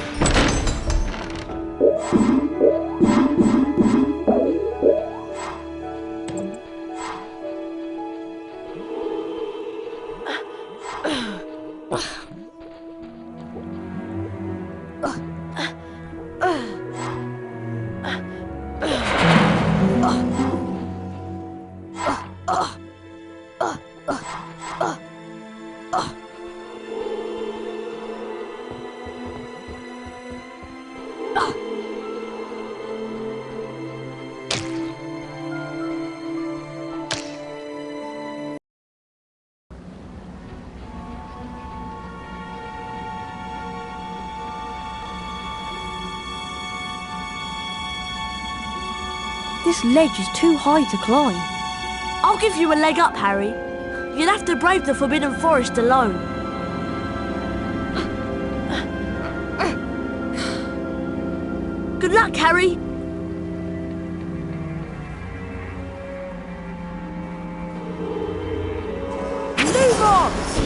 Speaker 7: This ledge is too high to climb.
Speaker 5: I'll give you a leg up, Harry. You'll have to brave the Forbidden Forest alone. Good luck, Harry. Lumos!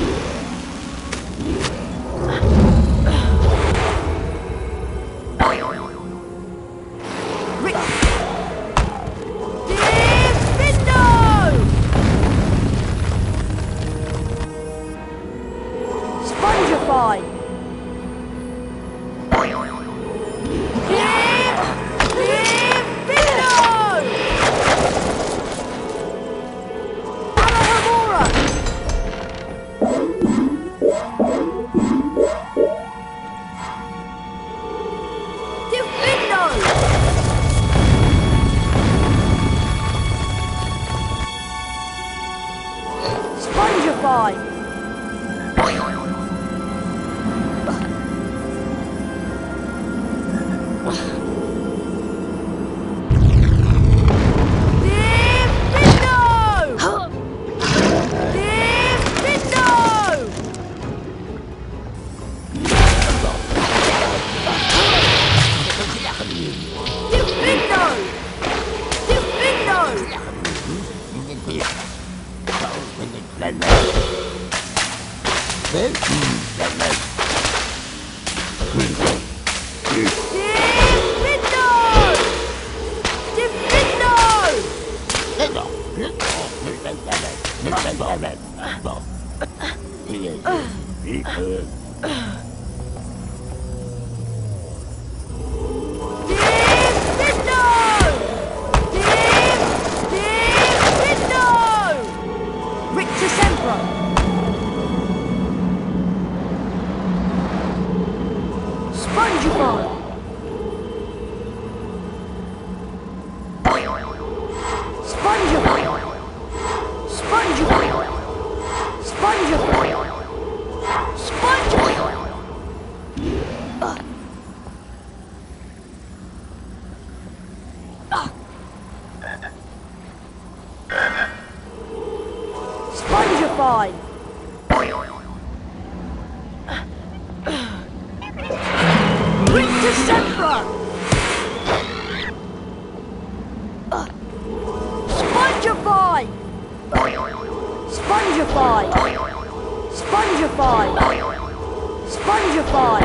Speaker 5: Spongify!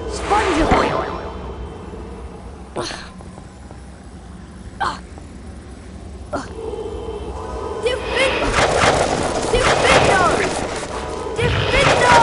Speaker 5: Spongify! Diffindo! Diffindo! Diffindo!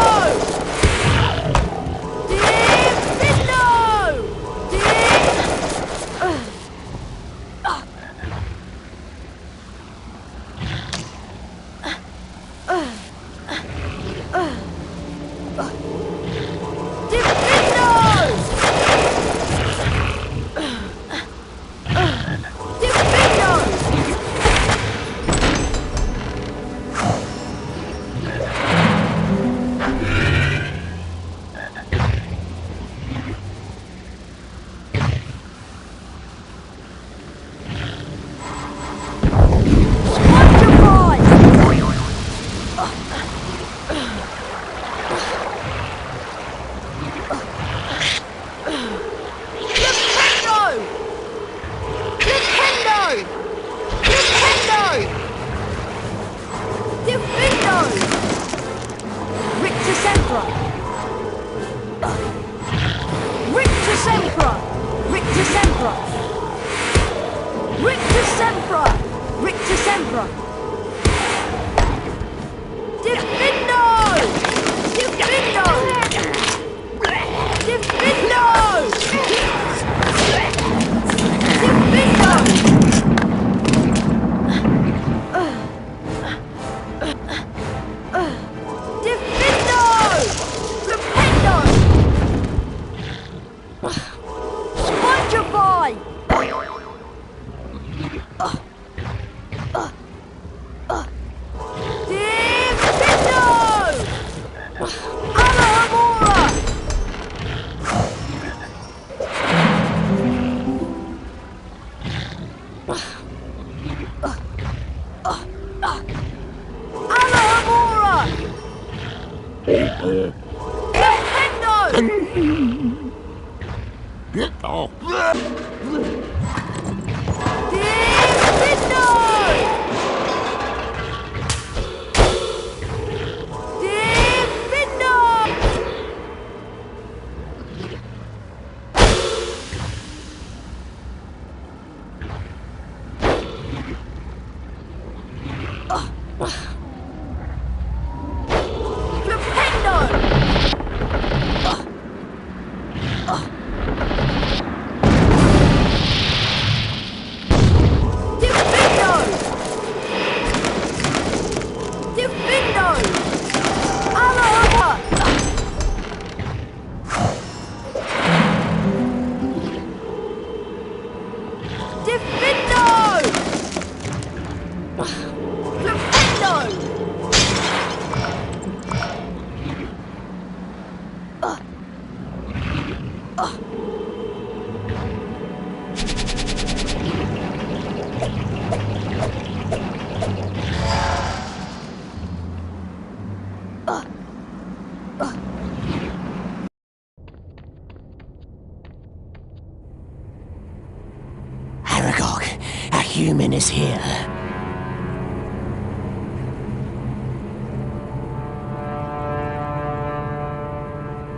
Speaker 16: Human is here.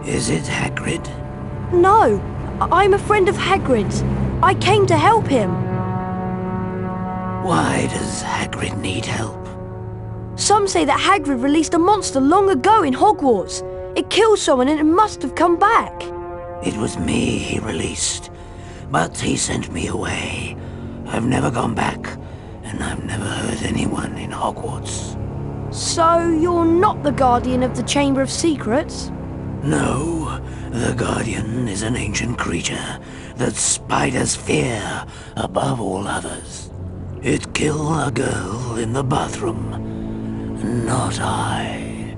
Speaker 16: Is it Hagrid?
Speaker 5: No, I'm a friend of Hagrid's. I came to help him.
Speaker 16: Why does Hagrid need help?
Speaker 5: Some say that Hagrid released a monster long ago in Hogwarts. It killed someone and it must have come back.
Speaker 16: It was me he released, but he sent me away. I've never gone back, and I've never hurt anyone in Hogwarts.
Speaker 5: So you're not the Guardian of the Chamber of Secrets?
Speaker 16: No, the Guardian is an ancient creature that spiders fear above all others. It killed a girl in the bathroom, not I.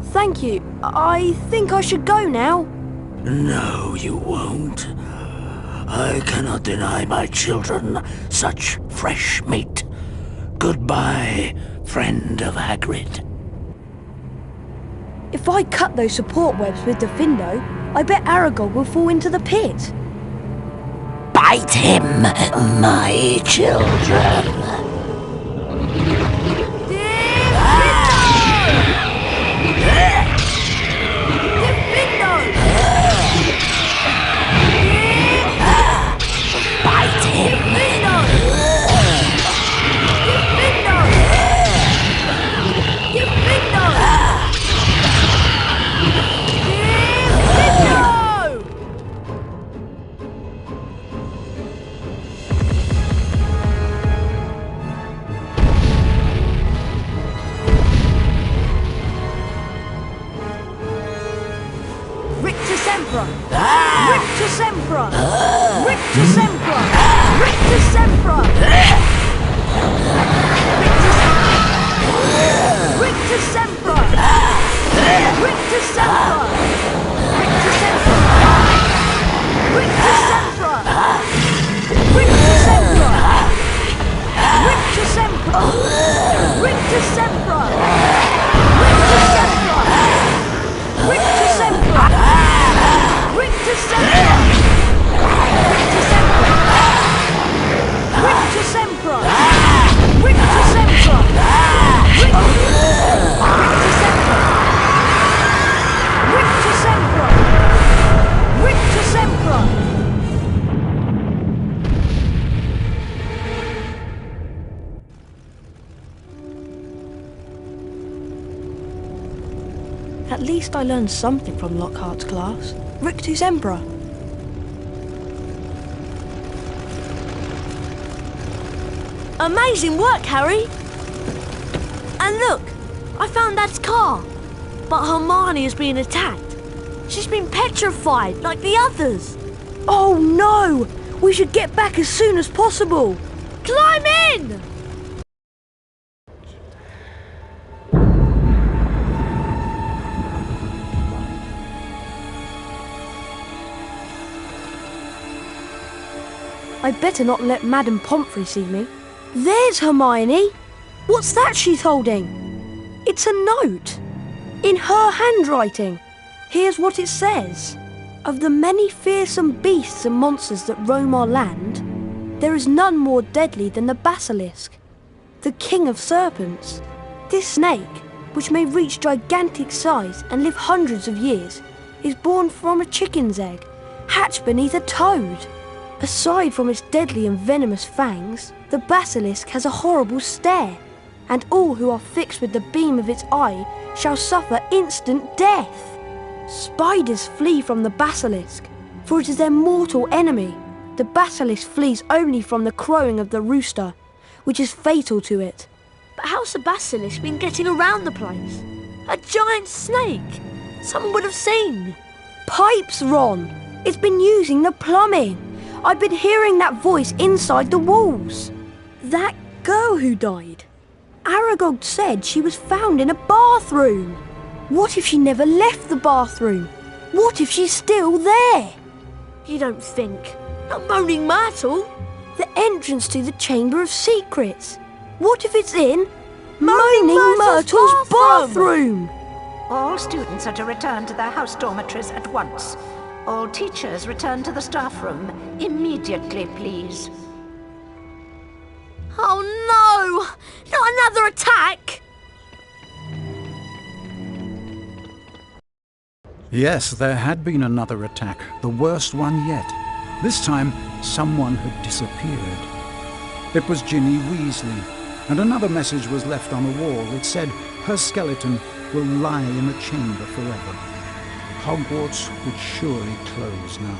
Speaker 5: Thank you. I think I should go now.
Speaker 16: No, you won't. I cannot deny my children such fresh meat. Goodbye, friend of Hagrid.
Speaker 5: If I cut those support webs with Diffindo, I bet Aragog will fall into the pit.
Speaker 16: Bite him, my children.
Speaker 5: Sempra! Rictus Sempra! Rictus Sempra! Rictus Sempra! Rictus Sempra! Rictus Sempra! Rictus Sempra! Rictus Sempra! Rictus Sempra! Rictus Sempra! Rictus Sempra! Rictus Sempra! Rictus Sempra! Rictus Sempra! Rictus Sempra! Rictus Sempra! Rictus Sempra! Rictus Sempra! Rictus Sempra!
Speaker 7: At least I learned something from Lockhart's class. Rictus Sempra.
Speaker 5: Amazing work, Harry! And look, I found Dad's car. But Hermione is being attacked. She's been petrified like the others.
Speaker 7: Oh no! We should get back as soon as possible.
Speaker 5: Climb in!
Speaker 7: I'd better not let Madame Pomfrey see me. There's Hermione! What's that she's holding? It's a note. In her handwriting. Here's what it says. Of the many fearsome beasts and monsters that roam our land, there is none more deadly than the basilisk, the king of serpents. This snake, which may reach gigantic size and live hundreds of years, is born from a chicken's egg, hatched beneath a toad. Aside from its deadly and venomous fangs, the basilisk has a horrible stare, and all who are fixed with the beam of its eye shall suffer instant death. Spiders flee from the basilisk, for it is their mortal enemy. The basilisk flees only from the crowing of the rooster, which is fatal to it.
Speaker 5: But how's the basilisk been getting around the place? A giant snake! Someone would have seen.
Speaker 7: Pipes, Ron! It's been using the plumbing. I've been hearing that voice inside the walls. That girl who died. Aragog said she was found in a bathroom. What if she never left the bathroom? What if she's still there?
Speaker 5: You don't think? Not Moaning Myrtle?
Speaker 7: The entrance to the Chamber of Secrets. What if it's in Moaning Myrtle's bathroom?
Speaker 11: All students are to return to their house dormitories at once. All teachers return to the staff room immediately, please.
Speaker 5: Oh no! Not another attack!
Speaker 1: Yes, there had been another attack, the worst one yet. This time, someone had disappeared. It was Ginny Weasley, and another message was left on a wall. It said, her skeleton will lie in a chamber forever. Hogwarts would surely close now.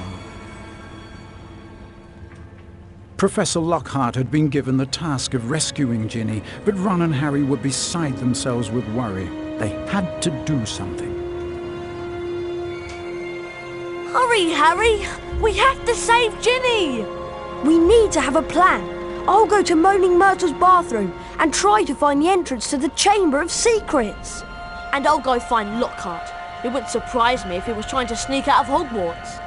Speaker 1: Professor Lockhart had been given the task of rescuing Ginny, but Ron and Harry were beside themselves with worry. They had to do something.
Speaker 5: Hurry, Harry! We have to save Ginny!
Speaker 7: We need to have a plan. I'll go to Moaning Myrtle's bathroom and try to find the entrance to the Chamber of Secrets.
Speaker 5: And I'll go find Lockhart. It wouldn't surprise me if he was trying to sneak out of Hogwarts.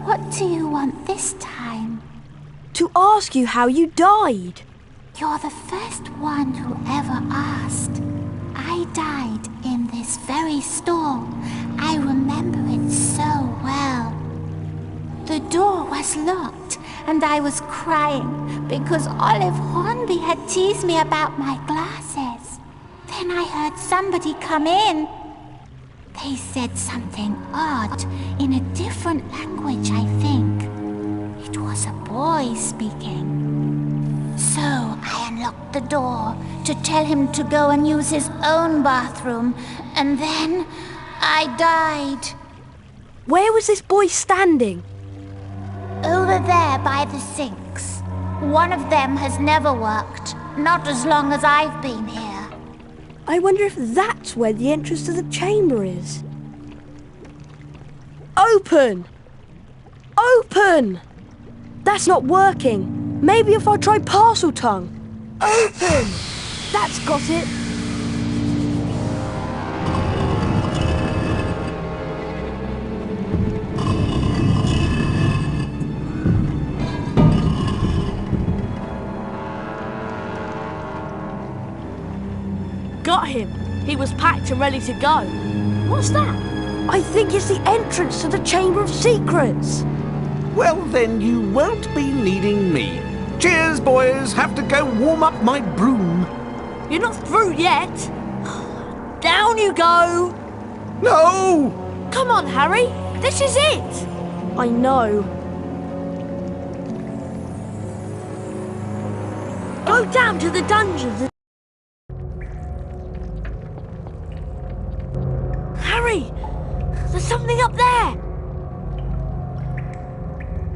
Speaker 17: What do you want this time?
Speaker 7: To ask you how you died.
Speaker 17: You're the first one who ever asked. I died in this very stall. I remember it so well. The door was locked, and I was crying because Olive Hornby had teased me about my glasses. Then I heard somebody come in. They said something odd in a different language, I think. It was a boy speaking. So I unlocked the door to tell him to go and use his own bathroom, and then I died.
Speaker 5: Where was this boy standing?
Speaker 17: Over there by the sinks. One of them has never worked, not as long as I've been here.
Speaker 5: I wonder if that's where the entrance to the chamber is. Open! Open! That's not working. Maybe if I try parcel tongue. Open! That's got it. Got him. He was packed and ready to go. What's that? I think it's the entrance to the Chamber of Secrets.
Speaker 21: Well, then you won't be needing me. Cheers, boys. Have to go warm up my broom.
Speaker 5: You're not through yet. Down you go.
Speaker 21: No!
Speaker 5: Come on, Harry. This is it. I know. Go down to the dungeons. Harry, there's something up there.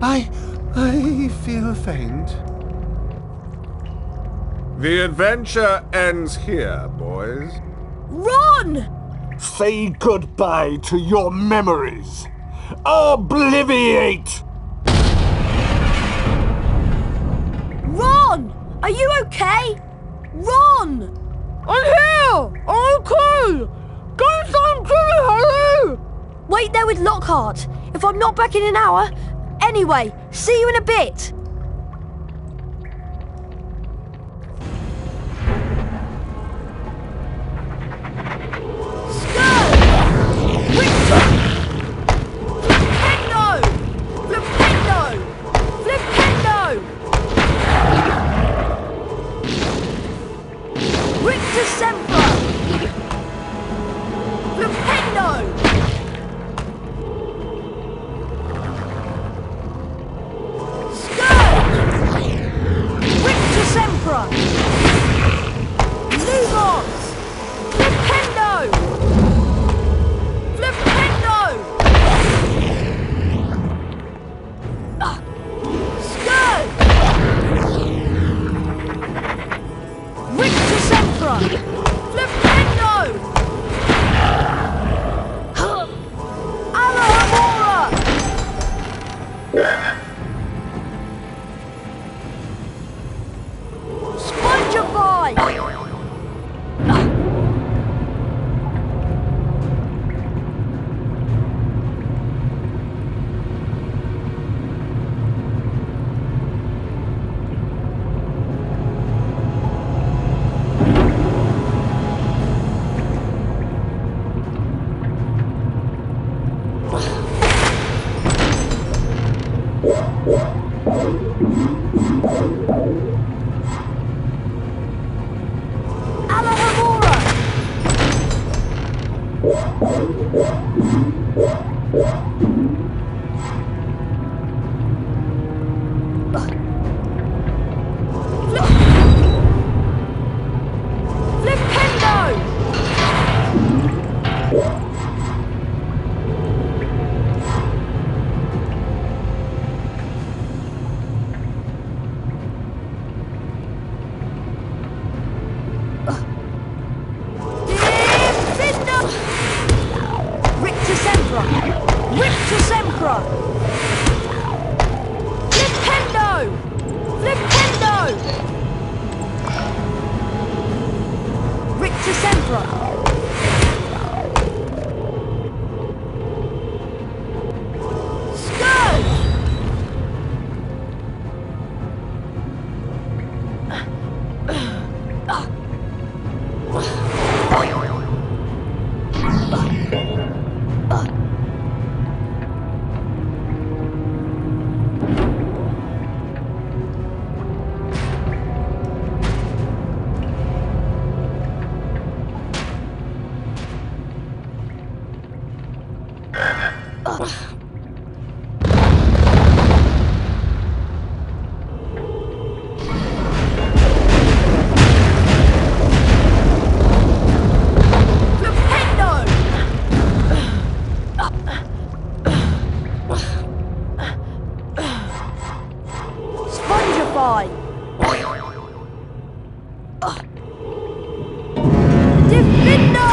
Speaker 21: I feel faint.
Speaker 3: The adventure ends here, boys.
Speaker 5: Run!
Speaker 2: Say goodbye to your memories. Obliviate!
Speaker 5: Ron! Are you okay? Ron! I'm here! I'm okay! Go stand to me, Harry! Wait there with Lockhart. If I'm not back in an hour... Anyway, see you in a bit. Rictus Emperor! Spongify! Diffindo!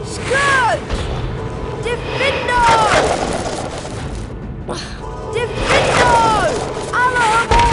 Speaker 5: Scourge! Diffindo! Diffindo! Alahamora!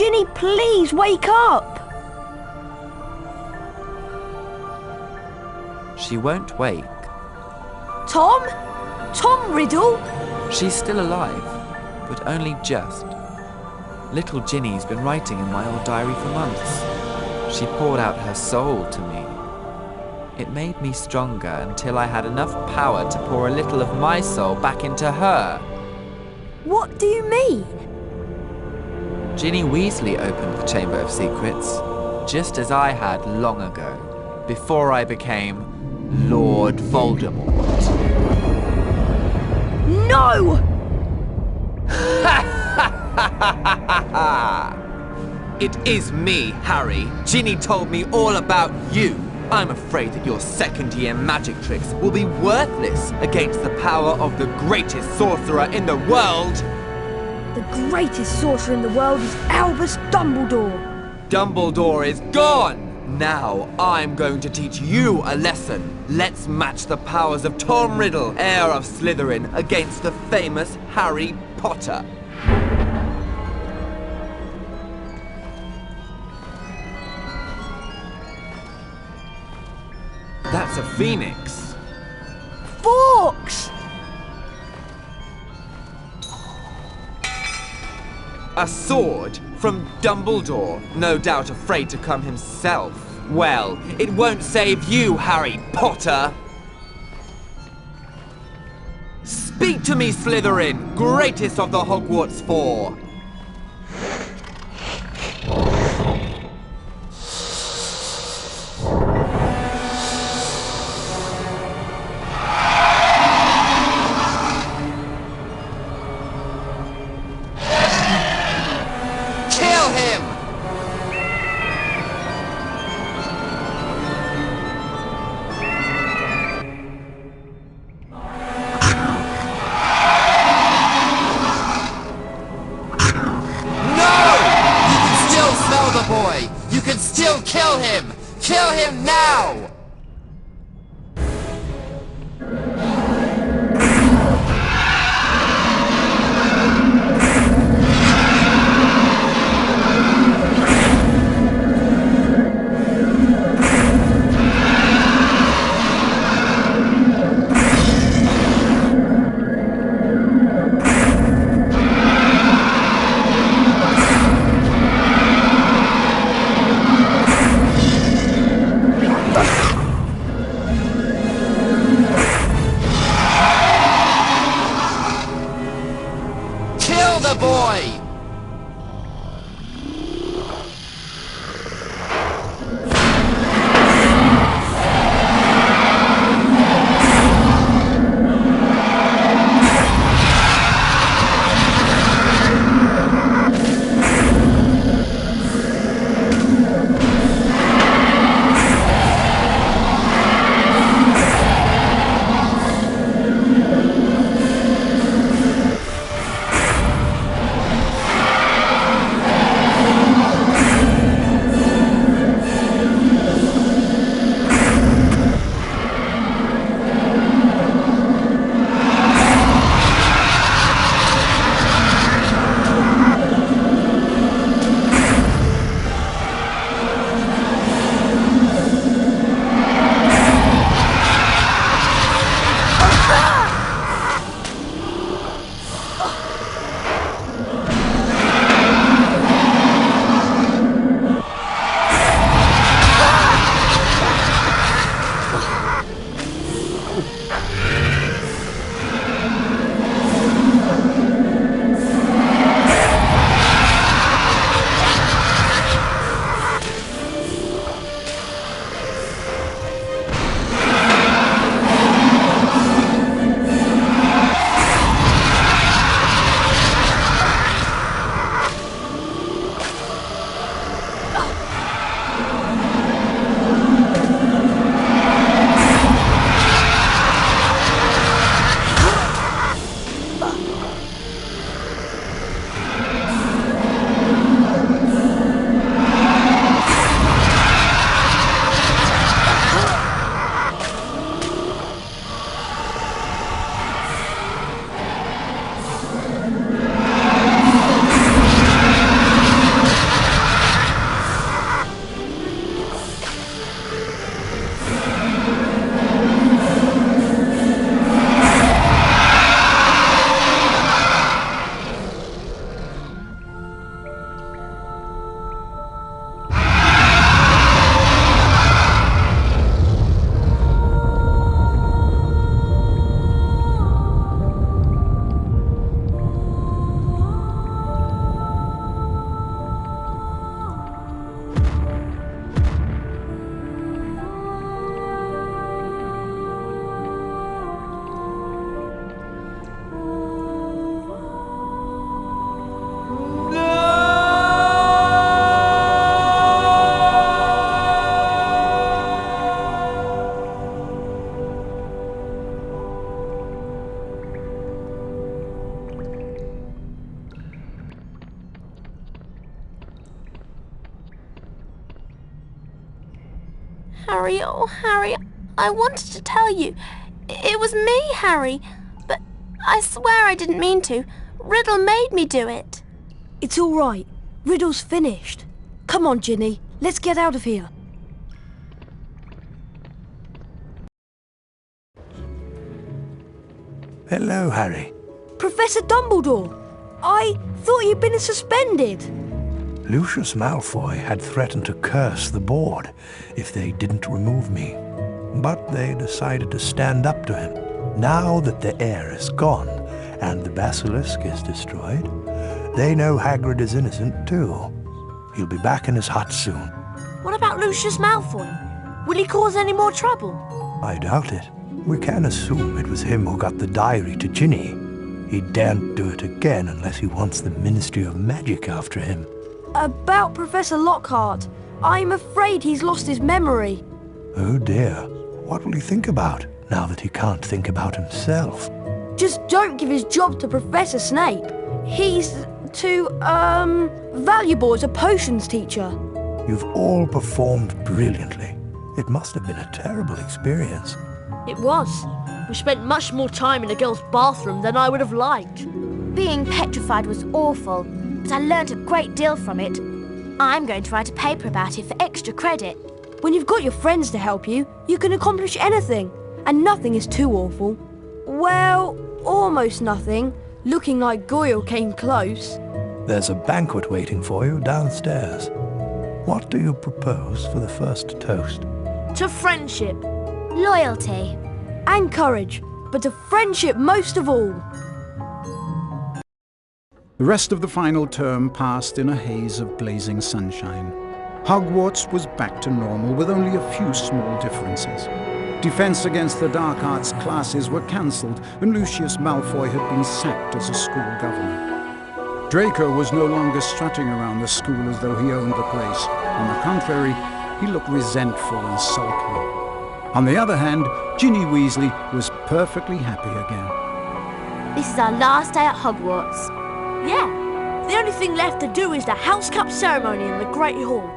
Speaker 7: Ginny, please wake up!
Speaker 10: She won't wake.
Speaker 5: Tom? Tom Riddle?
Speaker 10: She's still alive, but only just. Little Ginny's been writing in my old diary for months. She poured out her soul to me. It made me stronger until I had enough power to pour a little of my soul back into her.
Speaker 5: What do you mean?
Speaker 10: Ginny Weasley opened the Chamber of Secrets, just as I had long ago, before I became Lord Voldemort.
Speaker 5: No!
Speaker 10: It is me, Harry. Ginny told me all about you. I'm afraid that your second-year magic tricks will be worthless against the power of the greatest sorcerer in the world.
Speaker 5: The greatest sorcerer in the world is Albus Dumbledore.
Speaker 10: Dumbledore is gone! Now I'm going to teach you a lesson. Let's match the powers of Tom Riddle, Heir of Slytherin, against the famous Harry Potter. That's a phoenix.
Speaker 5: Forks!
Speaker 10: A sword from Dumbledore, no doubt afraid to come himself. Well, it won't save you, Harry Potter! Speak to me, Slytherin, greatest of the Hogwarts Four! You can still kill him! Kill him now!
Speaker 5: Harry, oh Harry, I wanted to tell you. It was me, Harry. But I swear I didn't mean to. Riddle made me do it.
Speaker 7: It's all right. Riddle's finished. Come on, Ginny. Let's get out of here.
Speaker 13: Hello, Harry.
Speaker 7: Professor Dumbledore! I thought you'd been suspended.
Speaker 13: Lucius Malfoy had threatened to curse the board if they didn't remove me. But they decided to stand up to him. Now that the heir is gone and the basilisk is destroyed, they know Hagrid is innocent too. He'll be back in his hut soon.
Speaker 5: What about Lucius Malfoy? Will he cause any more trouble?
Speaker 13: I doubt it. We can assume it was him who got the diary to Ginny. He daren't do it again unless he wants the Ministry of Magic after him.
Speaker 7: About Professor Lockhart, I'm afraid he's lost his memory.
Speaker 13: Oh dear. What will he think about now that he can't think about himself?
Speaker 7: Just don't give his job to Professor Snape. He's too, valuable as a potions teacher.
Speaker 13: You've all performed brilliantly. It must have been a terrible experience.
Speaker 5: It was. We spent much more time in a girl's bathroom than I would have liked.
Speaker 8: Being petrified was awful, but I learned a great deal from it. I'm going to write a paper about it for extra credit.
Speaker 7: When you've got your friends to help you, you can accomplish anything. And nothing is too awful. Well, almost nothing. Looking like Goyle came close.
Speaker 13: There's a banquet waiting for you downstairs. What do you propose for the first toast?
Speaker 5: To friendship.
Speaker 8: Loyalty.
Speaker 7: And courage. But to friendship most of all.
Speaker 1: The rest of the final term passed in a haze of blazing sunshine. Hogwarts was back to normal with only a few small differences. Defense against the dark arts classes were cancelled and Lucius Malfoy had been sacked as a school governor. Draco was no longer strutting around the school as though he owned the place. On the contrary, he looked resentful and sulky. On the other hand, Ginny Weasley was perfectly happy again.
Speaker 8: This is our last day at Hogwarts.
Speaker 5: Yeah, the only thing left to do is the House Cup ceremony in the Great Hall.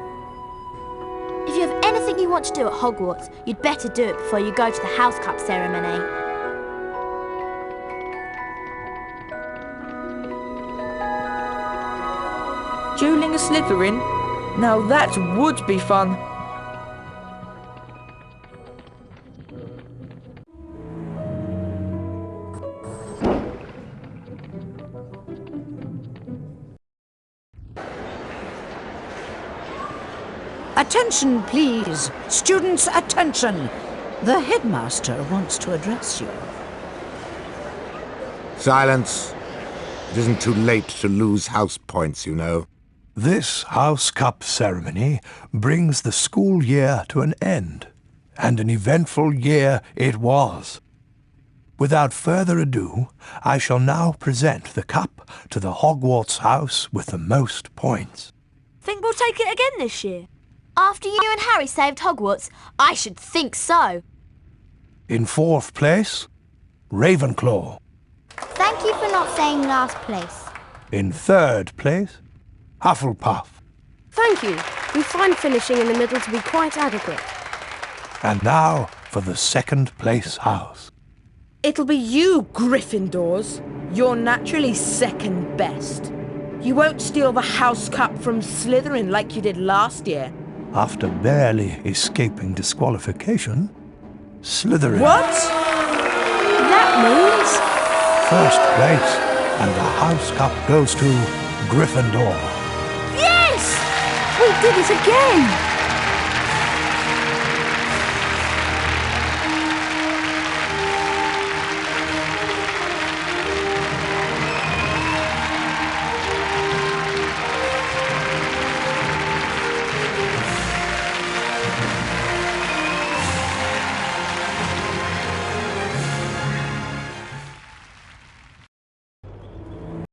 Speaker 8: If you have anything you want to do at Hogwarts, you'd better do it before you go to the House Cup ceremony.
Speaker 9: Dueling a Slytherin? Now that would be fun.
Speaker 12: Attention, please. Students, attention. The headmaster wants to address you.
Speaker 2: Silence. It isn't too late to lose house points, you know.
Speaker 13: This House Cup ceremony brings the school year to an end, and an eventful year it was. Without further ado, I shall now present the cup to the Hogwarts house with the most points.
Speaker 5: Think we'll take it again this year?
Speaker 8: After you and Harry saved Hogwarts, I should think so.
Speaker 13: In fourth place, Ravenclaw.
Speaker 15: Thank you for not saying last place.
Speaker 13: In third place, Hufflepuff.
Speaker 7: Thank you. We find finishing in the middle to be quite adequate.
Speaker 13: And now for the second place house.
Speaker 4: It'll be you, Gryffindors. You're naturally second best. You won't steal the House Cup from Slytherin like you did last year.
Speaker 13: After barely escaping disqualification, Slytherin.
Speaker 4: What?
Speaker 7: That means...
Speaker 13: First place, and the House Cup goes to Gryffindor.
Speaker 5: Yes!
Speaker 7: We did it again!